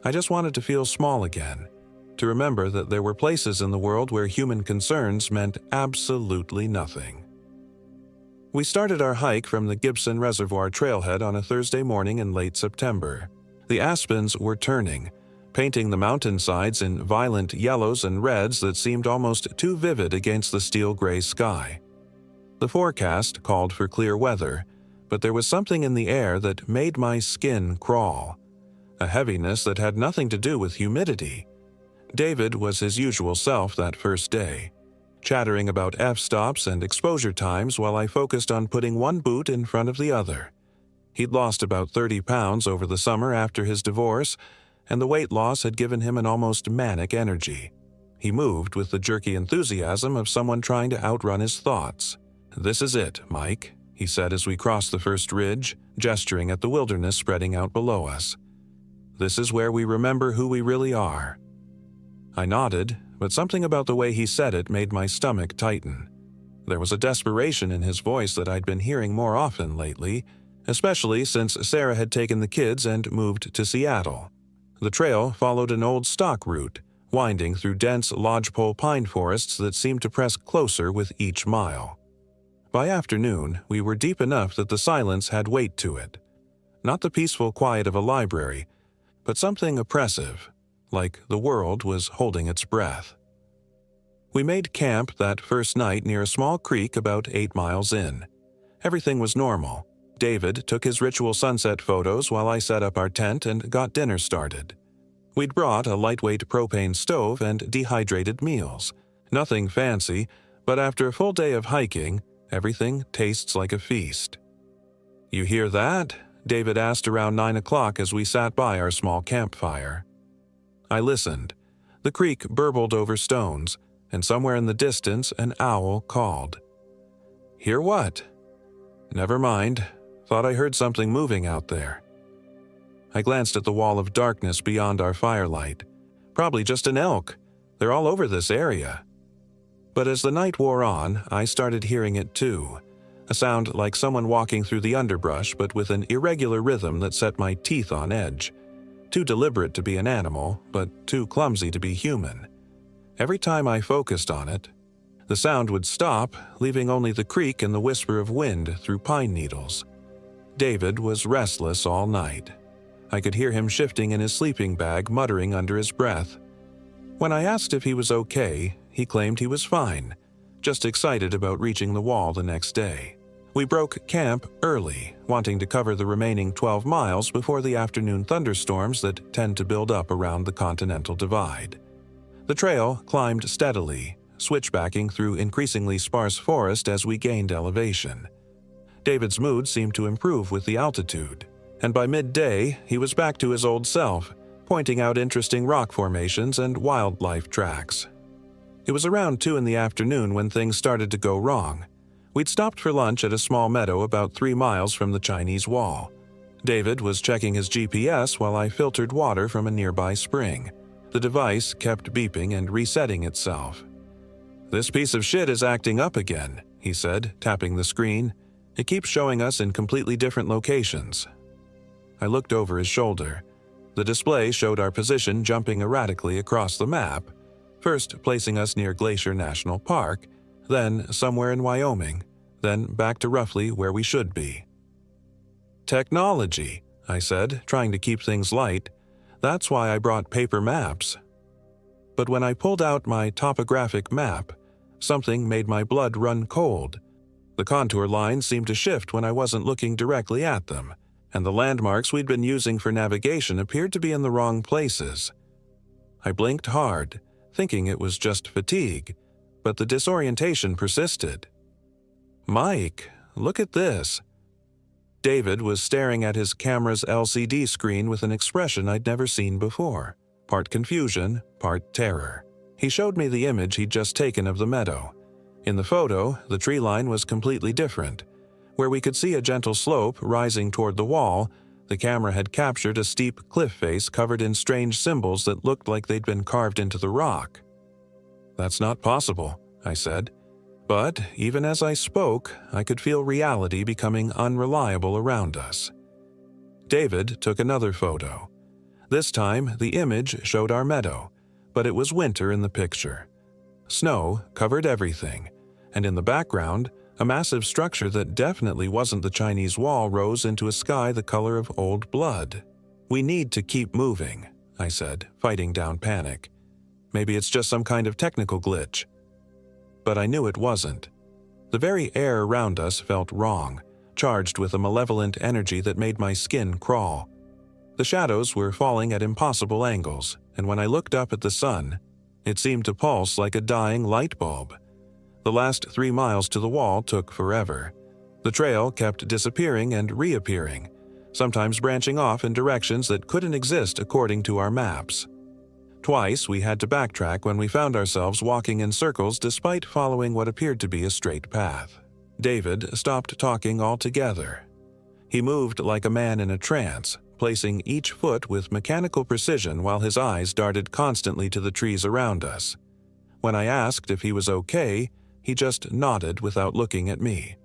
I just wanted to feel small again, to remember that there were places in the world where human concerns meant absolutely nothing. We started our hike from the Gibson Reservoir trailhead on a Thursday morning in late September. The aspens were turning, painting the mountainsides in violent yellows and reds that seemed almost too vivid against the steel-gray sky. The forecast called for clear weather, but there was something in the air that made my skin crawl, a heaviness that had nothing to do with humidity. David was his usual self that first day, chattering about f-stops and exposure times while I focused on putting one boot in front of the other. He'd lost about 30 pounds over the summer after his divorce, and the weight loss had given him an almost manic energy. He moved with the jerky enthusiasm of someone trying to outrun his thoughts. "This is it, Mike," he said as we crossed the first ridge, gesturing at the wilderness spreading out below us. "This is where we remember who we really are." I nodded, but something about the way he said it made my stomach tighten. There was a desperation in his voice that I'd been hearing more often lately, especially since Sarah had taken the kids and moved to Seattle. The trail followed an old stock route, winding through dense lodgepole pine forests that seemed to press closer with each mile. By afternoon, we were deep enough that the silence had weight to it. Not the peaceful quiet of a library, but something oppressive, like the world was holding its breath. We made camp that first night near a small creek about 8 miles in. Everything was normal. David took his ritual sunset photos while I set up our tent and got dinner started. We'd brought a lightweight propane stove and dehydrated meals. Nothing fancy, but after a full day of hiking, everything tastes like a feast. "You hear that?" David asked around 9 o'clock as we sat by our small campfire. I listened. The creek burbled over stones, and somewhere in the distance an owl called. "Hear what?" "Never mind. Thought I heard something moving out there." I glanced at the wall of darkness beyond our firelight. Probably just an elk. They're all over this area. But as the night wore on, I started hearing it too. A sound like someone walking through the underbrush, but with an irregular rhythm that set my teeth on edge. Too deliberate to be an animal, but too clumsy to be human. Every time I focused on it, the sound would stop, leaving only the creek and the whisper of wind through pine needles. David was restless all night. I could hear him shifting in his sleeping bag, muttering under his breath. When I asked if he was okay, he claimed he was fine, just excited about reaching the wall the next day. We broke camp early, wanting to cover the remaining 12 miles before the afternoon thunderstorms that tend to build up around the Continental Divide. The trail climbed steadily, switchbacking through increasingly sparse forest as we gained elevation. David's mood seemed to improve with the altitude, and by midday he was back to his old self, pointing out interesting rock formations and wildlife tracks. It was around 2 in the afternoon when things started to go wrong. We'd stopped for lunch at a small meadow about 3 miles from the Chinese Wall. David was checking his GPS while I filtered water from a nearby spring. The device kept beeping and resetting itself. "This piece of shit is acting up again," he said, tapping the screen. "It keeps showing us in completely different locations." I looked over his shoulder. The display showed our position jumping erratically across the map, first placing us near Glacier National Park, then somewhere in Wyoming, then back to roughly where we should be. "Technology," I said, trying to keep things light. "That's why I brought paper maps." But when I pulled out my topographic map, something made my blood run cold. The contour lines seemed to shift when I wasn't looking directly at them, and the landmarks we'd been using for navigation appeared to be in the wrong places. I blinked hard, thinking it was just fatigue, but the disorientation persisted. "Mike, look at this." David was staring at his camera's LCD screen with an expression I'd never seen before, part confusion, part terror. He showed me the image he'd just taken of the meadow. In the photo, the tree line was completely different. Where we could see a gentle slope rising toward the wall, the camera had captured a steep cliff face covered in strange symbols that looked like they'd been carved into the rock. "That's not possible," I said. But even as I spoke, I could feel reality becoming unreliable around us. David took another photo. This time, the image showed our meadow, but it was winter in the picture. Snow covered everything, and in the background, a massive structure that definitely wasn't the Chinese Wall rose into a sky the color of old blood. "We need to keep moving," I said, fighting down panic. "Maybe it's just some kind of technical glitch." But I knew it wasn't. The very air around us felt wrong, charged with a malevolent energy that made my skin crawl. The shadows were falling at impossible angles, and when I looked up at the sun, it seemed to pulse like a dying light bulb. The last 3 miles to the wall took forever. The trail kept disappearing and reappearing, sometimes branching off in directions that couldn't exist according to our maps. Twice we had to backtrack when we found ourselves walking in circles despite following what appeared to be a straight path. David stopped talking altogether. He moved like a man in a trance, placing each foot with mechanical precision while his eyes darted constantly to the trees around us. When I asked if he was okay, he just nodded without looking at me.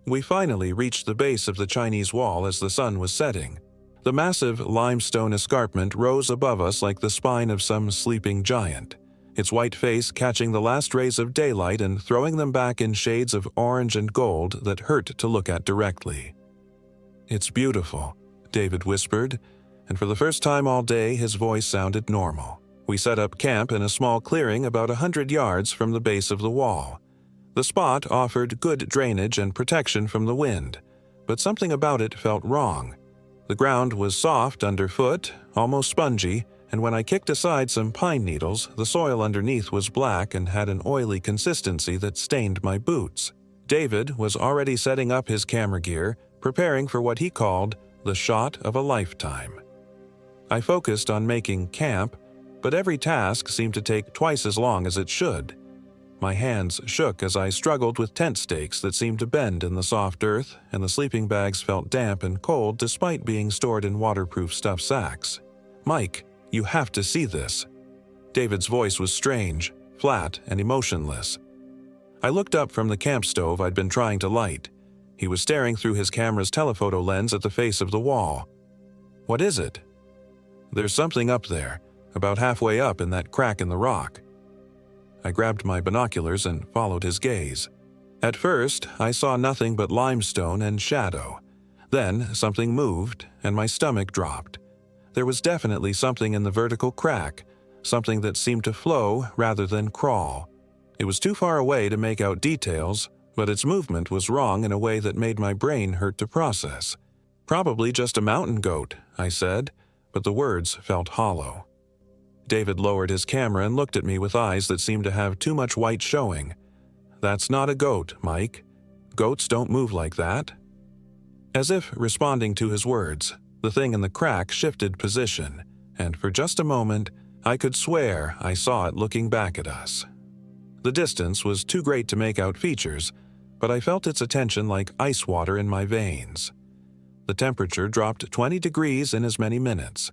We finally reached the base of the Chinese Wall as the sun was setting. The massive limestone escarpment rose above us like the spine of some sleeping giant, its white face catching the last rays of daylight and throwing them back in shades of orange and gold that hurt to look at directly. "It's beautiful," David whispered, and for the first time all day his voice sounded normal. We set up camp in a small clearing about 100 yards from the base of the wall. The spot offered good drainage and protection from the wind, but something about it felt wrong. The ground was soft underfoot, almost spongy, and when I kicked aside some pine needles, the soil underneath was black and had an oily consistency that stained my boots. David was already setting up his camera gear, preparing for what he called the shot of a lifetime. I focused on making camp, but every task seemed to take twice as long as it should. My hands shook as I struggled with tent stakes that seemed to bend in the soft earth, and the sleeping bags felt damp and cold despite being stored in waterproof stuff sacks. "Mike, you have to see this." David's voice was strange, flat, and emotionless. I looked up from the camp stove I'd been trying to light. He was staring through his camera's telephoto lens at the face of the wall. "What is it?" "There's something up there, about halfway up in that crack in the rock." I grabbed my binoculars and followed his gaze. At first, I saw nothing but limestone and shadow. Then something moved, and my stomach dropped. There was definitely something in the vertical crack, something that seemed to flow rather than crawl. It was too far away to make out details, but its movement was wrong in a way that made my brain hurt to process. "Probably just a mountain goat," I said, but the words felt hollow. David lowered his camera and looked at me with eyes that seemed to have too much white showing. "That's not a goat, Mike. Goats don't move like that." As if responding to his words, the thing in the crack shifted position, and for just a moment, I could swear I saw it looking back at us. The distance was too great to make out features, but I felt its attention like ice water in my veins. The temperature dropped 20 degrees in as many minutes.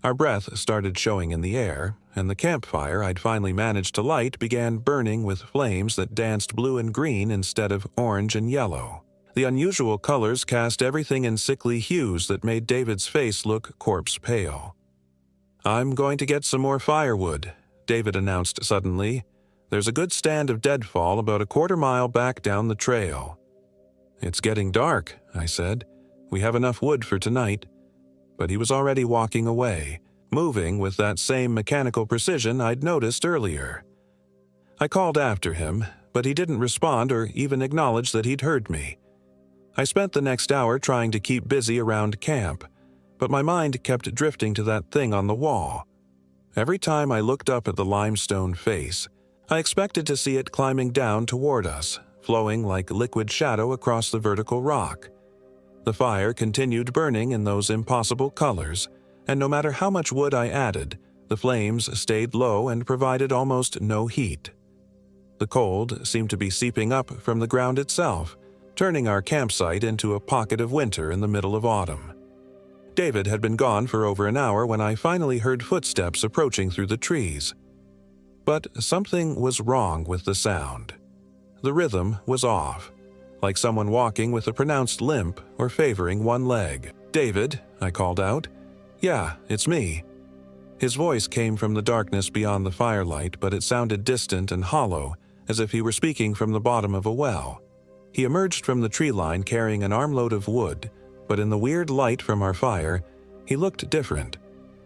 Our breath started showing in the air, and the campfire I'd finally managed to light began burning with flames that danced blue and green instead of orange and yellow. The unusual colors cast everything in sickly hues that made David's face look corpse pale. "I'm going to get some more firewood," David announced suddenly. "There's a good stand of deadfall about a quarter-mile back down the trail." "It's getting dark," I said. "We have enough wood for tonight." But he was already walking away, moving with that same mechanical precision I'd noticed earlier. I called after him, but he didn't respond or even acknowledge that he'd heard me. I spent the next hour trying to keep busy around camp, but my mind kept drifting to that thing on the wall. Every time I looked up at the limestone face, I expected to see it climbing down toward us, flowing like liquid shadow across the vertical rock. The fire continued burning in those impossible colors, and no matter how much wood I added, the flames stayed low and provided almost no heat. The cold seemed to be seeping up from the ground itself, turning our campsite into a pocket of winter in the middle of autumn. David had been gone for over an hour when I finally heard footsteps approaching through the trees. But something was wrong with the sound. The rhythm was off, like someone walking with a pronounced limp or favoring one leg. "David," I called out. "Yeah, it's me." His voice came from the darkness beyond the firelight, but it sounded distant and hollow, as if he were speaking from the bottom of a well. He emerged from the tree line carrying an armload of wood, but in the weird light from our fire, he looked different.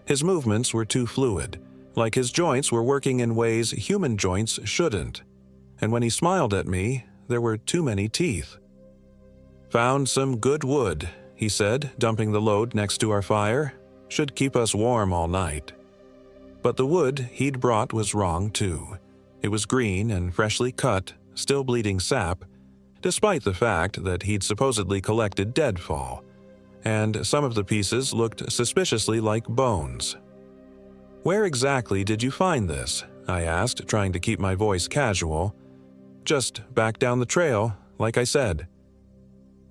His movements were too fluid, like his joints were working in ways human joints shouldn't. And when he smiled at me, there were too many teeth. "Found some good wood," he said, dumping the load next to our fire. "Should keep us warm all night." But the wood he'd brought was wrong too. It was green and freshly cut, still bleeding sap, despite the fact that he'd supposedly collected deadfall, and some of the pieces looked suspiciously like bones. "Where exactly did you find this?" I asked, trying to keep my voice casual. "Just back down the trail, like I said."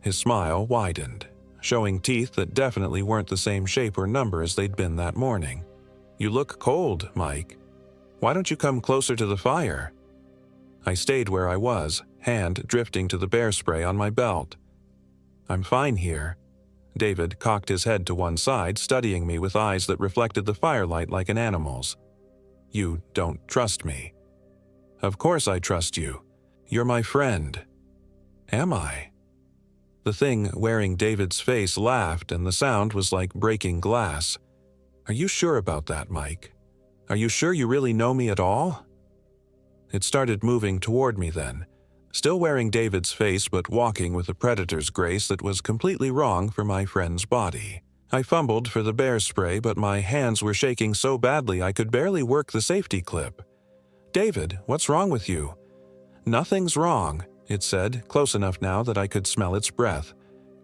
His smile widened, showing teeth that definitely weren't the same shape or number as they'd been that morning. "You look cold, Mike. Why don't you come closer to the fire?" I stayed where I was, hand drifting to the bear spray on my belt. "I'm fine here." David cocked his head to one side, studying me with eyes that reflected the firelight like an animal's. "You don't trust me." "Of course I trust you. You're my friend." "Am I?" The thing wearing David's face laughed, and the sound was like breaking glass. "Are you sure about that, Mike? Are you sure you really know me at all?" It started moving toward me then, still wearing David's face but walking with a predator's grace that was completely wrong for my friend's body. I fumbled for the bear spray, but my hands were shaking so badly I could barely work the safety clip. "David, what's wrong with you?" "Nothing's wrong," it said, close enough now that I could smell its breath.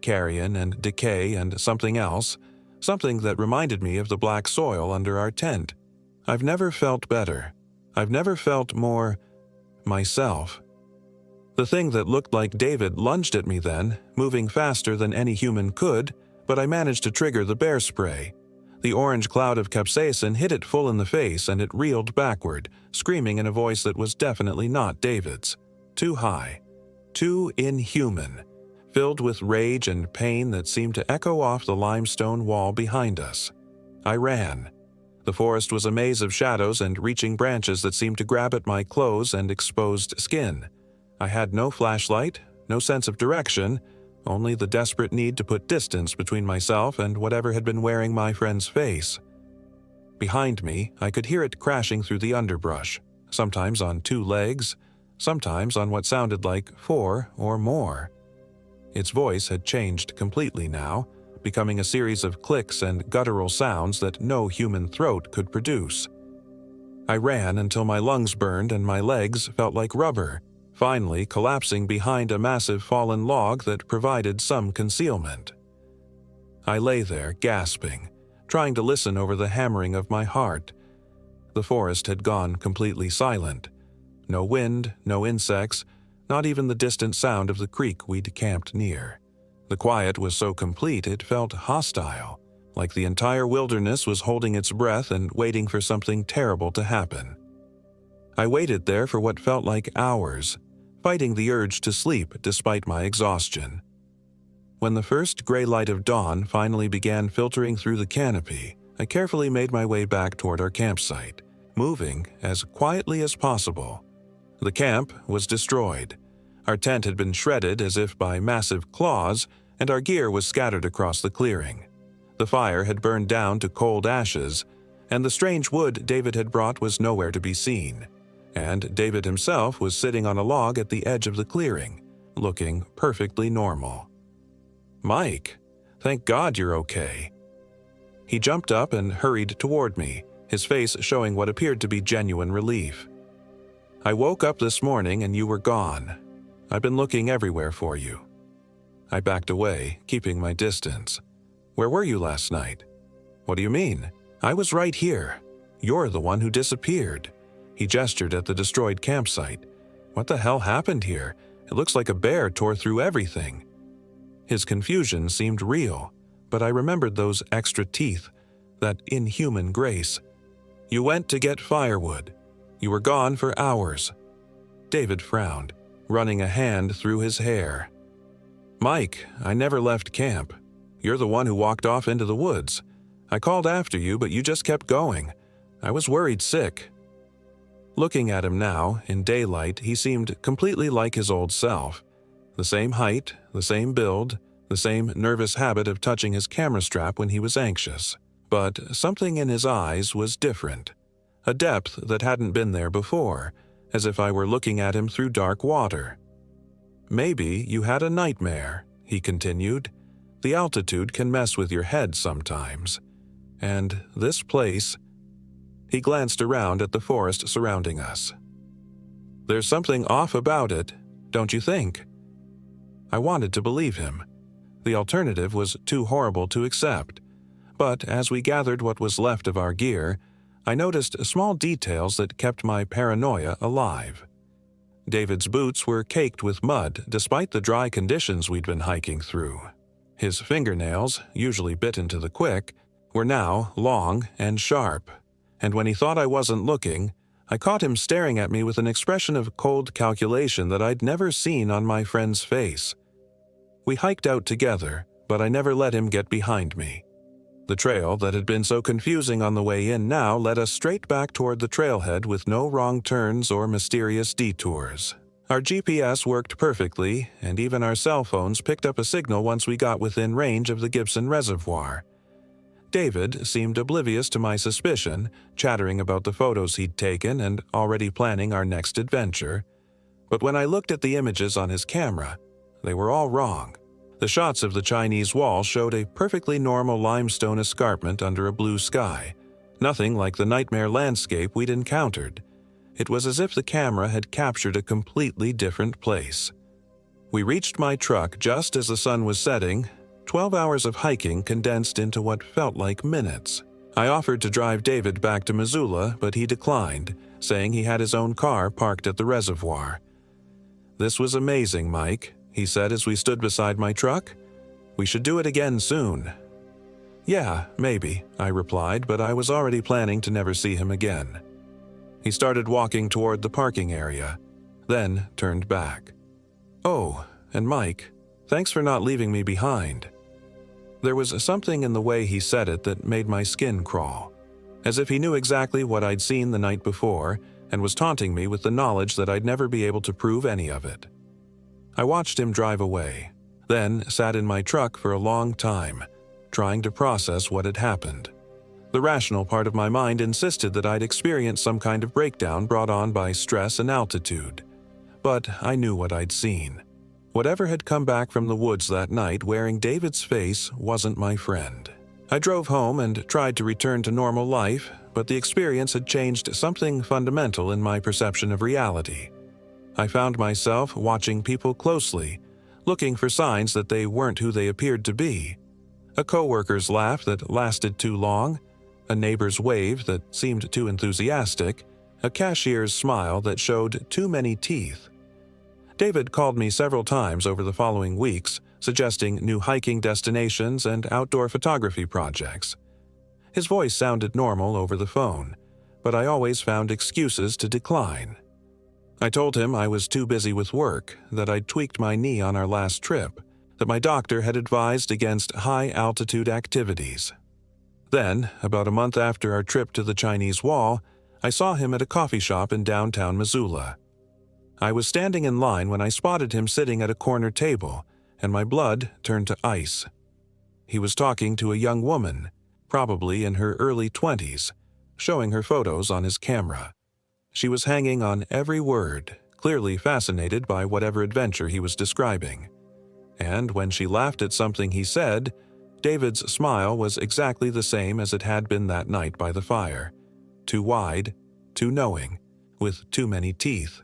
Carrion and decay and something else, something that reminded me of the black soil under our tent. I've never felt better. I've never felt more myself. The thing that looked like David lunged at me then, moving faster than any human could, but I managed to trigger the bear spray. The orange cloud of capsaicin hit it full in the face and it reeled backward, screaming in a voice that was definitely not David's. Too high. Too inhuman. Filled with rage and pain that seemed to echo off the limestone wall behind us. I ran. The forest was a maze of shadows and reaching branches that seemed to grab at my clothes and exposed skin. I had no flashlight, no sense of direction, only the desperate need to put distance between myself and whatever had been wearing my friend's face. Behind me, I could hear it crashing through the underbrush, sometimes on 2 legs, sometimes on what sounded like 4 or more. Its voice had changed completely now, becoming a series of clicks and guttural sounds that no human throat could produce. I ran until my lungs burned and my legs felt like rubber, finally collapsing behind a massive fallen log that provided some concealment. I lay there, gasping, trying to listen over the hammering of my heart. The forest had gone completely silent. No wind, no insects, not even the distant sound of the creek we'd camped near. The quiet was so complete it felt hostile, like the entire wilderness was holding its breath and waiting for something terrible to happen. I waited there for what felt like hours, fighting the urge to sleep despite my exhaustion. When the first gray light of dawn finally began filtering through the canopy, I carefully made my way back toward our campsite, moving as quietly as possible. The camp was destroyed. Our tent had been shredded as if by massive claws, and our gear was scattered across the clearing. The fire had burned down to cold ashes, and the strange wood David had brought was nowhere to be seen. And David himself was sitting on a log at the edge of the clearing, looking perfectly normal. "Mike, thank God you're okay." He jumped up and hurried toward me, his face showing what appeared to be genuine relief. "I woke up this morning and you were gone. I've been looking everywhere for you." I backed away, keeping my distance. "Where were you last night?" "What do you mean? I was right here. You're the one who disappeared." He gestured at the destroyed campsite. "What the hell happened here? It looks like a bear tore through everything." His confusion seemed real, but I remembered those extra teeth, that inhuman grace. "You went to get firewood. You were gone for hours." David frowned, running a hand through his hair. "Mike, I never left camp. You're the one who walked off into the woods. I called after you, but you just kept going. I was worried sick." Looking at him now, in daylight, he seemed completely like his old self. The same height, the same build, the same nervous habit of touching his camera strap when he was anxious. But something in his eyes was different. A depth that hadn't been there before, as if I were looking at him through dark water. "Maybe you had a nightmare," he continued. "The altitude can mess with your head sometimes. And this place..." He glanced around at the forest surrounding us. "There's something off about it, don't you think?" I wanted to believe him. The alternative was too horrible to accept. But as we gathered what was left of our gear, I noticed small details that kept my paranoia alive. David's boots were caked with mud despite the dry conditions we'd been hiking through. His fingernails, usually bitten to the quick, were now long and sharp. And when he thought I wasn't looking, I caught him staring at me with an expression of cold calculation that I'd never seen on my friend's face. We hiked out together, but I never let him get behind me. The trail that had been so confusing on the way in now led us straight back toward the trailhead with no wrong turns or mysterious detours. Our GPS worked perfectly, and even our cell phones picked up a signal once we got within range of the Gibson Reservoir. David seemed oblivious to my suspicion, chattering about the photos he'd taken and already planning our next adventure. But when I looked at the images on his camera, they were all wrong. The shots of the Chinese wall showed a perfectly normal limestone escarpment under a blue sky, nothing like the nightmare landscape we'd encountered. It was as if the camera had captured a completely different place. We reached my truck just as the sun was setting, 12 hours of hiking condensed into what felt like minutes. I offered to drive David back to Missoula, but he declined, saying he had his own car parked at the reservoir. "This was amazing, Mike," he said as we stood beside my truck. "We should do it again soon." "Yeah, maybe," I replied, but I was already planning to never see him again. He started walking toward the parking area, then turned back. "Oh, and Mike, thanks for not leaving me behind." There was something in the way he said it that made my skin crawl, as if he knew exactly what I'd seen the night before and was taunting me with the knowledge that I'd never be able to prove any of it. I watched him drive away, then sat in my truck for a long time, trying to process what had happened. The rational part of my mind insisted that I'd experienced some kind of breakdown brought on by stress and altitude. But I knew what I'd seen. Whatever had come back from the woods that night wearing David's face wasn't my friend. I drove home and tried to return to normal life, but the experience had changed something fundamental in my perception of reality. I found myself watching people closely, looking for signs that they weren't who they appeared to be. A coworker's laugh that lasted too long, a neighbor's wave that seemed too enthusiastic, a cashier's smile that showed too many teeth. David called me several times over the following weeks, suggesting new hiking destinations and outdoor photography projects. His voice sounded normal over the phone, but I always found excuses to decline. I told him I was too busy with work, that I'd tweaked my knee on our last trip, that my doctor had advised against high-altitude activities. Then, about a month after our trip to the Chinese Wall, I saw him at a coffee shop in downtown Missoula. I was standing in line when I spotted him sitting at a corner table, and my blood turned to ice. He was talking to a young woman, probably in her early 20s, showing her photos on his camera. She was hanging on every word, clearly fascinated by whatever adventure he was describing. And when she laughed at something he said, David's smile was exactly the same as it had been that night by the fire. Too wide, too knowing, with too many teeth.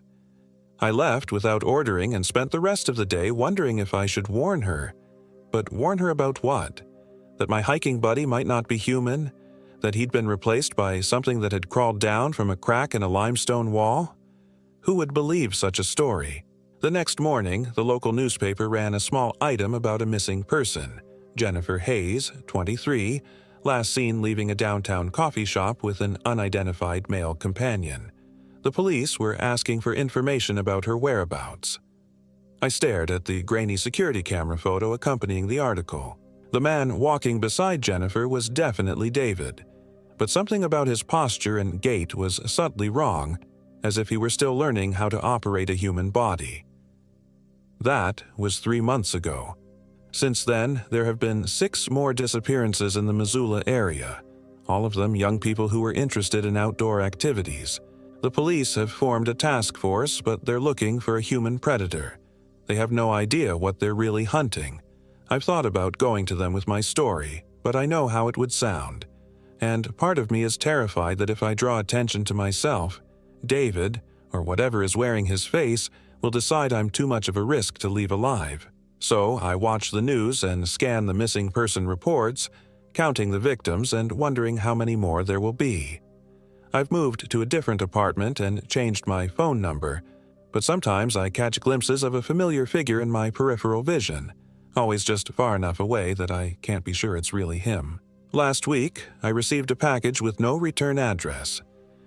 I left without ordering and spent the rest of the day wondering if I should warn her. But warn her about what? That my hiking buddy might not be human? That he'd been replaced by something that had crawled down from a crack in a limestone wall? Who would believe such a story? The next morning, the local newspaper ran a small item about a missing person, Jennifer Hayes, 23, last seen leaving a downtown coffee shop with an unidentified male companion. The police were asking for information about her whereabouts. I stared at the grainy security camera photo accompanying the article. The man walking beside Jennifer was definitely David, but something about his posture and gait was subtly wrong, as if he were still learning how to operate a human body. That was 3 months ago. Since then, there have been 6 more disappearances in the Missoula area, all of them young people who were interested in outdoor activities. The police have formed a task force, but they're looking for a human predator. They have no idea what they're really hunting. I've thought about going to them with my story, but I know how it would sound. And part of me is terrified that if I draw attention to myself, David, or whatever is wearing his face, will decide I'm too much of a risk to leave alive. So I watch the news and scan the missing person reports, counting the victims and wondering how many more there will be. I've moved to a different apartment and changed my phone number, but sometimes I catch glimpses of a familiar figure in my peripheral vision, always just far enough away that I can't be sure it's really him. Last week, I received a package with no return address.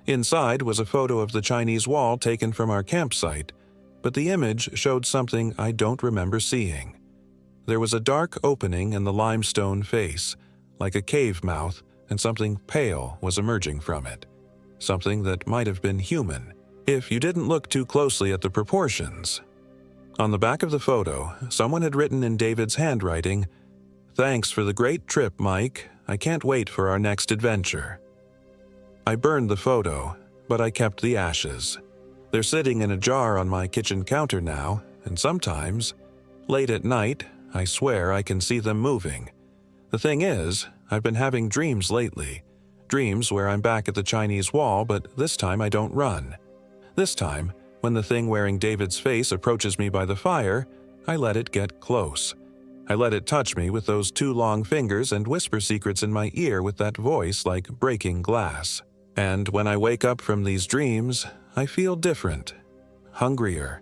Inside was a photo of the Chinese Wall taken from our campsite, but the image showed something I don't remember seeing. There was a dark opening in the limestone face, like a cave mouth, and something pale was emerging from it. Something that might have been human, if you didn't look too closely at the proportions. On the back of the photo, someone had written in David's handwriting, "Thanks for the great trip, Mike. I can't wait for our next adventure." I burned the photo, but I kept the ashes. They're sitting in a jar on my kitchen counter now, and sometimes, late at night, I swear I can see them moving. The thing is, I've been having dreams lately. Dreams where I'm back at the Chinese Wall, but this time I don't run. This time, when the thing wearing David's face approaches me by the fire, I let it get close. I let it touch me with those 2 long fingers and whisper secrets in my ear with that voice like breaking glass. And when I wake up from these dreams, I feel different, hungrier,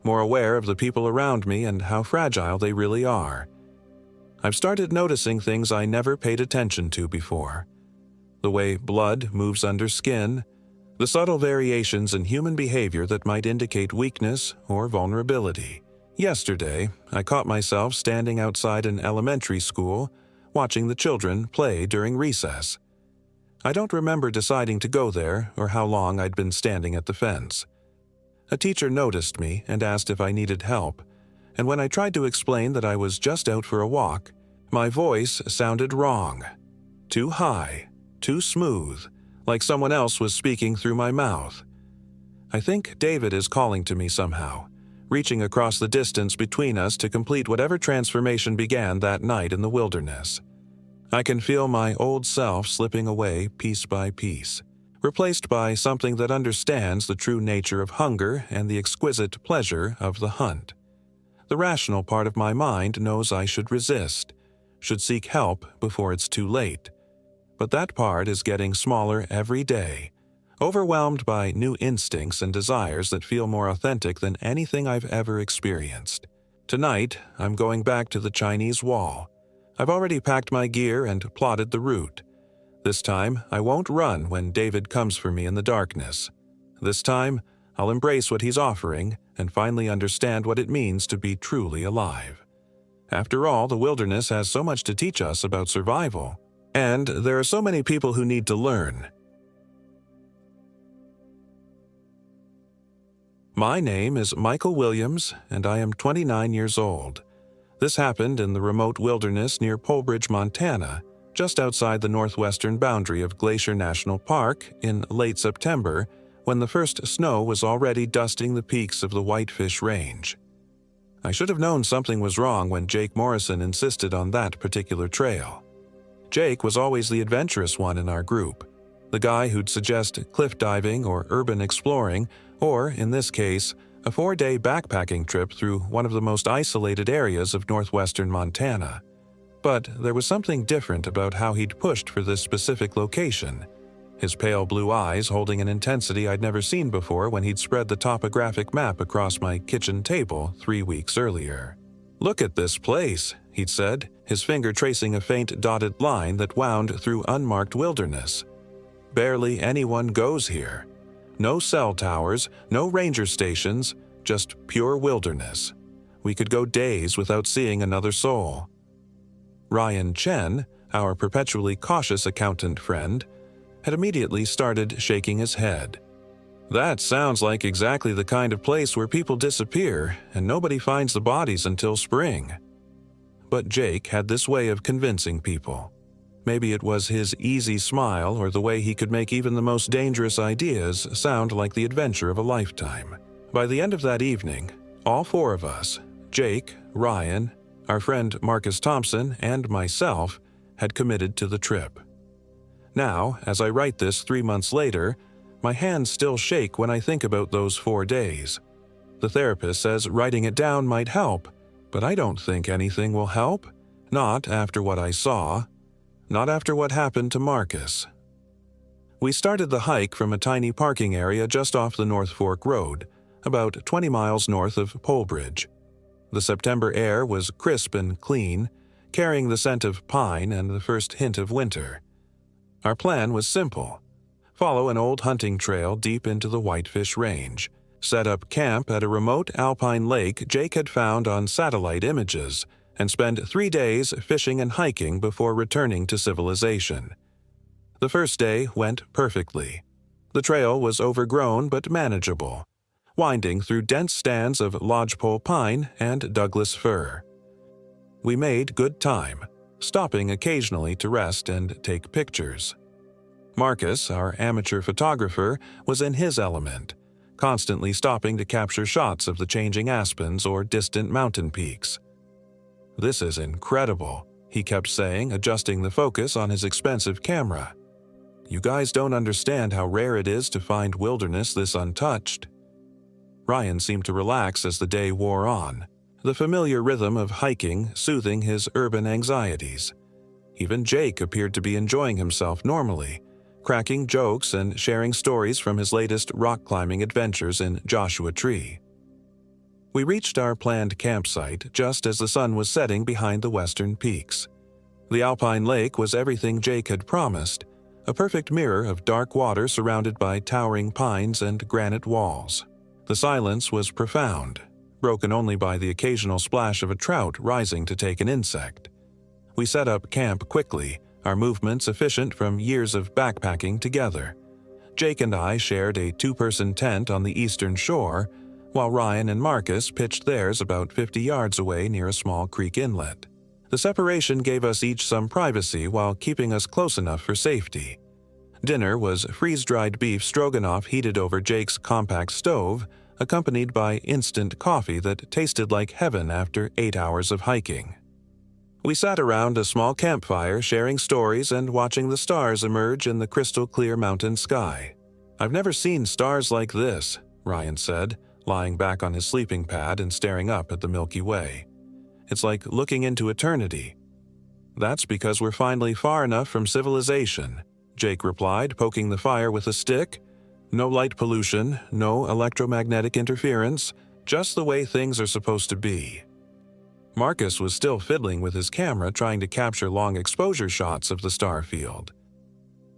more aware of the people around me and how fragile they really are. I've started noticing things I never paid attention to before. The way blood moves under skin, the subtle variations in human behavior that might indicate weakness or vulnerability. Yesterday, I caught myself standing outside an elementary school, watching the children play during recess. I don't remember deciding to go there or how long I'd been standing at the fence. A teacher noticed me and asked if I needed help, and when I tried to explain that I was just out for a walk, my voice sounded wrong. Too high, too smooth, like someone else was speaking through my mouth. I think David is calling to me somehow, reaching across the distance between us to complete whatever transformation began that night in the wilderness. I can feel my old self slipping away piece by piece, replaced by something that understands the true nature of hunger and the exquisite pleasure of the hunt. The rational part of my mind knows I should resist, should seek help before it's too late. But that part is getting smaller every day, overwhelmed by new instincts and desires that feel more authentic than anything I've ever experienced. Tonight, I'm going back to the Chinese Wall. I've already packed my gear and plotted the route. This time, I won't run when David comes for me in the darkness. This time, I'll embrace what he's offering and finally understand what it means to be truly alive. After all, the wilderness has so much to teach us about survival, and there are so many people who need to learn. My name is Michael Williams, and I am 29 years old. This happened in the remote wilderness near Polbridge, Montana, just outside the northwestern boundary of Glacier National Park in late September, when the first snow was already dusting the peaks of the Whitefish Range. I should have known something was wrong when Jake Morrison insisted on that particular trail. Jake was always the adventurous one in our group, the guy who'd suggest cliff diving or urban exploring, or, in this case, a 4-day backpacking trip through one of the most isolated areas of northwestern Montana. But there was something different about how he'd pushed for this specific location, his pale blue eyes holding an intensity I'd never seen before when he'd spread the topographic map across my kitchen table 3 weeks earlier. "Look at this place," he'd said, his finger tracing a faint dotted line that wound through unmarked wilderness. "Barely anyone goes here. No cell towers, no ranger stations, just pure wilderness. We could go days without seeing another soul." Ryan Chen, our perpetually cautious accountant friend, had immediately started shaking his head. "That sounds like exactly the kind of place where people disappear and nobody finds the bodies until spring." But Jake had this way of convincing people. Maybe it was his easy smile or the way he could make even the most dangerous ideas sound like the adventure of a lifetime. By the end of that evening, all 4 of us, Jake, Ryan, our friend Marcus Thompson, and myself, had committed to the trip. Now, as I write this 3 months later, my hands still shake when I think about those 4 days. The therapist says writing it down might help, but I don't think anything will help. Not after what I saw. Not after what happened to Marcus. We started the hike from a tiny parking area just off the North Fork Road, about 20 miles north of Polbridge. The September air was crisp and clean, carrying the scent of pine and the first hint of winter. Our plan was simple. Follow an old hunting trail deep into the Whitefish Range. Set up camp at a remote alpine lake Jake had found on satellite images, and spend 3 days fishing and hiking before returning to civilization. The first day went perfectly. The trail was overgrown but manageable, winding through dense stands of lodgepole pine and Douglas fir. We made good time, stopping occasionally to rest and take pictures. Marcus, our amateur photographer, was in his element, constantly stopping to capture shots of the changing aspens or distant mountain peaks. "This is incredible," he kept saying, adjusting the focus on his expensive camera. "You guys don't understand how rare it is to find wilderness this untouched." Ryan seemed to relax as the day wore on, the familiar rhythm of hiking soothing his urban anxieties. Even Jake appeared to be enjoying himself normally, cracking jokes and sharing stories from his latest rock climbing adventures in Joshua Tree. We reached our planned campsite just as the sun was setting behind the western peaks. The alpine lake was everything Jake had promised, a perfect mirror of dark water surrounded by towering pines and granite walls. The silence was profound, broken only by the occasional splash of a trout rising to take an insect. We set up camp quickly, our movements efficient from years of backpacking together. Jake and I shared a 2-person tent on the eastern shore, while Ryan and Marcus pitched theirs about 50 yards away near a small creek inlet. The separation gave us each some privacy while keeping us close enough for safety. Dinner was freeze-dried beef stroganoff heated over Jake's compact stove, accompanied by instant coffee that tasted like heaven after 8 hours of hiking. We sat around a small campfire, sharing stories and watching the stars emerge in the crystal-clear mountain sky. "I've never seen stars like this," Ryan said, lying back on his sleeping pad and staring up at the Milky Way. "It's like looking into eternity." "That's because we're finally far enough from civilization," Jake replied, poking the fire with a stick. "No light pollution, no electromagnetic interference, just the way things are supposed to be." Marcus was still fiddling with his camera, trying to capture long exposure shots of the star field.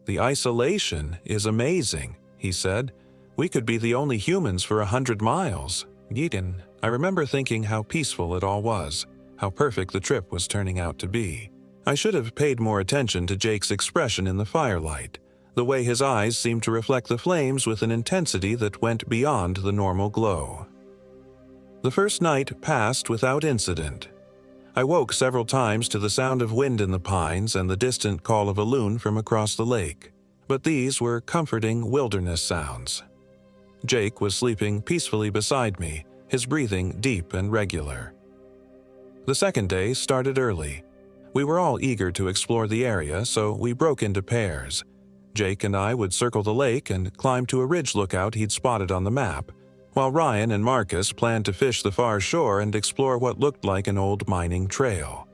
"The isolation is amazing," he said. "We could be the only humans for 100 miles. Yeetin." I remember thinking how peaceful it all was, how perfect the trip was turning out to be. I should have paid more attention to Jake's expression in the firelight, the way his eyes seemed to reflect the flames with an intensity that went beyond the normal glow. The first night passed without incident. I woke several times to the sound of wind in the pines and the distant call of a loon from across the lake, but these were comforting wilderness sounds. Jake was sleeping peacefully beside me, his breathing deep and regular. The second day started early. We were all eager to explore the area, so we broke into pairs. Jake and I would circle the lake and climb to a ridge lookout he'd spotted on the map, while Ryan and Marcus planned to fish the far shore and explore what looked like an old mining trail.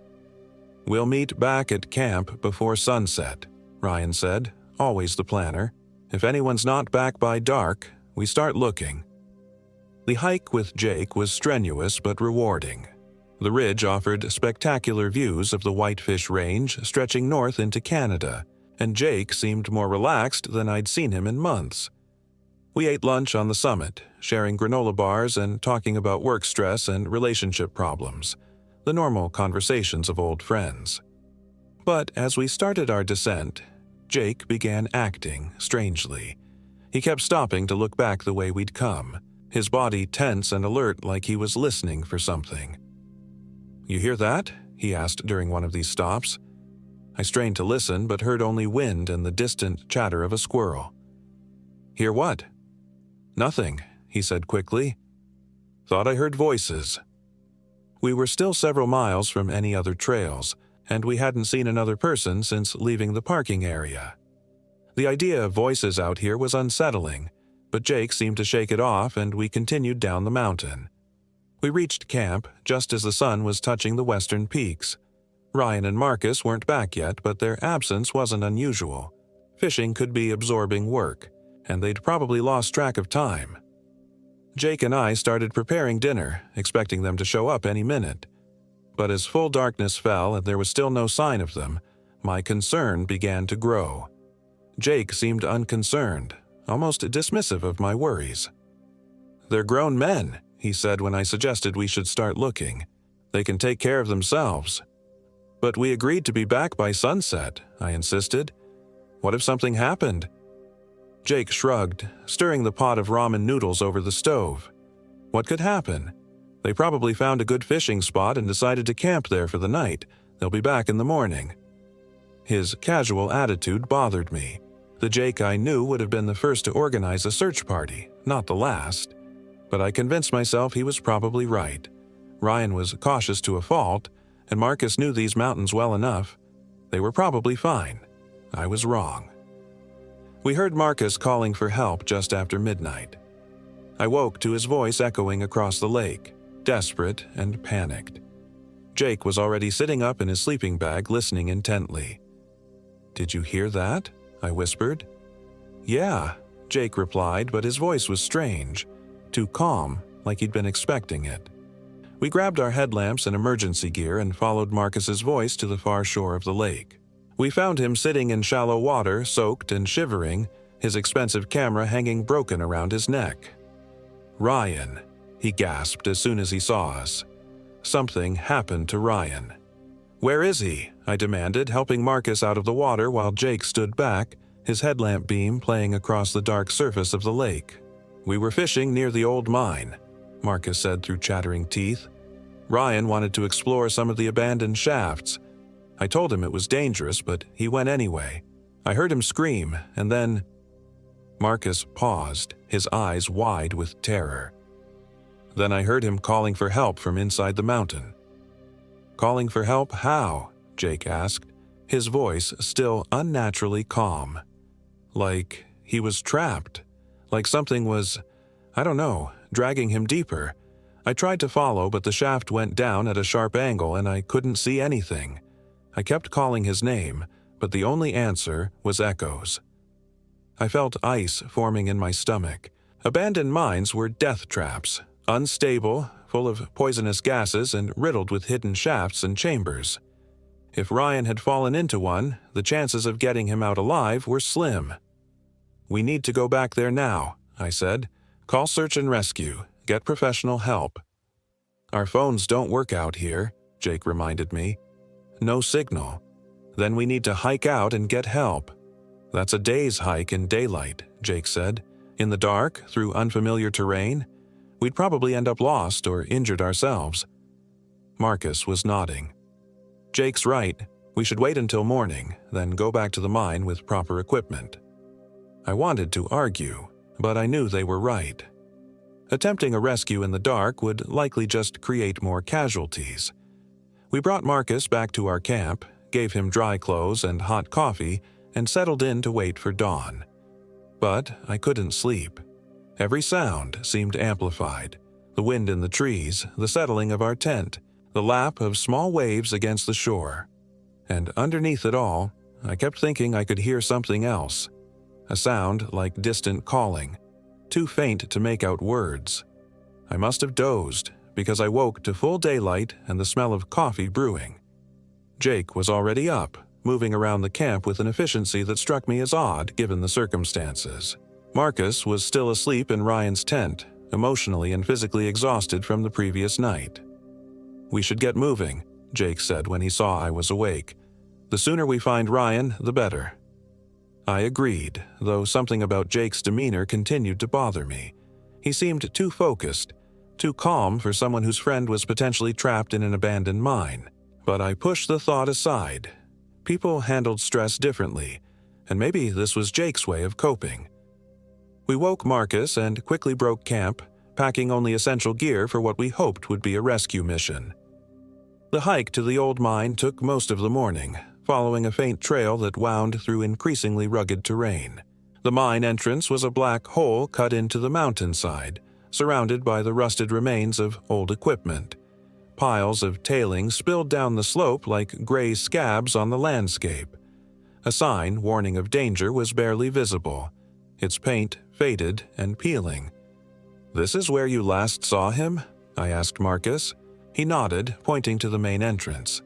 "We'll meet back at camp before sunset," Ryan said, always the planner. "If anyone's not back by dark, we start looking." The hike with Jake was strenuous but rewarding. The ridge offered spectacular views of the Whitefish Range stretching north into Canada, and Jake seemed more relaxed than I'd seen him in months. We ate lunch on the summit, sharing granola bars and talking about work stress and relationship problems, the normal conversations of old friends. But as we started our descent, Jake began acting strangely. He kept stopping to look back the way we'd come, his body tense and alert like he was listening for something. "You hear that?" he asked during one of these stops. I strained to listen but heard only wind and the distant chatter of a squirrel. "Hear what?" "Nothing," he said quickly. "Thought I heard voices." We were still several miles from any other trails, and we hadn't seen another person since leaving the parking area. The idea of voices out here was unsettling, but Jake seemed to shake it off and we continued down the mountain. We reached camp just as the sun was touching the western peaks. Ryan and Marcus weren't back yet, but their absence wasn't unusual. Fishing could be absorbing work, and they'd probably lost track of time. Jake and I started preparing dinner, expecting them to show up any minute. But as full darkness fell and there was still no sign of them, my concern began to grow. Jake seemed unconcerned, almost dismissive of my worries. "They're grown men," he said when I suggested we should start looking. "They can take care of themselves." "But we agreed to be back by sunset," I insisted. "What if something happened?" Jake shrugged, stirring the pot of ramen noodles over the stove. "What could happen? They probably found a good fishing spot and decided to camp there for the night. They'll be back in the morning." His casual attitude bothered me. The Jake I knew would have been the first to organize a search party, not the last. But I convinced myself he was probably right. Ryan was cautious to a fault, and Marcus knew these mountains well enough. They were probably fine. I was wrong. We heard Marcus calling for help just after midnight. I woke to his voice echoing across the lake, desperate and panicked. Jake was already sitting up in his sleeping bag listening intently. "Did you hear that?" I whispered. "Yeah," Jake replied, but his voice was strange, too calm, like he'd been expecting it. We grabbed our headlamps and emergency gear and followed Marcus's voice to the far shore of the lake. We found him sitting in shallow water, soaked and shivering, his expensive camera hanging broken around his neck. "Ryan," he gasped as soon as he saw us. Something happened to Ryan. "Where is he?" I demanded, helping Marcus out of the water while Jake stood back, his headlamp beam playing across the dark surface of the lake. "We were fishing near the old mine," Marcus said through chattering teeth. "Ryan wanted to explore some of the abandoned shafts. I told him it was dangerous, but he went anyway. I heard him scream, and then—" Marcus paused, his eyes wide with terror. "Then I heard him calling for help from inside the mountain." Calling for help how? Jake asked, his voice still unnaturally calm. Like he was trapped. Like something was, I don't know, dragging him deeper. I tried to follow, but the shaft went down at a sharp angle and I couldn't see anything. I kept calling his name, but the only answer was echoes. I felt ice forming in my stomach. Abandoned mines were death traps, unstable, full of poisonous gases and riddled with hidden shafts and chambers. If Ryan had fallen into one, the chances of getting him out alive were slim. "We need to go back there now," I said. "Call search and rescue. Get professional help." "Our phones don't work out here," Jake reminded me. "No signal. Then we need to hike out and get help." "That's a day's hike in daylight," Jake said. "In the dark, through unfamiliar terrain? We'd probably end up lost or injured ourselves." Marcus was nodding. "Jake's right. We should wait until morning, then go back to the mine with proper equipment." I wanted to argue, but I knew they were right. Attempting a rescue in the dark would likely just create more casualties. We brought Marcus back to our camp, gave him dry clothes and hot coffee, and settled in to wait for dawn. But I couldn't sleep. Every sound seemed amplified. The wind in the trees, the settling of our tent, the lap of small waves against the shore. And underneath it all, I kept thinking I could hear something else. A sound like distant calling, too faint to make out words. I must have dozed, because I woke to full daylight and the smell of coffee brewing. Jake was already up, moving around the camp with an efficiency that struck me as odd given the circumstances. Marcus was still asleep in Ryan's tent, emotionally and physically exhausted from the previous night. "We should get moving," Jake said when he saw I was awake. "The sooner we find Ryan, the better." I agreed, though something about Jake's demeanor continued to bother me. He seemed too focused, too calm for someone whose friend was potentially trapped in an abandoned mine. But I pushed the thought aside. People handled stress differently, and maybe this was Jake's way of coping. We woke Marcus and quickly broke camp, packing only essential gear for what we hoped would be a rescue mission. The hike to the old mine took most of the morning, following a faint trail that wound through increasingly rugged terrain. The mine entrance was a black hole cut into the mountainside, surrounded by the rusted remains of old equipment. Piles of tailings spilled down the slope like gray scabs on the landscape. A sign warning of danger was barely visible, its paint faded and peeling. "This is where you last saw him?" I asked Marcus. He nodded, pointing to the main entrance.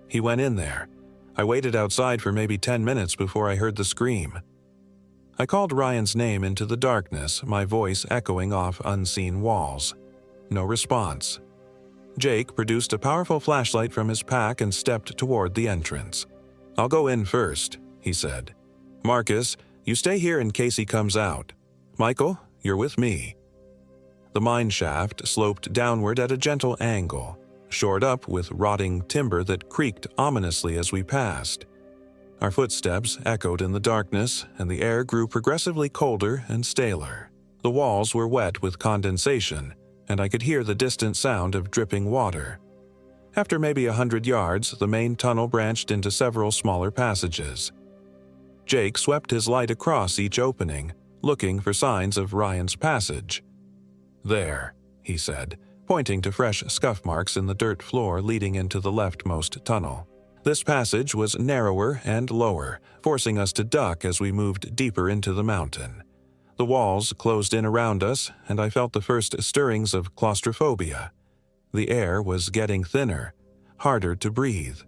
He went in there. I waited outside for maybe 10 minutes before I heard the scream. I called Ryan's name into the darkness, my voice echoing off unseen walls. No response. Jake produced a powerful flashlight from his pack and stepped toward the entrance. "I'll go in first," he said. "Marcus, you stay here in case he comes out. Michael, you're with me." The mine shaft sloped downward at a gentle angle, shored up with rotting timber that creaked ominously as we passed. Our footsteps echoed in the darkness, and the air grew progressively colder and staler. The walls were wet with condensation, and I could hear the distant sound of dripping water. After maybe 100 yards, the main tunnel branched into several smaller passages. Jake swept his light across each opening, looking for signs of Ryan's passage. "There," he said, pointing to fresh scuff marks in the dirt floor leading into the leftmost tunnel. This passage was narrower and lower, forcing us to duck as we moved deeper into the mountain. The walls closed in around us, and I felt the first stirrings of claustrophobia. The air was getting thinner, harder to breathe.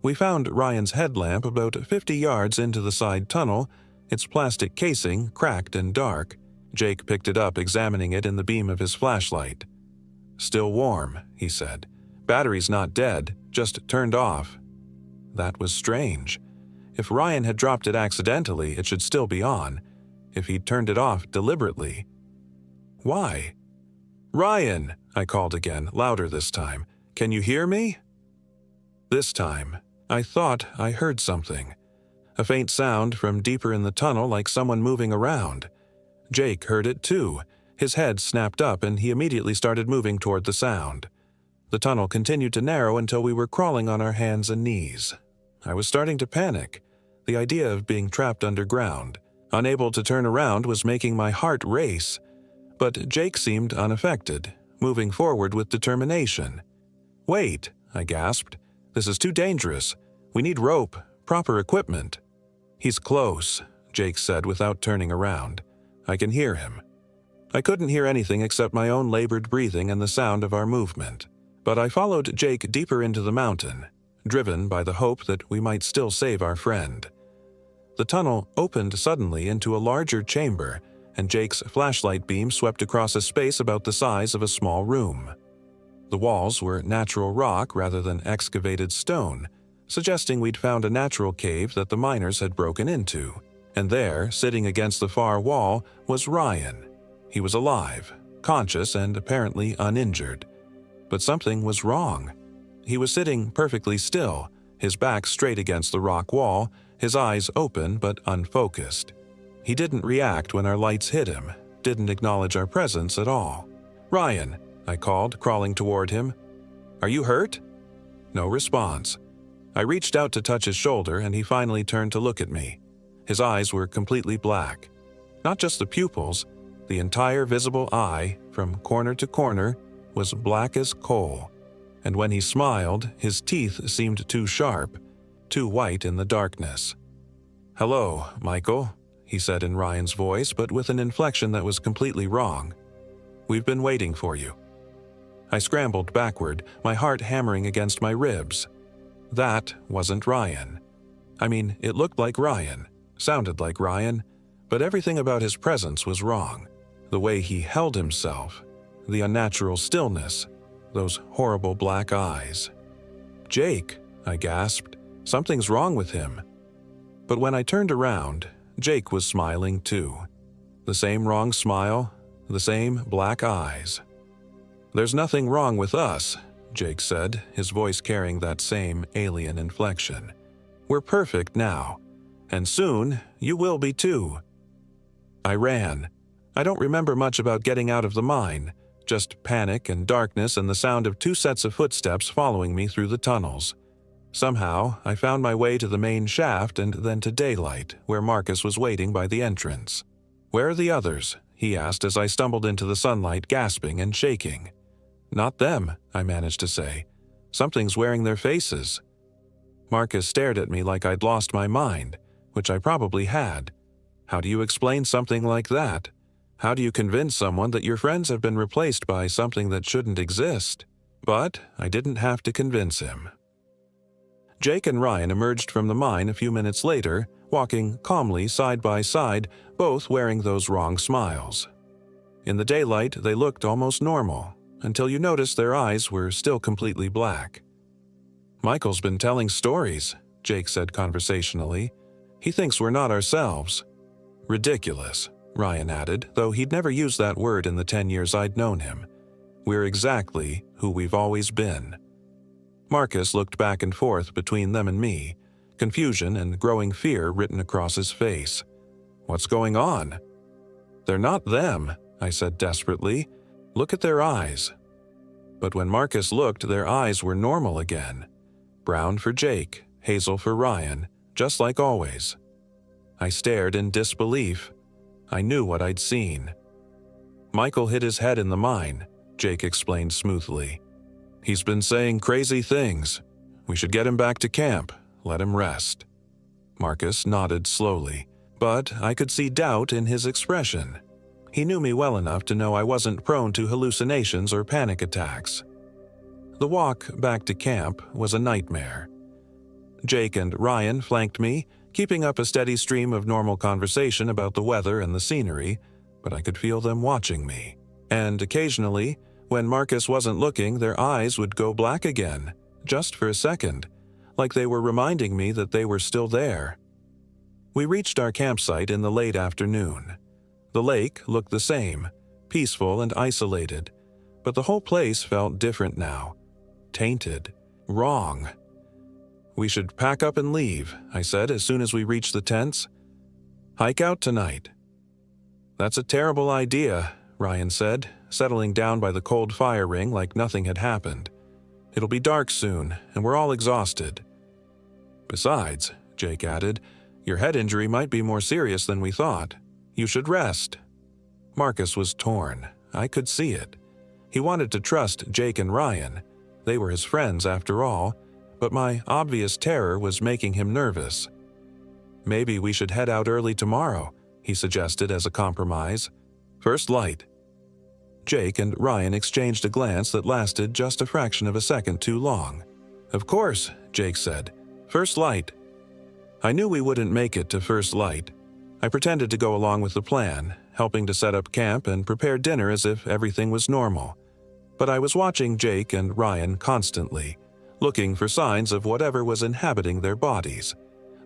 We found Ryan's headlamp about 50 yards into the side tunnel, its plastic casing cracked and dark. Jake picked it up, examining it in the beam of his flashlight. "Still warm," he said. "Battery's not dead, just turned off." That was strange. If Ryan had dropped it accidentally, it should still be on. If he'd turned it off deliberately. Why? "Ryan!" I called again, louder this time. "Can you hear me?" This time, I thought I heard something. A faint sound from deeper in the tunnel, like someone moving around. Jake heard it too. His head snapped up and he immediately started moving toward the sound. The tunnel continued to narrow until we were crawling on our hands and knees. I was starting to panic. The idea of being trapped underground, unable to turn around, was making my heart race. But Jake seemed unaffected, moving forward with determination. "Wait," I gasped. "This is too dangerous. We need rope, proper equipment." "He's close," Jake said without turning around. "I can hear him." I couldn't hear anything except my own labored breathing and the sound of our movement. But I followed Jake deeper into the mountain, driven by the hope that we might still save our friend. The tunnel opened suddenly into a larger chamber, and Jake's flashlight beam swept across a space about the size of a small room. The walls were natural rock rather than excavated stone, suggesting we'd found a natural cave that the miners had broken into. And there, sitting against the far wall, was Ryan. He was alive, conscious, and apparently uninjured. But something was wrong. He was sitting perfectly still, his back straight against the rock wall, his eyes open but unfocused. He didn't react when our lights hit him, didn't acknowledge our presence at all. "Ryan," I called, crawling toward him. "Are you hurt?" No response. I reached out to touch his shoulder, and he finally turned to look at me. His eyes were completely black. Not just the pupils, the entire visible eye, from corner to corner, was black as coal. And when he smiled, his teeth seemed too sharp, too white in the darkness. "Hello, Michael," he said in Ryan's voice, but with an inflection that was completely wrong. "We've been waiting for you." I scrambled backward, my heart hammering against my ribs. That wasn't Ryan. I mean, it looked like Ryan, sounded like Ryan, but everything about his presence was wrong. The way he held himself, the unnatural stillness, those horrible black eyes. "Jake," I gasped. "Something's wrong with him." But when I turned around, Jake was smiling too. The same wrong smile, the same black eyes. "There's nothing wrong with us," Jake said, his voice carrying that same alien inflection. "We're perfect now, and soon you will be too." I ran. I don't remember much about getting out of the mine, just panic and darkness and the sound of 2 sets of footsteps following me through the tunnels. Somehow, I found my way to the main shaft and then to daylight, where Marcus was waiting by the entrance. "Where are the others?" he asked as I stumbled into the sunlight, gasping and shaking. "Not them," I managed to say. "Something's wearing their faces." Marcus stared at me like I'd lost my mind, which I probably had. How do you explain something like that? How do you convince someone that your friends have been replaced by something that shouldn't exist? But I didn't have to convince him. Jake and Ryan emerged from the mine a few minutes later, walking calmly side by side, both wearing those wrong smiles. In the daylight, they looked almost normal, until you noticed their eyes were still completely black. "Michael's been telling stories," Jake said conversationally. "He thinks we're not ourselves." "Ridiculous," Ryan added, though he'd never used that word in the 10 years I'd known him. "We're exactly who we've always been." Marcus looked back and forth between them and me, confusion and growing fear written across his face. "What's going on?" "They're not them," I said desperately. "Look at their eyes." But when Marcus looked, their eyes were normal again. Brown for Jake, hazel for Ryan, just like always. I stared in disbelief. I knew what I'd seen. "Michael hit his head in the mine," Jake explained smoothly. "He's been saying crazy things. We should get him back to camp, let him rest." Marcus nodded slowly, but I could see doubt in his expression. He knew me well enough to know I wasn't prone to hallucinations or panic attacks. The walk back to camp was a nightmare. Jake and Ryan flanked me, keeping up a steady stream of normal conversation about the weather and the scenery, but I could feel them watching me. And occasionally, when Marcus wasn't looking, their eyes would go black again, just for a second, like they were reminding me that they were still there. We reached our campsite in the late afternoon. The lake looked the same, peaceful and isolated, but the whole place felt different now. Tainted. Wrong. "We should pack up and leave," I said as soon as we reached the tents. "Hike out tonight." "That's a terrible idea," Ryan said, settling down by the cold fire ring like nothing had happened. It'll be dark soon, and we're all exhausted. Besides, Jake added, your head injury might be more serious than we thought. You should rest. Marcus was torn. I could see it. He wanted to trust Jake and Ryan. They were his friends after all, but my obvious terror was making him nervous. Maybe we should head out early tomorrow, he suggested as a compromise. First light. Jake and Ryan exchanged a glance that lasted just a fraction of a second too long. Of course, Jake said. First light. I knew we wouldn't make it to first light. I pretended to go along with the plan, helping to set up camp and prepare dinner as if everything was normal. But I was watching Jake and Ryan constantly, looking for signs of whatever was inhabiting their bodies.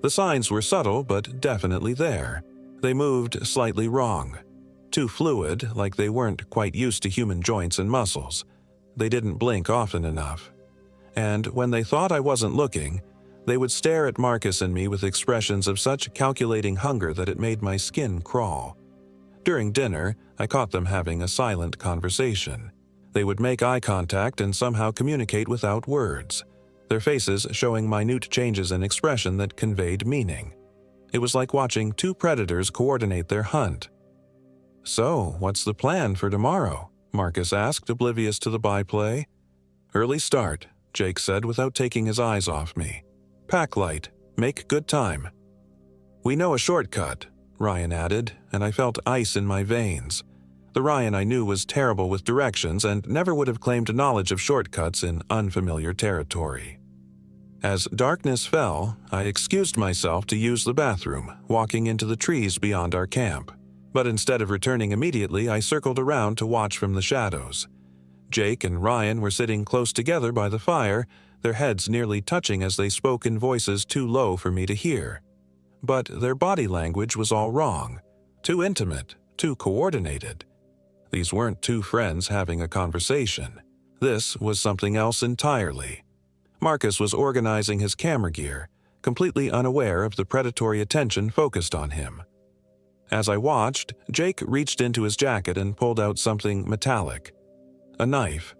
The signs were subtle but definitely there. They moved slightly wrong. Too fluid, like they weren't quite used to human joints and muscles. They didn't blink often enough. And when they thought I wasn't looking, they would stare at Marcus and me with expressions of such calculating hunger that it made my skin crawl. During dinner, I caught them having a silent conversation. They would make eye contact and somehow communicate without words, their faces showing minute changes in expression that conveyed meaning. It was like watching two predators coordinate their hunt. "So, what's the plan for tomorrow?" Marcus asked, oblivious to the byplay. "Early start," Jake said without taking his eyes off me. "Pack light. Make good time." "We know a shortcut," Ryan added, and I felt ice in my veins. The Ryan I knew was terrible with directions and never would have claimed knowledge of shortcuts in unfamiliar territory. As darkness fell, I excused myself to use the bathroom, walking into the trees beyond our camp. But instead of returning immediately, I circled around to watch from the shadows. Jake and Ryan were sitting close together by the fire, their heads nearly touching as they spoke in voices too low for me to hear. But their body language was all wrong. Too intimate, too coordinated. These weren't two friends having a conversation. This was something else entirely. Marcus was organizing his camera gear, completely unaware of the predatory attention focused on him. As I watched, Jake reached into his jacket and pulled out something metallic. A knife.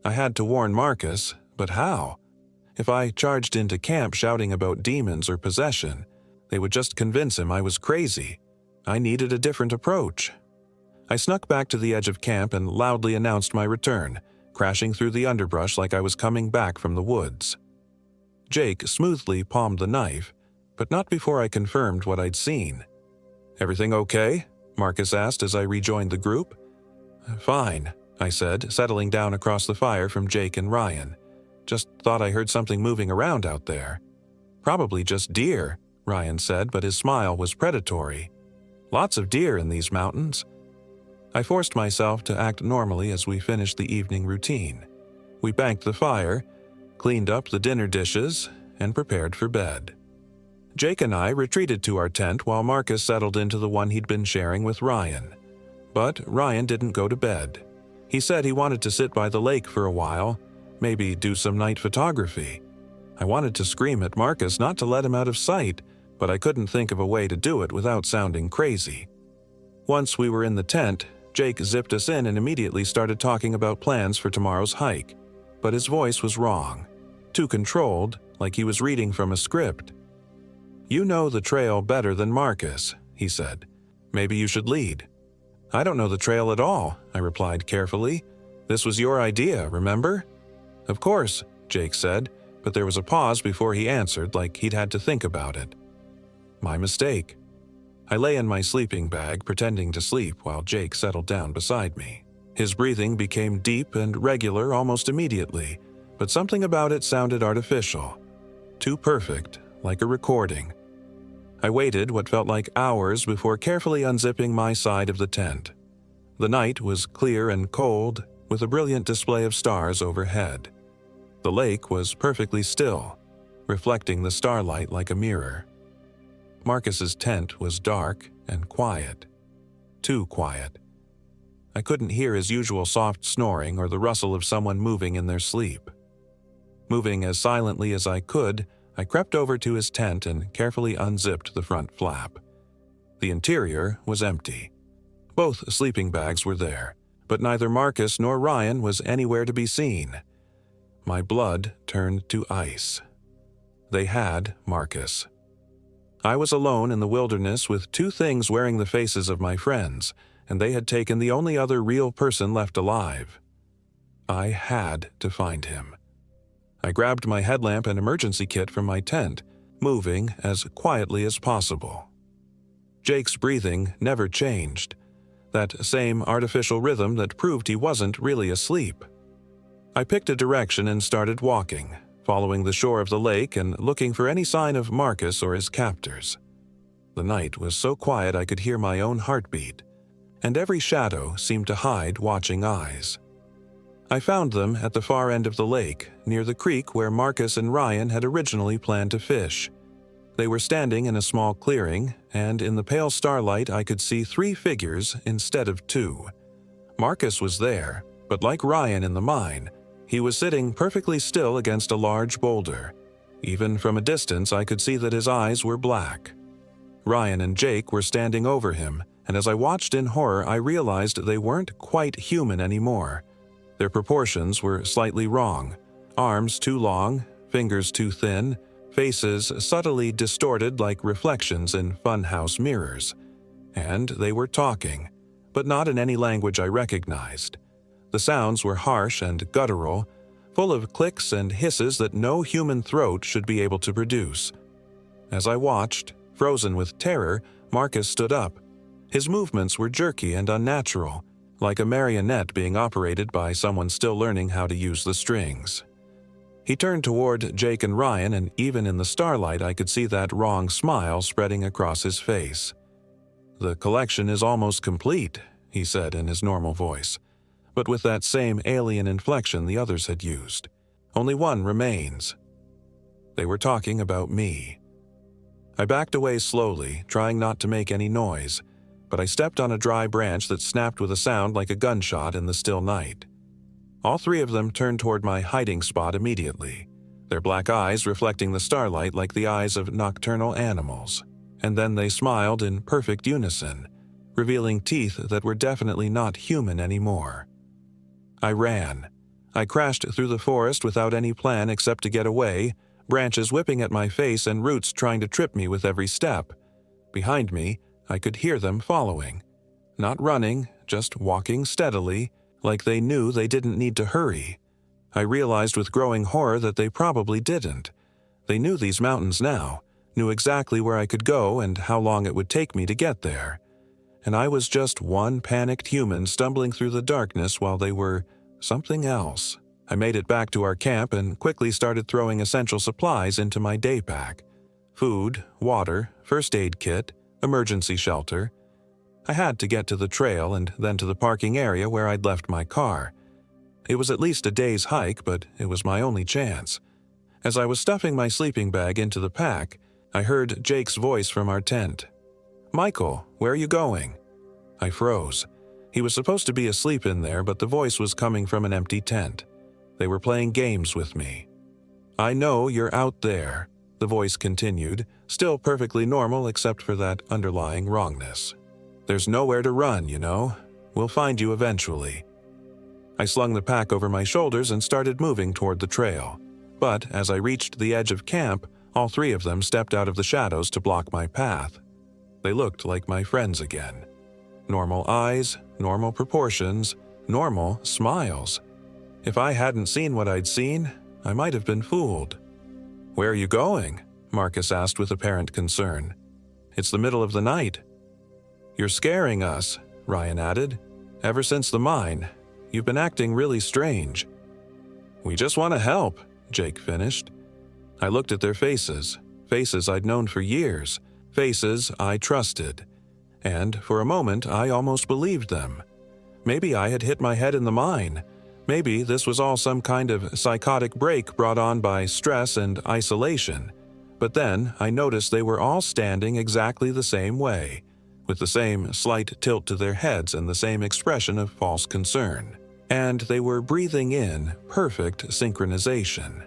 I had to warn Marcus, but how? If I charged into camp shouting about demons or possession, they would just convince him I was crazy. I needed a different approach. I snuck back to the edge of camp and loudly announced my return, crashing through the underbrush like I was coming back from the woods. Jake smoothly palmed the knife, but not before I confirmed what I'd seen. "Everything okay?" Marcus asked as I rejoined the group. "Fine," I said, settling down across the fire from Jake and Ryan. "Just thought I heard something moving around out there." "Probably just deer," Ryan said, but his smile was predatory. "Lots of deer in these mountains." I forced myself to act normally as we finished the evening routine. We banked the fire, cleaned up the dinner dishes, and prepared for bed. Jake and I retreated to our tent while Marcus settled into the one he'd been sharing with Ryan. But Ryan didn't go to bed. He said he wanted to sit by the lake for a while, maybe do some night photography. I wanted to scream at Marcus not to let him out of sight, but I couldn't think of a way to do it without sounding crazy. Once we were in the tent, Jake zipped us in and immediately started talking about plans for tomorrow's hike. But his voice was wrong. Too controlled, like he was reading from a script. "You know the trail better than Marcus," he said. "Maybe you should lead." "I don't know the trail at all," I replied carefully. "This was your idea, remember?" "Of course," Jake said, but there was a pause before he answered, like he'd had to think about it. "My mistake." I lay in my sleeping bag, pretending to sleep while Jake settled down beside me. His breathing became deep and regular almost immediately, but something about it sounded artificial. Too perfect, like a recording. I waited what felt like hours before carefully unzipping my side of the tent. The night was clear and cold, with a brilliant display of stars overhead. The lake was perfectly still, reflecting the starlight like a mirror. Marcus's tent was dark and quiet. Too quiet. I couldn't hear his usual soft snoring or the rustle of someone moving in their sleep. Moving as silently as I could, I crept over to his tent and carefully unzipped the front flap. The interior was empty. Both sleeping bags were there, but neither Marcus nor Ryan was anywhere to be seen. My blood turned to ice. They had Marcus. I was alone in the wilderness with two things wearing the faces of my friends, and they had taken the only other real person left alive. I had to find him. I grabbed my headlamp and emergency kit from my tent, moving as quietly as possible. Jake's breathing never changed, that same artificial rhythm that proved he wasn't really asleep. I picked a direction and started walking, following the shore of the lake and looking for any sign of Marcus or his captors. The night was so quiet I could hear my own heartbeat, and every shadow seemed to hide watching eyes. I found them at the far end of the lake, near the creek where Marcus and Ryan had originally planned to fish. They were standing in a small clearing, and in the pale starlight I could see 3 figures instead of 2. Marcus was there, but like Ryan in the mine, he was sitting perfectly still against a large boulder. Even from a distance I could see that his eyes were black. Ryan and Jake were standing over him, and as I watched in horror I realized they weren't quite human anymore. Their proportions were slightly wrong. Arms too long, fingers too thin, faces subtly distorted like reflections in funhouse mirrors. And they were talking, but not in any language I recognized. The sounds were harsh and guttural, full of clicks and hisses that no human throat should be able to produce. As I watched, frozen with terror, Marcus stood up. His movements were jerky and unnatural, like a marionette being operated by someone still learning how to use the strings. He turned toward Jake and Ryan, and even in the starlight I could see that wrong smile spreading across his face. "The collection is almost complete," he said in his normal voice, but with that same alien inflection the others had used. "Only one remains." They were talking about me. I backed away slowly, trying not to make any noise, but I stepped on a dry branch that snapped with a sound like a gunshot in the still night. All 3 of them turned toward my hiding spot immediately, their black eyes reflecting the starlight like the eyes of nocturnal animals. And then they smiled in perfect unison, revealing teeth that were definitely not human anymore. I ran. I crashed through the forest without any plan except to get away, branches whipping at my face and roots trying to trip me with every step. Behind me, I could hear them following. Not running, just walking steadily, like they knew they didn't need to hurry. I realized with growing horror that they probably didn't. They knew these mountains now, knew exactly where I could go and how long it would take me to get there. And I was just one panicked human stumbling through the darkness while they were something else. I made it back to our camp and quickly started throwing essential supplies into my day pack. Food, water, first aid kit, emergency shelter. I had to get to the trail and then to the parking area where I'd left my car. It was at least a day's hike, but it was my only chance. As I was stuffing my sleeping bag into the pack, I heard Jake's voice from our tent. "Michael, where are you going?" I froze. He was supposed to be asleep in there, but the voice was coming from an empty tent. They were playing games with me. "I know you're out there," the voice continued, still perfectly normal except for that underlying wrongness. "There's nowhere to run, you know. We'll find you eventually." I slung the pack over my shoulders and started moving toward the trail. But as I reached the edge of camp, all 3 of them stepped out of the shadows to block my path. They looked like my friends again. Normal eyes, normal proportions, normal smiles. If I hadn't seen what I'd seen, I might have been fooled. "Where are you going?" Marcus asked with apparent concern. "It's the middle of the night." "You're scaring us," Ryan added. "Ever since the mine, you've been acting really strange." "We just want to help," Jake finished. I looked at their faces, faces I'd known for years, faces I trusted. And for a moment, I almost believed them. Maybe I had hit my head in the mine. Maybe this was all some kind of psychotic break brought on by stress and isolation. But then I noticed they were all standing exactly the same way, with the same slight tilt to their heads and the same expression of false concern. And they were breathing in perfect synchronization.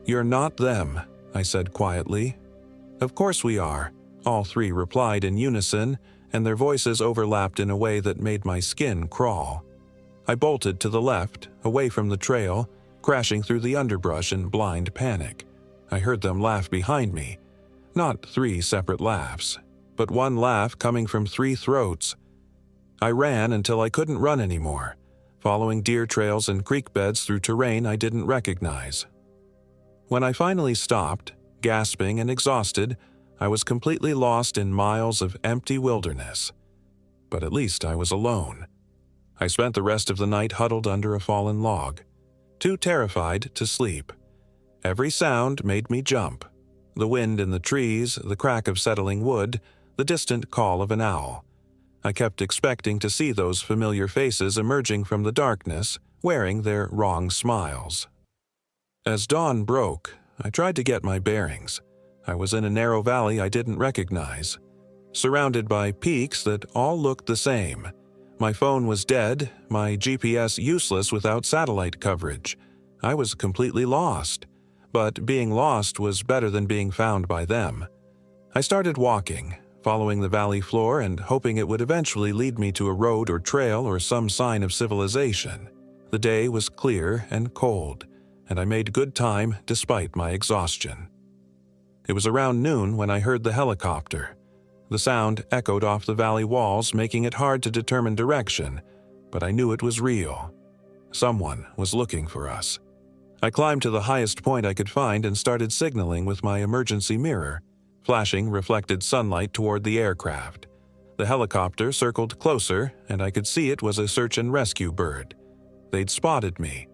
"You're not them," I said quietly. "Of course we are," all 3 replied in unison, and their voices overlapped in a way that made my skin crawl. I bolted to the left, away from the trail, crashing through the underbrush in blind panic. I heard them laugh behind me. Not 3 separate laughs, but one laugh coming from 3 throats. I ran until I couldn't run anymore, following deer trails and creek beds through terrain I didn't recognize. When I finally stopped, gasping and exhausted, I was completely lost in miles of empty wilderness. But at least I was alone. I spent the rest of the night huddled under a fallen log, too terrified to sleep. Every sound made me jump. The wind in the trees, the crack of settling wood, the distant call of an owl. I kept expecting to see those familiar faces emerging from the darkness, wearing their wrong smiles. As dawn broke, I tried to get my bearings. I was in a narrow valley I didn't recognize, surrounded by peaks that all looked the same. My phone was dead, my GPS useless without satellite coverage. I was completely lost, but being lost was better than being found by them. I started walking, following the valley floor and hoping it would eventually lead me to a road or trail or some sign of civilization. The day was clear and cold, and I made good time despite my exhaustion. It was around noon when I heard the helicopter. The sound echoed off the valley walls, making it hard to determine direction, but I knew it was real. Someone was looking for us. I climbed to the highest point I could find and started signaling with my emergency mirror, flashing reflected sunlight toward the aircraft. The helicopter circled closer, and I could see it was a search and rescue bird. They'd spotted me.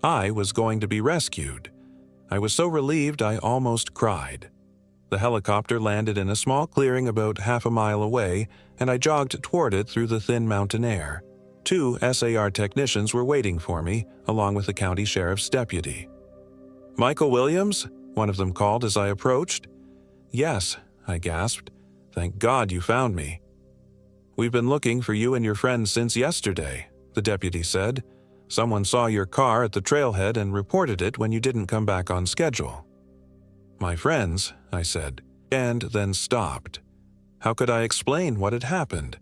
I was going to be rescued. I was so relieved I almost cried. The helicopter landed in a small clearing about half a mile away, and I jogged toward it through the thin mountain air. 2 SAR technicians were waiting for me, along with the county sheriff's deputy. "Michael Williams?" one of them called as I approached. "Yes," I gasped. "Thank God you found me." "We've been looking for you and your friends since yesterday," the deputy said. "Someone saw your car at the trailhead and reported it when you didn't come back on schedule." "My friends," I said, and then stopped. How could I explain what had happened?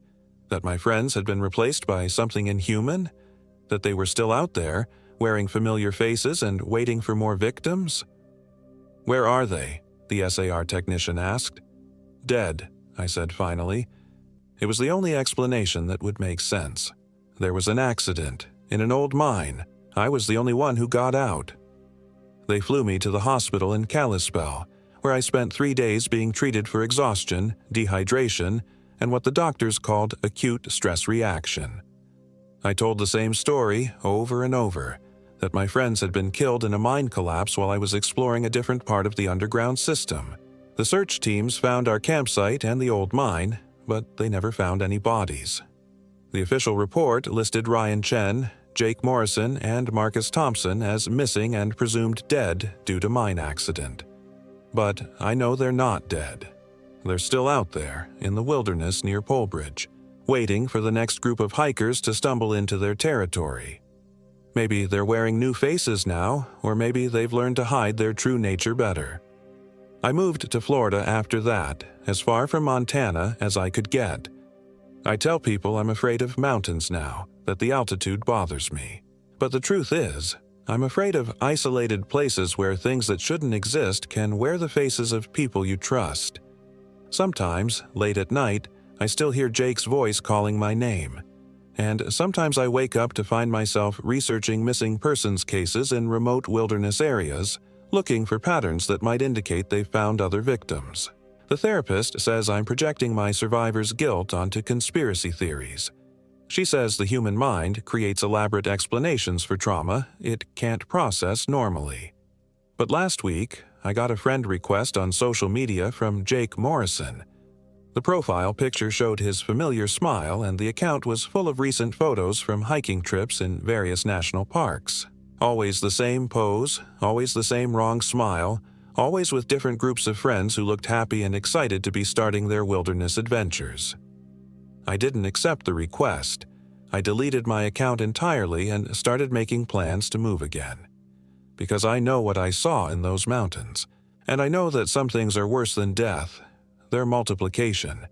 That my friends had been replaced by something inhuman? That they were still out there, wearing familiar faces and waiting for more victims? "Where are they?" the SAR technician asked. "Dead," I said finally. It was the only explanation that would make sense. There was an accident in an old mine. I was the only one who got out. They flew me to the hospital in Kalispell, where I spent 3 days being treated for exhaustion, dehydration, and what the doctors called acute stress reaction. I told the same story over and over, that my friends had been killed in a mine collapse while I was exploring a different part of the underground system. The search teams found our campsite and the old mine, but they never found any bodies. The official report listed Ryan Chen, Jake Morrison, and Marcus Thompson as missing and presumed dead due to mine accident. But I know they're not dead. They're still out there, in the wilderness near Polebridge, waiting for the next group of hikers to stumble into their territory. Maybe they're wearing new faces now, or maybe they've learned to hide their true nature better. I moved to Florida after that, as far from Montana as I could get. I tell people I'm afraid of mountains now, that the altitude bothers me. But the truth is, I'm afraid of isolated places where things that shouldn't exist can wear the faces of people you trust. Sometimes, late at night, I still hear Jake's voice calling my name. And sometimes I wake up to find myself researching missing persons cases in remote wilderness areas, looking for patterns that might indicate they've found other victims. The therapist says I'm projecting my survivor's guilt onto conspiracy theories. She says the human mind creates elaborate explanations for trauma it can't process normally. But last week, I got a friend request on social media from Jake Morrison. The profile picture showed his familiar smile, and the account was full of recent photos from hiking trips in various national parks. Always the same pose, always the same wrong smile, always with different groups of friends who looked happy and excited to be starting their wilderness adventures. I didn't accept the request. I deleted my account entirely and started making plans to move again. Because I know what I saw in those mountains, and I know that some things are worse than death. They're multiplication.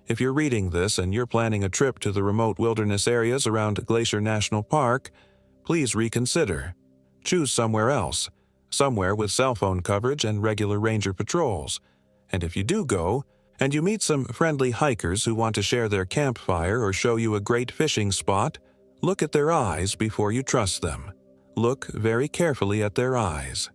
If you're reading this and you're planning a trip to the remote wilderness areas around Glacier National Park, please reconsider. choose somewhere else, somewhere with cell phone coverage and regular ranger patrols. And if you do go, and you meet some friendly hikers who want to share their campfire or show you a great fishing spot, look at their eyes before you trust them. Look very carefully at their eyes.